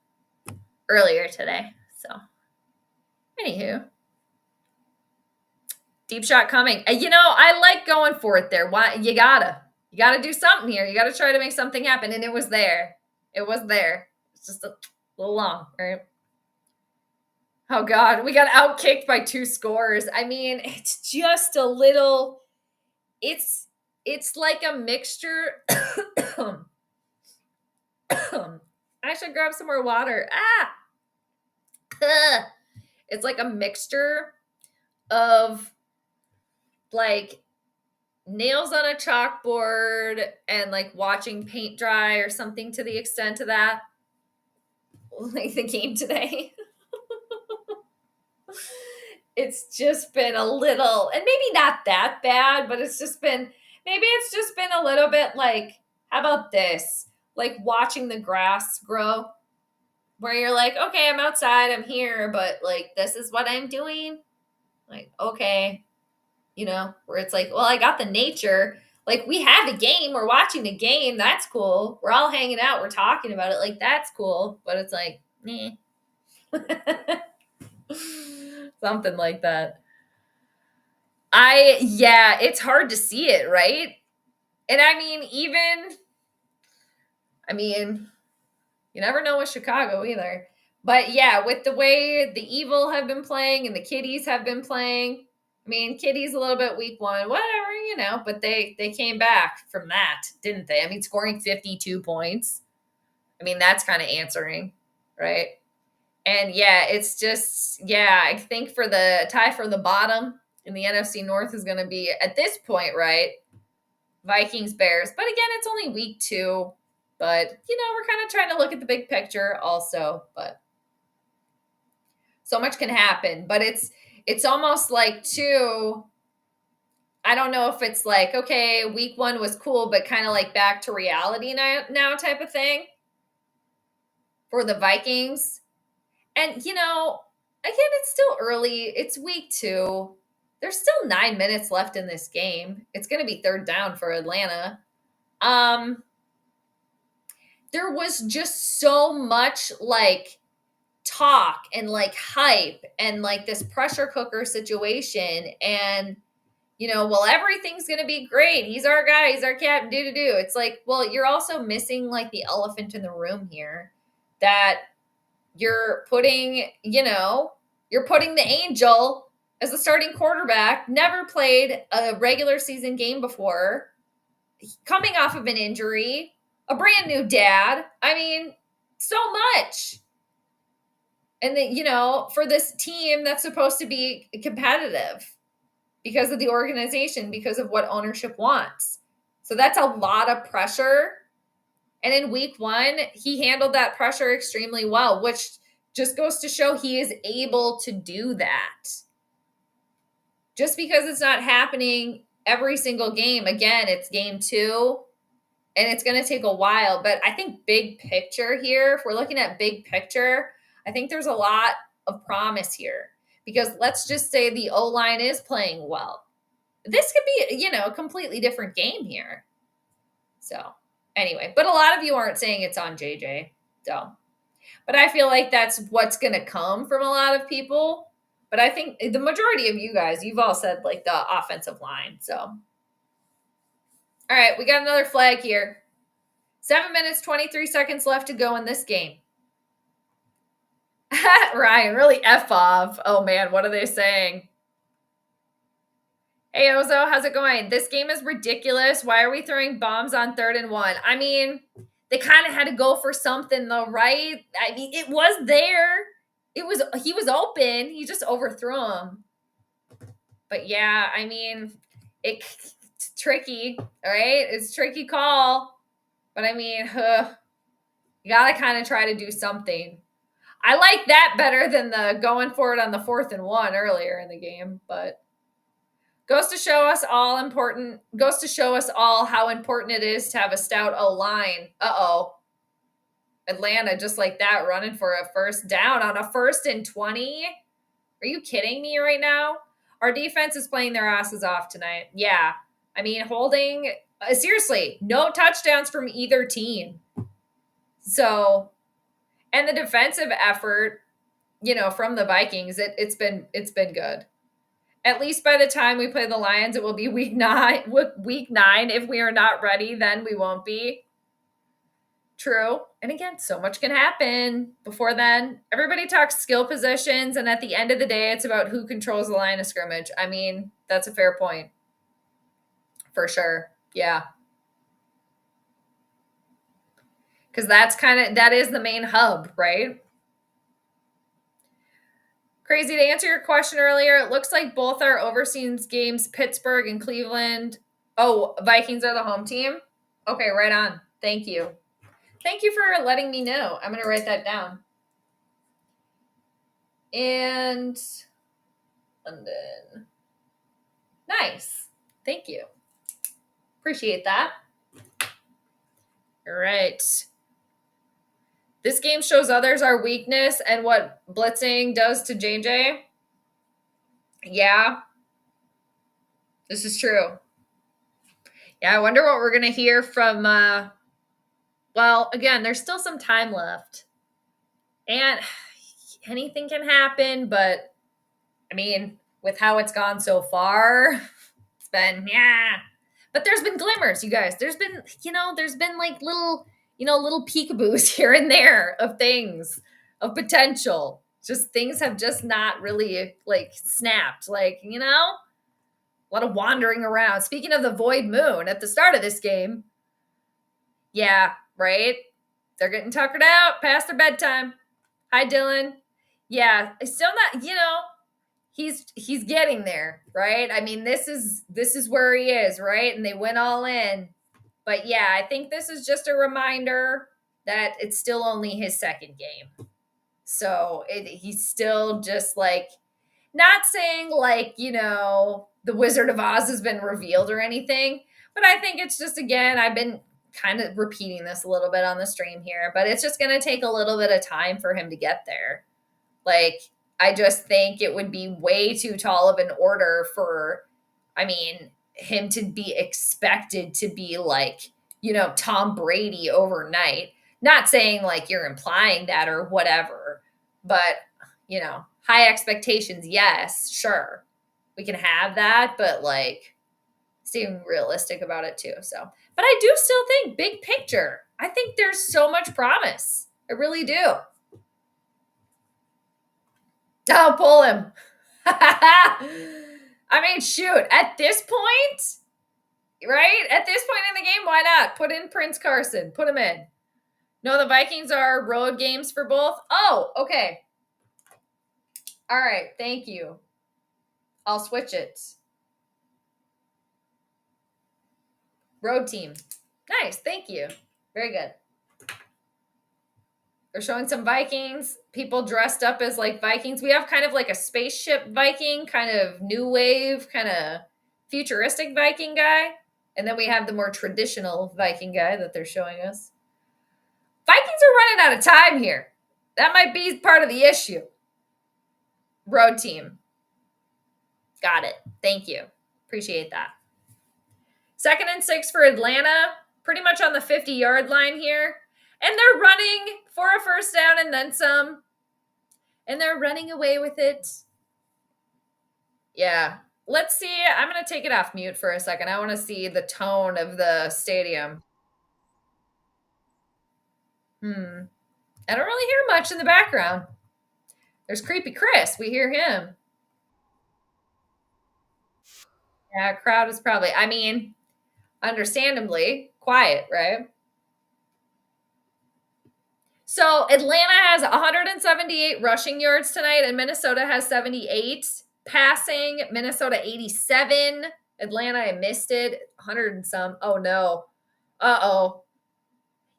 earlier today. So anywho, deep shot coming. I like going for it there. Why you gotta do something here. You gotta try to make something happen, and it was there. It's just a little long, right? Oh God, we got outkicked by 2 scores. I mean, it's just a little. It's like a mixture. I should grab some more water. It's like a mixture of like nails on a chalkboard and like watching paint dry or something to the extent of that. Like the game today. It's just been a little, and maybe not that bad, but it's just been a little bit like, how about this? Like watching the grass grow, where you're like, okay, I'm outside, I'm here, but like, this is what I'm doing. Like, okay, where it's like, well, I got the nature. Like, we have a game, we're watching a game, that's cool. We're all hanging out, we're talking about it, like, that's cool. But it's like, meh. Something like that. It's hard to see it, right? And you never know with Chicago either. But yeah, with the way the Evil have been playing and the Kitties have been playing, Kitties a little bit week 1, whatever, but they came back from that, didn't they? Scoring 52 points. That's kind of answering, right? And yeah, it's just, I think for the tie for the bottom in the NFC North is going to be, at this point, right, Vikings, Bears. But again, it's only week 2. But, we're kind of trying to look at the big picture also. But so much can happen. But it's almost like, too, I don't know if it's like, okay, week 1 was cool, but kind of like back to reality now type of thing for the Vikings. And, again, it's still early. It's week 2. There's still 9 minutes left in this game. It's going to be 3rd down for Atlanta. There was just so much, like, talk and, like, hype and, like, this pressure cooker situation. And well, everything's going to be great. He's our guy. He's our captain. Do. It's like, well, you're also missing like the elephant in the room here that you're putting, you're putting the Angel as the starting quarterback, never played a regular season game before, coming off of an injury, a brand new dad. I mean, so much. And then, for this team that's supposed to be competitive because of the organization, because of what ownership wants. So that's a lot of pressure. And in week 1, he handled that pressure extremely well, which just goes to show he is able to do that. Just because it's not happening every single game, again, it's game 2, and it's going to take a while. But I think big picture here, if we're looking at big picture, I think there's a lot of promise here. Because let's just say the O-line is playing well. This could be, a completely different game here. So, anyway, but a lot of you aren't saying it's on JJ. So, but I feel like that's what's going to come from a lot of people. But I think the majority of you guys, you've all said like the offensive line. So, all right, we got another flag here. 7 minutes, 23 seconds left to go in this game. Ryan, really F off. Oh man, what are they saying? Hey, Ozo, how's it going? This game is ridiculous. Why are we throwing bombs on 3rd and 1? I mean, they kind of had to go for something though, right? I mean, it was there. He was open. He just overthrew him. But yeah, I mean, it's tricky, all right? It's a tricky call. But I mean, you got to kind of try to do something. I like that better than the going for it on the 4th and 1 earlier in the game, but goes to show us all how important it is to have a stout O-line. Uh-oh. Atlanta, just like that, running for a first down on a 1st and 20. Are you kidding me right now? Our defense is playing their asses off tonight. Yeah. I mean, seriously, no touchdowns from either team. So, and the defensive effort, from the Vikings, it's been good. At least by the time we play the Lions, it will be week 9. If we are not ready, then we won't be. True. And again, so much can happen before then. Everybody talks skill positions, and at the end of the day, it's about who controls the line of scrimmage. I mean, that's a fair point. For sure. Yeah. Because that is the main hub, right? Crazy, to answer your question earlier, it looks like both our overseas games, Pittsburgh and Cleveland. Oh, Vikings are the home team? Okay, right on. Thank you. Thank you for letting me know. I'm going to write that down. And London. Nice. Thank you. Appreciate that. All right. This game shows others our weakness and what blitzing does to JJ. Yeah. This is true. Yeah, I wonder what we're going to hear from, well, again, there's still some time left. And anything can happen, but, I mean, with how it's gone so far, it's been, yeah. But there's been glimmers, you guys. There's been like little peekaboos here and there of things, of potential. Just things have just not really, like, snapped. Like, a lot of wandering around. Speaking of the void moon at the start of this game, yeah, right? They're getting tuckered out past their bedtime. Hi, Dylan. Yeah, still not, he's getting there, right? I mean, this is where he is, right? And they went all in. But yeah, I think this is just a reminder that it's still only his second game. So he's still just like, not saying like, the Wizard of Oz has been revealed or anything, but I think it's just, again, I've been kind of repeating this a little bit on the stream here, but it's just going to take a little bit of time for him to get there. Like, I just think it would be way too tall of an order for, him to be expected to be like, Tom Brady overnight. Not saying like you're implying that or whatever, but, high expectations, yes, sure. we can have that, but like staying realistic about it too. So, but I do still think big picture, I think there's so much promise. I really do. I'll pull him. I mean, shoot, at this point, right? At this point in the game, why not? Put in Prince Carson. Put him in. No, the Vikings are road games for both. Oh, okay. All right. Thank you. I'll switch it. Road team. Nice. Thank you. Very good. They're showing some Vikings, people dressed up as like Vikings. We have kind of like a spaceship Viking, kind of new wave, kind of futuristic Viking guy. And then we have the more traditional Viking guy that they're showing us. Vikings are running out of time here. That might be part of the issue. Road team. Got it. Thank you. Appreciate that. 2nd and 6 for Atlanta. Pretty much on the 50-yard line here. And they're running for a first down and then some. And they're running away with it. Yeah. Let's see. I'm going to take it off mute for a second. I want to see the tone of the stadium. I don't really hear much in the background. There's Creepy Chris. We hear him. Yeah, crowd is probably, I mean, understandably quiet, right? So Atlanta has 178 rushing yards tonight, and Minnesota has 78. Passing, Minnesota 87. Atlanta, I missed it. 100 and some. Oh no. Uh-oh.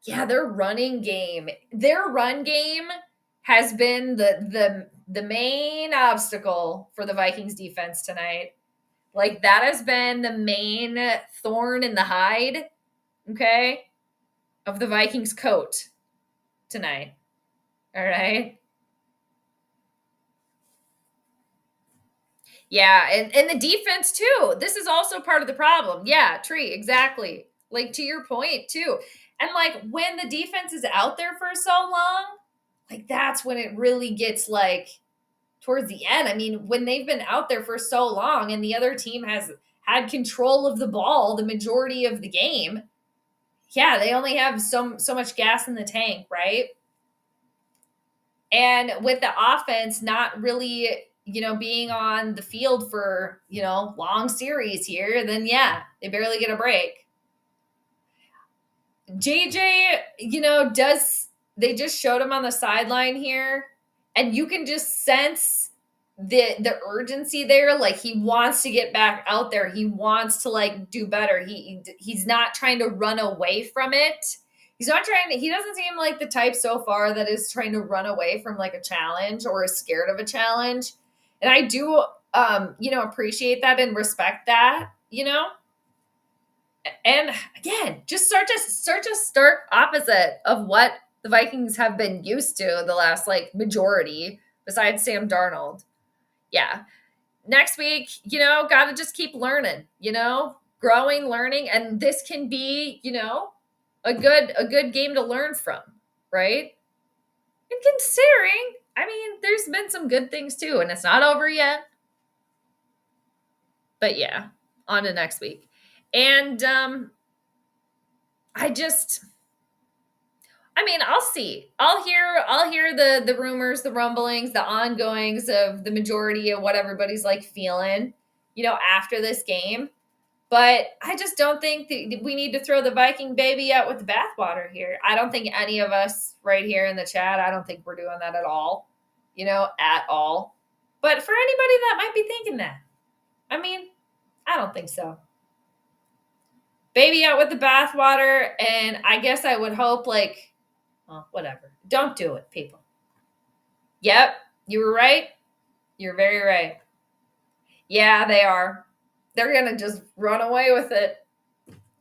Yeah, their running game. Their run game has been the main obstacle for the Vikings defense tonight. Like that has been the main thorn in the hide, okay, of the Vikings coat tonight. All right. Yeah, and the defense too. This is also part of the problem. Yeah, Tree, exactly. Like to your point too. And like when the defense is out there for so long, like that's when it really gets like towards the end. I mean, when they've been out there for so long and the other team has had control of the ball the majority of the game, yeah, they only have so much gas in the tank, right? And with the offense not really, being on the field for, long series here, then yeah, they barely get a break. JJ, they just showed him on the sideline here, and you can just sense the urgency there. Like he wants to get back out there. He wants to like do better. He's not trying to run away from it. He doesn't seem like the type so far that is trying to run away from like a challenge or is scared of a challenge. And I do, appreciate that and respect that, And again, just such a stark opposite of what the Vikings have been used to the last like majority besides Sam Darnold. Yeah. Next week, got to just keep learning, growing, learning. And this can be, a good game to learn from, right? And considering, I mean, there's been some good things too, and it's not over yet. But yeah, on to next week. And I'll see. I'll hear the rumors, the rumblings, the ongoings of the majority of what everybody's like feeling, after this game. But I just don't think that we need to throw the Viking baby out with the bathwater here. I don't think any of us right here in the chat, I don't think we're doing that at all, at all. But for anybody that might be thinking that, I mean, I don't think so. Baby out with the bathwater, and I guess I would hope like, well, whatever. Don't do it, people. Yep, you were right. You're very right. Yeah, they are. They're going to just run away with it,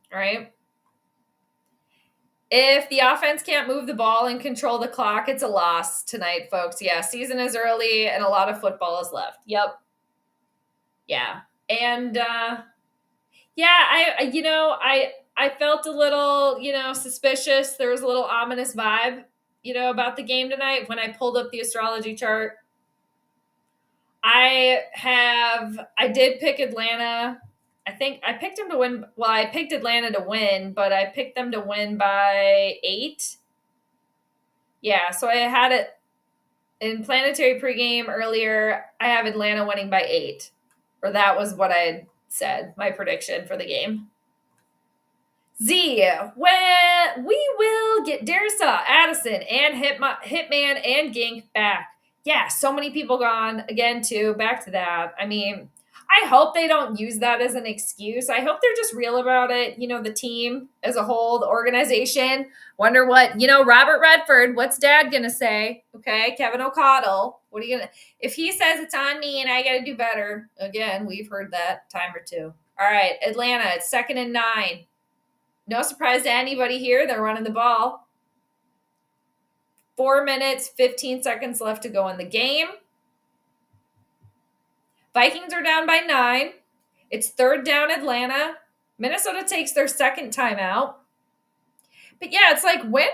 right? If the offense can't move the ball and control the clock, it's a loss tonight, folks. Yeah, season is early and a lot of football is left. Yep. Yeah. And, I felt a little, suspicious. There was a little ominous vibe, about the game tonight when I pulled up the astrology chart. I did pick Atlanta. I think I picked them to win. Well, I picked Atlanta to win, but I picked them to win by 8. Yeah, so I had it in planetary pregame earlier. I have Atlanta winning by 8. Or that was what I had said, my prediction for the game. Z, when we will get Darissa, Addison, and Hitman and Gink back. Yeah, so many people gone again too. Back to that. I mean, I hope they don't use that as an excuse. I hope they're just real about it. You know, the team as a whole, the organization. Wonder what, Robert Redford, what's dad going to say? Okay, Kevin O'Connell. What are you going to, if he says it's on me and I got to do better, again, we've heard that time or two. All right, Atlanta, it's 2nd and 9. No surprise to anybody here. They're running the ball. 4 minutes, 15 seconds left to go in the game. Vikings are down by 9. It's 3rd down Atlanta. Minnesota takes their second timeout. But yeah, it's like when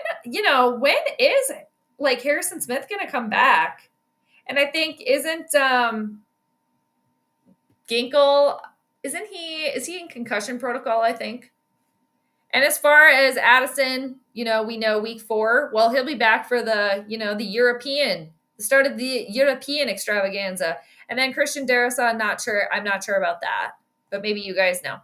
is like Harrison Smith going to come back? And I think isn't Ginkel, is he in concussion protocol, I think? And as far as Addison, we know week 4, well, he'll be back for the start of the European extravaganza. And then Christian Darrisaw, I'm not sure about that, but maybe you guys know.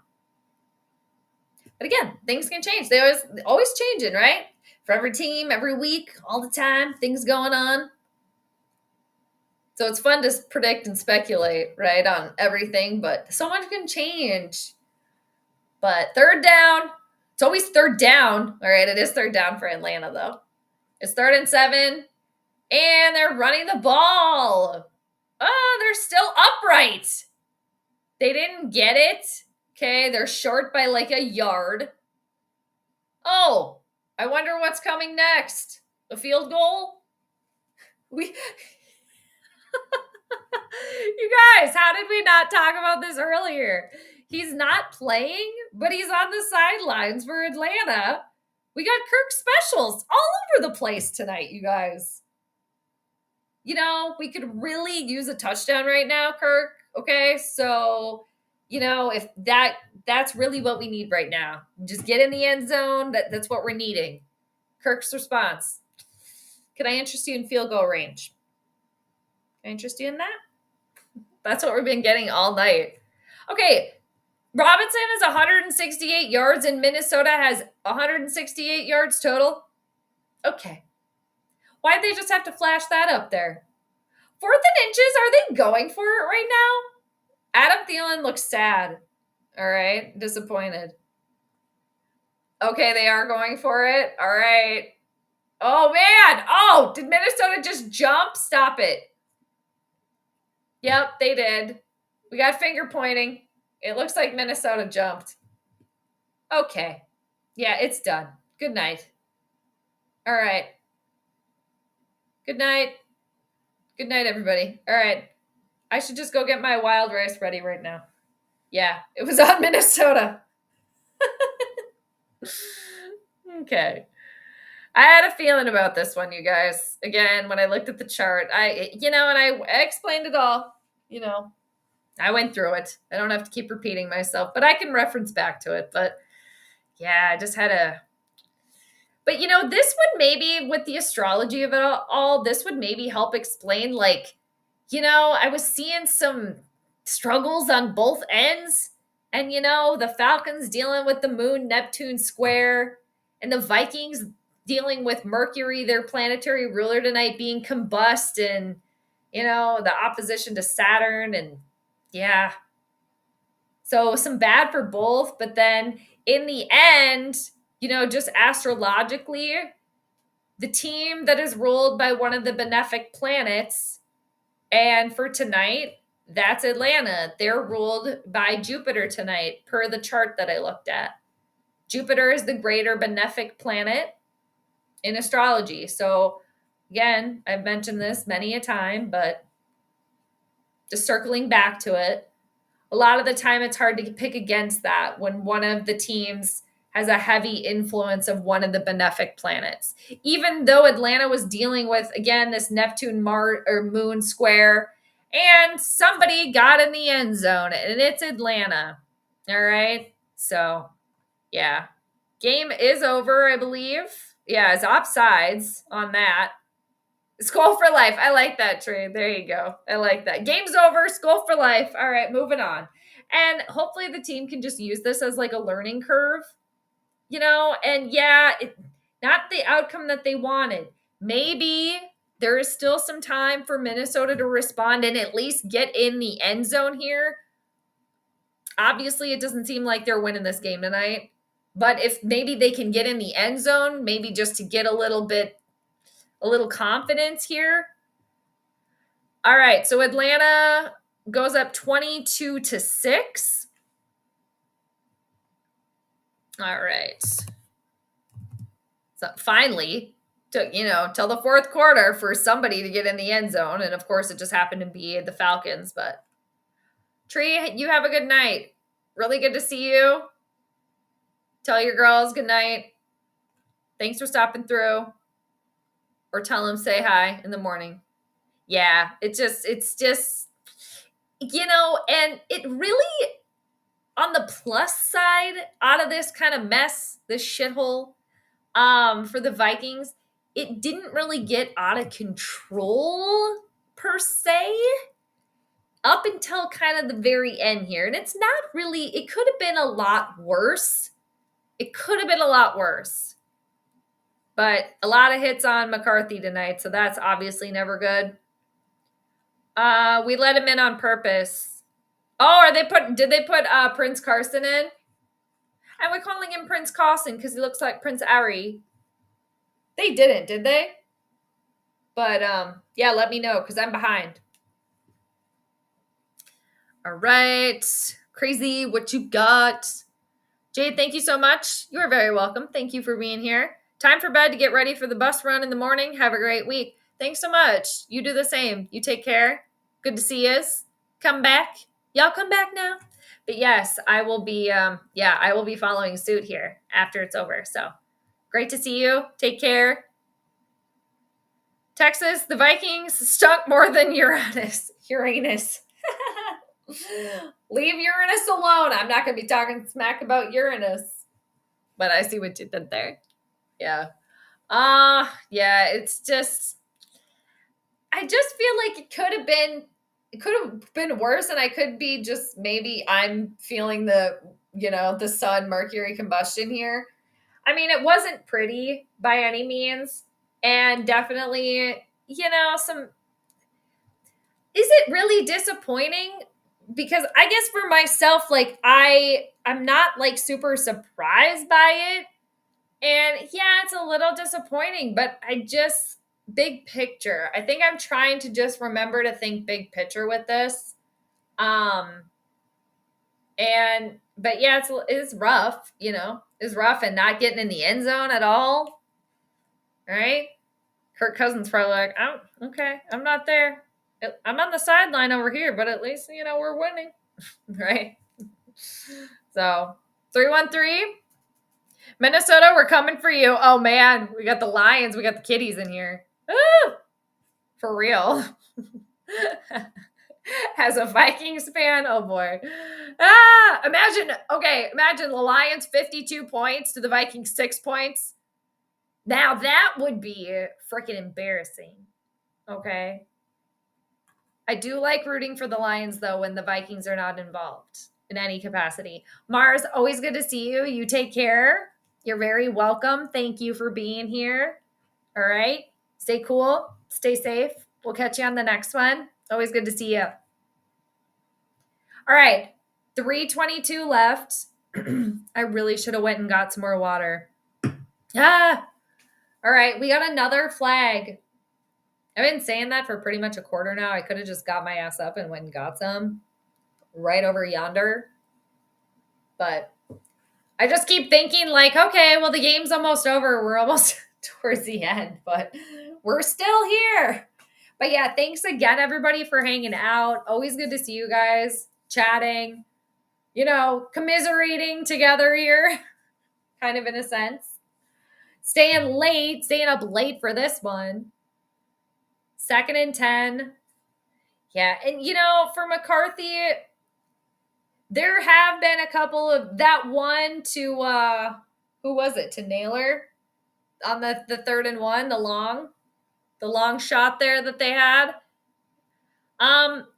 But again, things can change. They always changing, right? For every team, every week, all the time, things going on. So it's fun to predict and speculate, right, on everything, but so much can change. But 3rd down, it's always 3rd down. All right, it is 3rd down for Atlanta, though. It's 3rd and 7, and they're running the ball. Oh, they're still upright. They didn't get it. Okay, they're short by like a yard. Oh, I wonder what's coming next. The field goal? You guys, how did we not talk about this earlier? He's not playing, but he's on the sidelines for Atlanta. We got Kirk specials all over the place tonight, you guys. We could really use a touchdown right now, Kirk. Okay, so, if that's really what we need right now. Just get in the end zone. That's what we're needing. Kirk's response. Can I interest you in field goal range? Can I interest you in that? That's what we've been getting all night. Okay, Robinson has 168 yards and Minnesota has 168 yards total. Okay. Why'd they just have to flash that up there? 4th and inches, are they going for it right now? Adam Thielen looks sad. All right, disappointed. Okay, they are going for it. All right. Oh, man. Oh, did Minnesota just jump? Stop it. Yep, they did. We got finger pointing. It looks like Minnesota jumped. Okay. Yeah, it's done. Good night. All right. Good night. Good night, everybody. All right. I should just go get my wild rice ready right now. Yeah, it was on Minnesota. Okay. I had a feeling about this one, you guys. Again, when I looked at the chart, I explained it all. I went through it. I don't have to keep repeating myself, but I can reference back to it. But yeah, I just had a. But this would maybe, with the astrology of it all, this would maybe help explain, like, I was seeing some struggles on both ends. And, the Falcons dealing with the moon Neptune square, and the Vikings dealing with Mercury, their planetary ruler tonight, being combust, and, the opposition to Saturn. And yeah. So some bad for both. But then in the end, just astrologically, the team that is ruled by one of the benefic planets, and for tonight, that's Atlanta. They're ruled by Jupiter tonight, per the chart that I looked at. Jupiter is the greater benefic planet in astrology. So again, I've mentioned this many a time, but just circling back to it, a lot of the time it's hard to pick against that when one of the teams has a heavy influence of one of the benefic planets. Even though Atlanta was dealing with, again, this Neptune Moon square, And somebody got in the end zone, and it's Atlanta. All right. So, yeah. Game is over, I believe. Yeah, it's offsides on that. Skull for life. I like that, Trey. There you go. I like that. Game's over. Skull for life. All right, moving on. And hopefully the team can just use this as like a learning curve, and yeah, not the outcome that they wanted. Maybe there is still some time for Minnesota to respond and at least get in the end zone here. Obviously, it doesn't seem like they're winning this game tonight. But if maybe they can get in the end zone, maybe just to get a little confidence here. All right, so Atlanta goes up 22-6. All right. So finally took, till the fourth quarter for somebody to get in the end zone. And of course, it just happened to be the Falcons. But Tree, you have a good night. Really good to see you. Tell your girls good night. Thanks for stopping through. Or tell them say hi in the morning. Yeah, it's just, and it really, on the plus side, out of this kind of mess, this shithole, for the Vikings, it didn't really get out of control per se up until kind of the very end here. And it's not really, it could have been a lot worse. But a lot of hits on McCarthy tonight, so that's obviously never good. We let him in on purpose. Oh, did they put Prince Carson in? And we're calling him Prince Carson because he looks like Prince Ari. They didn't, did they? But yeah, let me know because I'm behind. All right. Crazy, what you got? Jade, thank you so much. You are very welcome. Thank you for being here. Time for bed to get ready for the bus run in the morning. Have a great week. Thanks so much. You do the same. You take care. Good to see you. Come back. Y'all come back now. But yes, I will be I will be following suit here after it's over. So great to see you. Take care. Texas, the Vikings stunk more than Uranus. Leave Uranus alone. I'm not going to be talking smack about Uranus. But I see what you did there. Yeah. Yeah, it's just, I just feel like it could have been worse. And I could be just, maybe I'm feeling the sun, Mercury combustion here. I mean, it wasn't pretty by any means. And definitely, is it really disappointing? Because I guess for myself, like I'm not like super surprised by it. And yeah, it's a little disappointing, but big picture. I think I'm trying to just remember to think big picture with this. But yeah, it's rough, it's rough and not getting in the end zone at all. Right? Kirk Cousins probably like, oh, okay, I'm not there. I'm on the sideline over here, but at least, we're winning. Right? So 313. Minnesota, we're coming for you. Oh, man. We got the Lions. We got the Kitties in here. Ooh, for real. As a Vikings fan, oh, boy. Imagine the Lions 52 points to the Vikings 6 points. Now, that would be freaking embarrassing. Okay? I do like rooting for the Lions, though, when the Vikings are not involved in any capacity. Mars, always good to see you. You take care. You're very welcome. Thank you for being here. All right. Stay cool. Stay safe. We'll catch you on the next one. Always good to see you. All right. 3:22 left. I really should have went and got some more water. All right. We got another flag. I've been saying that for pretty much a quarter now. I could have just got my ass up and went and got some right over yonder. But I just keep thinking like, okay, well, the game's almost over. We're almost towards the end, but we're still here. But yeah, thanks again, everybody, for hanging out. Always good to see you guys chatting, commiserating together here, kind of in a sense. Staying up late for this one. 2nd and 10. Yeah. And, for McCarthy, there have been a couple of that one to, who was it? To Naylor on the 3rd and 1, the long shot there that they had.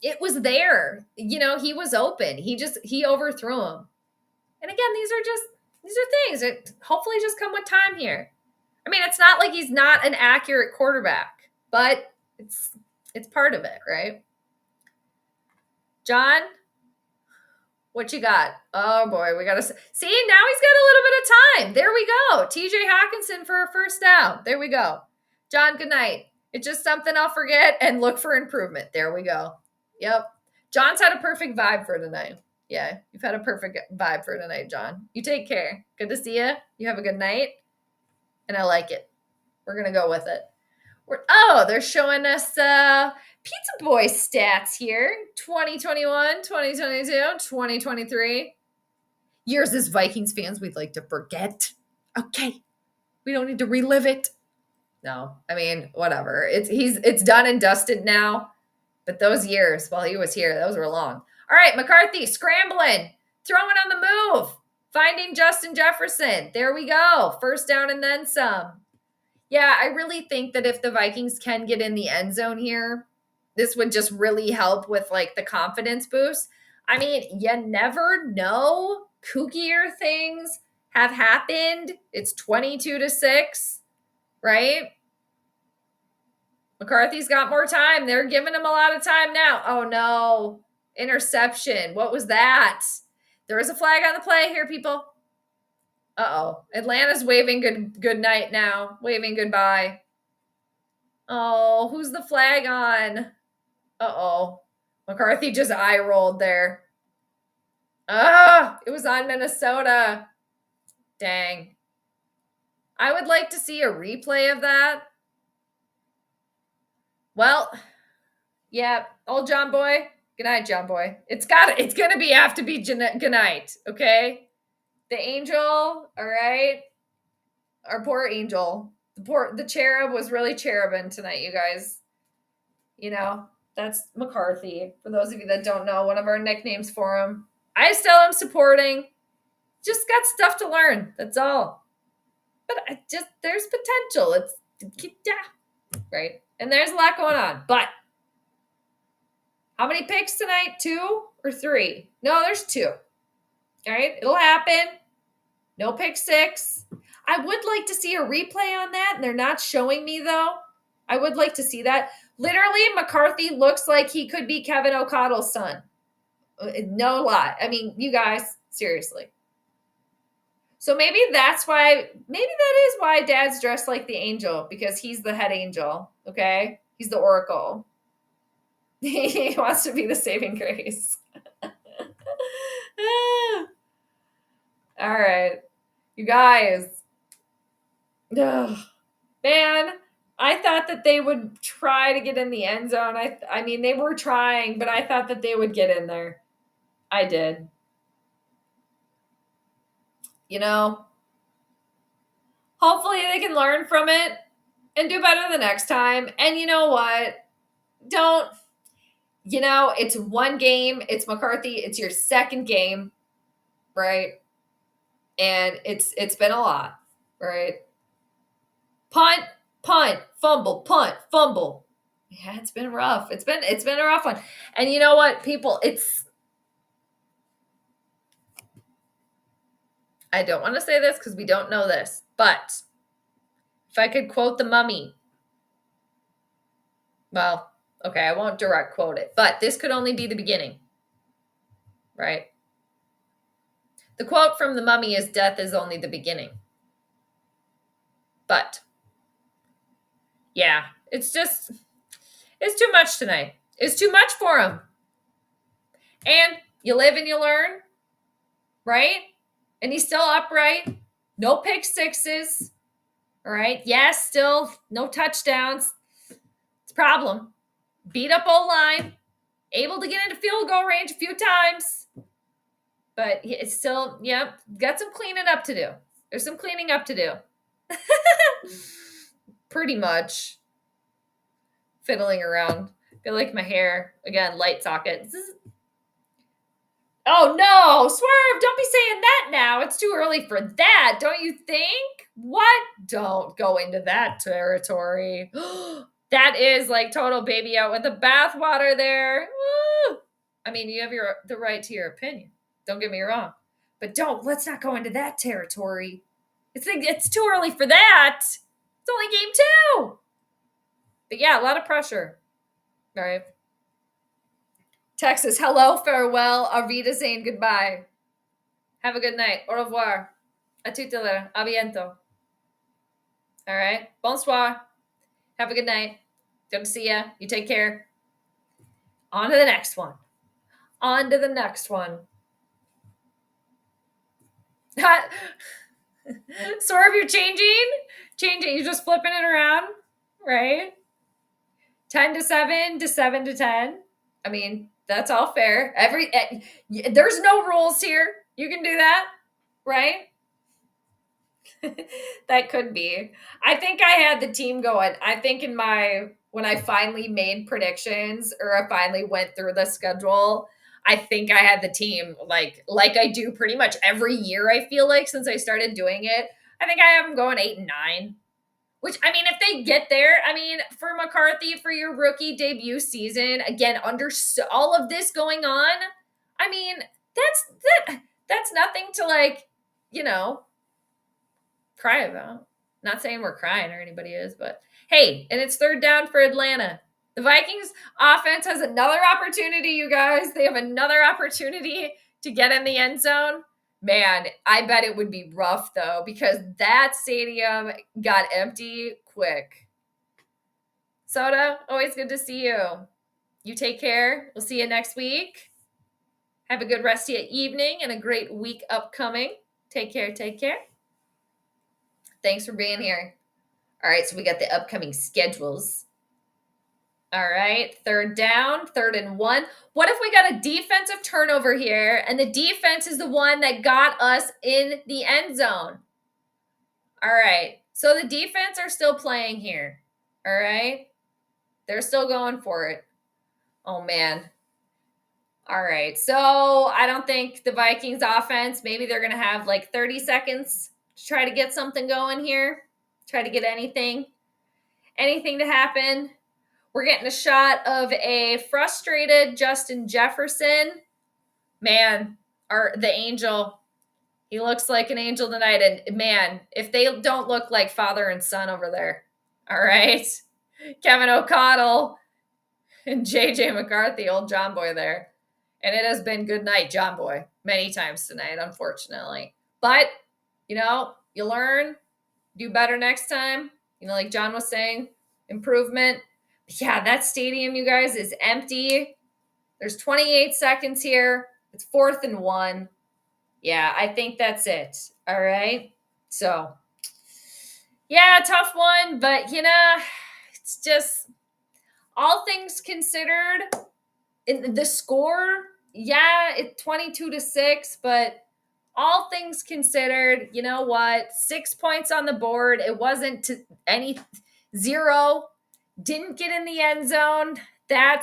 It was there. He was open. He overthrew him. And again, these are things that hopefully just come with time here. I mean, it's not like he's not an accurate quarterback, but it's part of it, right? John, what you got? Oh boy, we gotta see. Now he's got a little bit of time. There we go. TJ Hawkinson for a first down. There we go. John, good night. It's just something I'll forget and look for improvement. There we go. Yep. John's had a perfect vibe for tonight. Yeah, you've had a perfect vibe for tonight, John. You take care. Good to see you. You have a good night. And I like it. We're going to go with it. They're showing us Pizza Boy stats here. 2021, 2022, 2023. Years as Vikings fans we'd like to forget. Okay. We don't need to relive it. No, I mean, whatever. It's done and dusted now. But those years while he was here, those were long. All right, McCarthy scrambling, throwing on the move, finding Justin Jefferson. There we go. First down and then some. Yeah, I really think that if the Vikings can get in the end zone here, this would just really help with like the confidence boost. I mean, you never know. Kookier things have happened. It's 22-6, right? McCarthy's got more time. They're giving him a lot of time now. Oh, no. Interception. What was that? There is a flag on the play here, people. Uh-oh. Atlanta's waving good night now. Waving goodbye. Oh, who's the flag on? Uh-oh. McCarthy just eye rolled there. It was on Minnesota. Dang. I would like to see a replay of that. Well, yeah, old John Boy. Good night, John Boy. It's gonna have to be good night, okay? The angel, all right? Our poor angel. The cherub was really cherubin tonight, you guys. That's McCarthy. For those of you that don't know, one of our nicknames for him. I still am supporting. Just got stuff to learn. That's all. But there's potential. Right? And there's a lot going on. But how many picks tonight? 2 or 3? No, there's 2. All right? It'll happen. No pick 6. I would like to see a replay on that, and they're not showing me, though. I would like to see that. Literally, McCarthy looks like he could be Kevin O'Connell's son. No lie. I mean, you guys, seriously. So maybe that is why Dad's dressed like the angel, because he's the head angel, okay? He's the oracle. He wants to be the saving grace. All right. You guys. Ugh. Man, I thought that they would try to get in the end zone. I mean, they were trying, but I thought that they would get in there. I did. Hopefully they can learn from it and do better the next time. And you know what? It's one game. It's McCarthy. It's your second game, right? And it's been a lot, right? Punt, fumble, punt, fumble. Yeah, it's been rough. It's been a rough one. And you know what, people? I don't want to say this because we don't know this, but if I could quote the mummy, well, okay, I won't direct quote it, but this could only be the beginning, right? The quote from the mummy is, "Death is only the beginning." But, yeah, it's too much tonight. It's too much for him. And you live and you learn, right? And he's still upright. No pick 6s. All right. Yes, still no touchdowns. It's a problem. Beat up O-line. Able to get into field goal range a few times. But it's still, got some cleaning up to do. There's some cleaning up to do. Pretty much. Fiddling around. Feel like my hair, again, light socket. Oh no, Swerve, don't be saying that now. It's too early for that, don't you think? What? Don't go into that territory. That is like total baby out with the bathwater there. Woo! I mean, you have the right to your opinion. Don't get me wrong. But let's not go into that territory. It's too early for that. It's only game 2. But yeah, a lot of pressure. All right. Texas, hello, farewell, auf Wiedersehen, goodbye. Have a good night. Au revoir. A tutela. A biento. All right. Bonsoir. Have a good night. Good to see ya. You take care. On to the next one. On to the next one. Swerve, you're changing? You're just flipping it around, right? 10 to 7 to 7 to 10. I mean, that's all fair. There's no rules here. You can do that, right? That could be. I think I had the team going. I think when I finally made predictions or I finally went through the schedule, I think I had the team like I do pretty much every year, I feel like, since I started doing it. I think I have them going 8 and 9. Which, I mean, if they get there, I mean, for McCarthy, for your rookie debut season, again, under all of this going on, I mean, that's nothing to, like, cry about. Not saying we're crying or anybody is, but hey, and it's 3rd down for Atlanta. The Vikings offense has another opportunity, you guys. They have another opportunity to get in the end zone. Man, I bet it would be rough, though, because that stadium got empty quick. Soda, always good to see you. You take care. We'll see you next week. Have a good rest of your evening and a great week upcoming. Take care. Take care. Thanks for being here. All right, so we got the upcoming schedules. All right, 3rd down, 3rd and 1. What if we got a defensive turnover here, and the defense is the one that got us in the end zone? All right, so the defense are still playing here. All right, they're still going for it. Oh, man. All right, so I don't think the Vikings offense, maybe they're going to have like 30 seconds to try to get something going here, try to get anything to happen. We're getting a shot of a frustrated Justin Jefferson. Man, the angel. He looks like an angel tonight. And man, if they don't look like father and son over there. All right. Kevin O'Connell and JJ McCarthy, old John Boy there. And it has been good night, John Boy, many times tonight, unfortunately. But, you learn, do better next time. Like John was saying, improvement. Yeah, that stadium, you guys, is empty. There's 28 seconds here. It's 4th and 1. Yeah, I think that's it. All right. So, yeah, tough one, but it's just all things considered. The score, yeah, it's 22 to 6, but all things considered, you know what? 6 points on the board. It wasn't to any 0. Didn't get in the end zone. I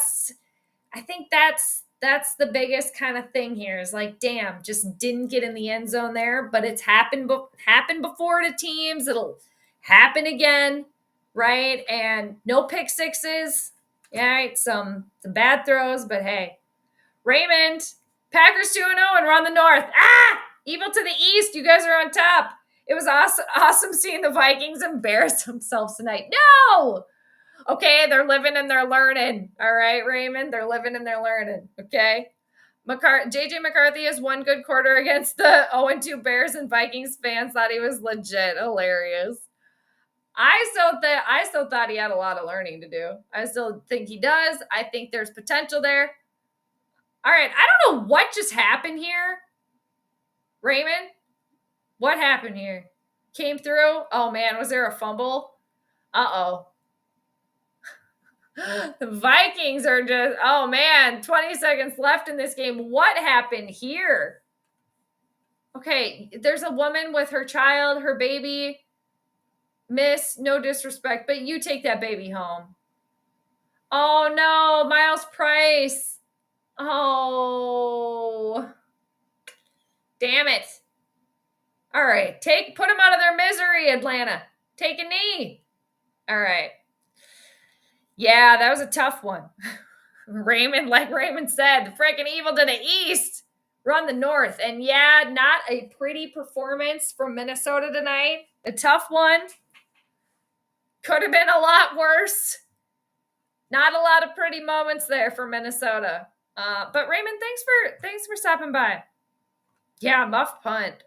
think that's the biggest kind of thing here is like, damn, just didn't get in the end zone there, but it's happened before to teams. It'll happen again, right? And no pick sixes. Yeah, right? Some bad throws, but hey. Raymond, Packers 2-0 and we're on the north. Evil to the east. You guys are on top. It was awesome seeing the Vikings embarrass themselves tonight. No! Okay, they're living and they're learning. All right, Raymond, they're living and they're learning. Okay. JJ McCarthy has one good quarter against the 0-2 Bears, and Vikings fans thought he was legit hilarious. I still thought he had a lot of learning to do. I still think he does. I think there's potential there. All right, I don't know what just happened here. Raymond, what happened here? Came through? Oh, man, was there a fumble? Uh-oh. The Vikings are just, oh man, 20 seconds left in this game. What happened here? Okay, there's a woman with her child, her baby. Miss, no disrespect, but you take that baby home. Oh no, Miles Price. Oh, damn it. All right, put them out of their misery, Atlanta. Take a knee. All right. Yeah, that was a tough one. Raymond, like Raymond said, the freaking evil to the east, run the north. And yeah, not a pretty performance from Minnesota tonight. A tough one. Could have been a lot worse. Not a lot of pretty moments there for Minnesota. But Raymond, thanks for stopping by. Yeah, muff punt.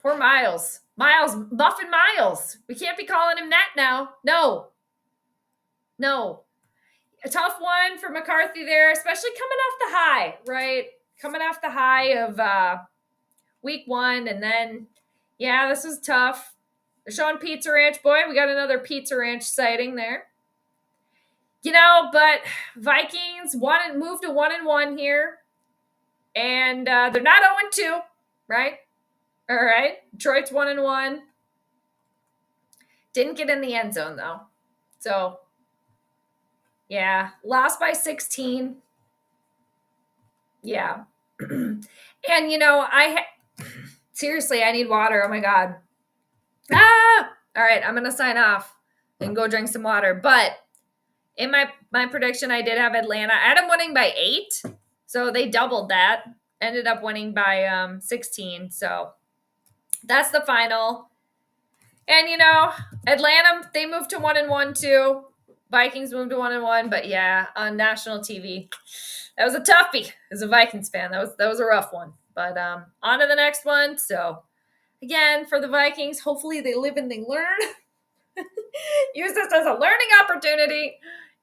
Poor Miles. Muffin Miles. We can't be calling him that now. No. A tough one for McCarthy there, especially coming off the high, right? Coming off the high of week 1, and then, yeah, this was tough. They're showing Pizza Ranch. Boy, we got another Pizza Ranch sighting there. But Vikings moved to 1-1 here, and they're not 0-2, right? All right. Detroit's 1-1. Didn't get in the end zone, though. So, yeah, lost by 16. Yeah. And, seriously, I need water. Oh, my God. All right, I'm going to sign off and go drink some water. But in my prediction, I did have Atlanta. I had them winning by 8. So they doubled that. Ended up winning by 16. So that's the final. And, Atlanta, they moved to 1-1 too. Vikings moved to 1-1. But yeah, on national TV, that was a toughie as a Vikings fan. That was a rough one. But on to the next one. So again, for the Vikings, hopefully they live and they learn. Use this as a learning opportunity.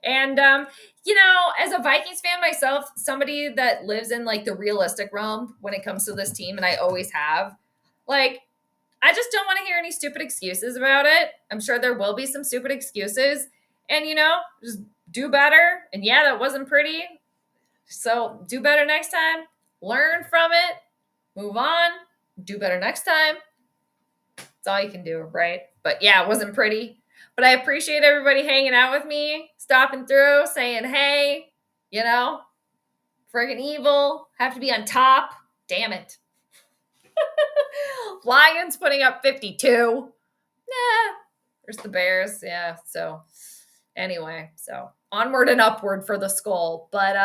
And, as a Vikings fan myself, somebody that lives in like the realistic realm when it comes to this team, and I always have, like, I just don't want to hear any stupid excuses about it. I'm sure there will be some stupid excuses. And, just do better. And yeah, that wasn't pretty. So do better next time. Learn from it. Move on. Do better next time. That's all you can do, right? But yeah, it wasn't pretty. But I appreciate everybody hanging out with me, stopping through, saying, hey, friggin' evil, have to be on top. Damn it. Lions putting up 52. Nah, there's the Bears. Yeah, so anyway, so onward and upward for the Skull. But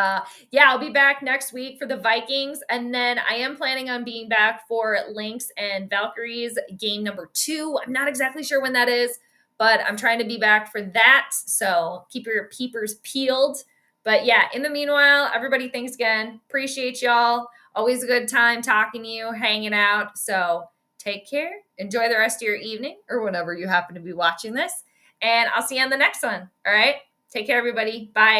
yeah, I'll be back next week for the Vikings. And then I am planning on being back for Lynx and Valkyries game number 2. I'm not exactly sure when that is, but I'm trying to be back for that. So keep your peepers peeled. But yeah, in the meanwhile, everybody, thanks again. Appreciate y'all. Always a good time talking to you, hanging out. So take care. Enjoy the rest of your evening or whenever you happen to be watching this. And I'll see you on the next one. All right. Take care, everybody. Bye.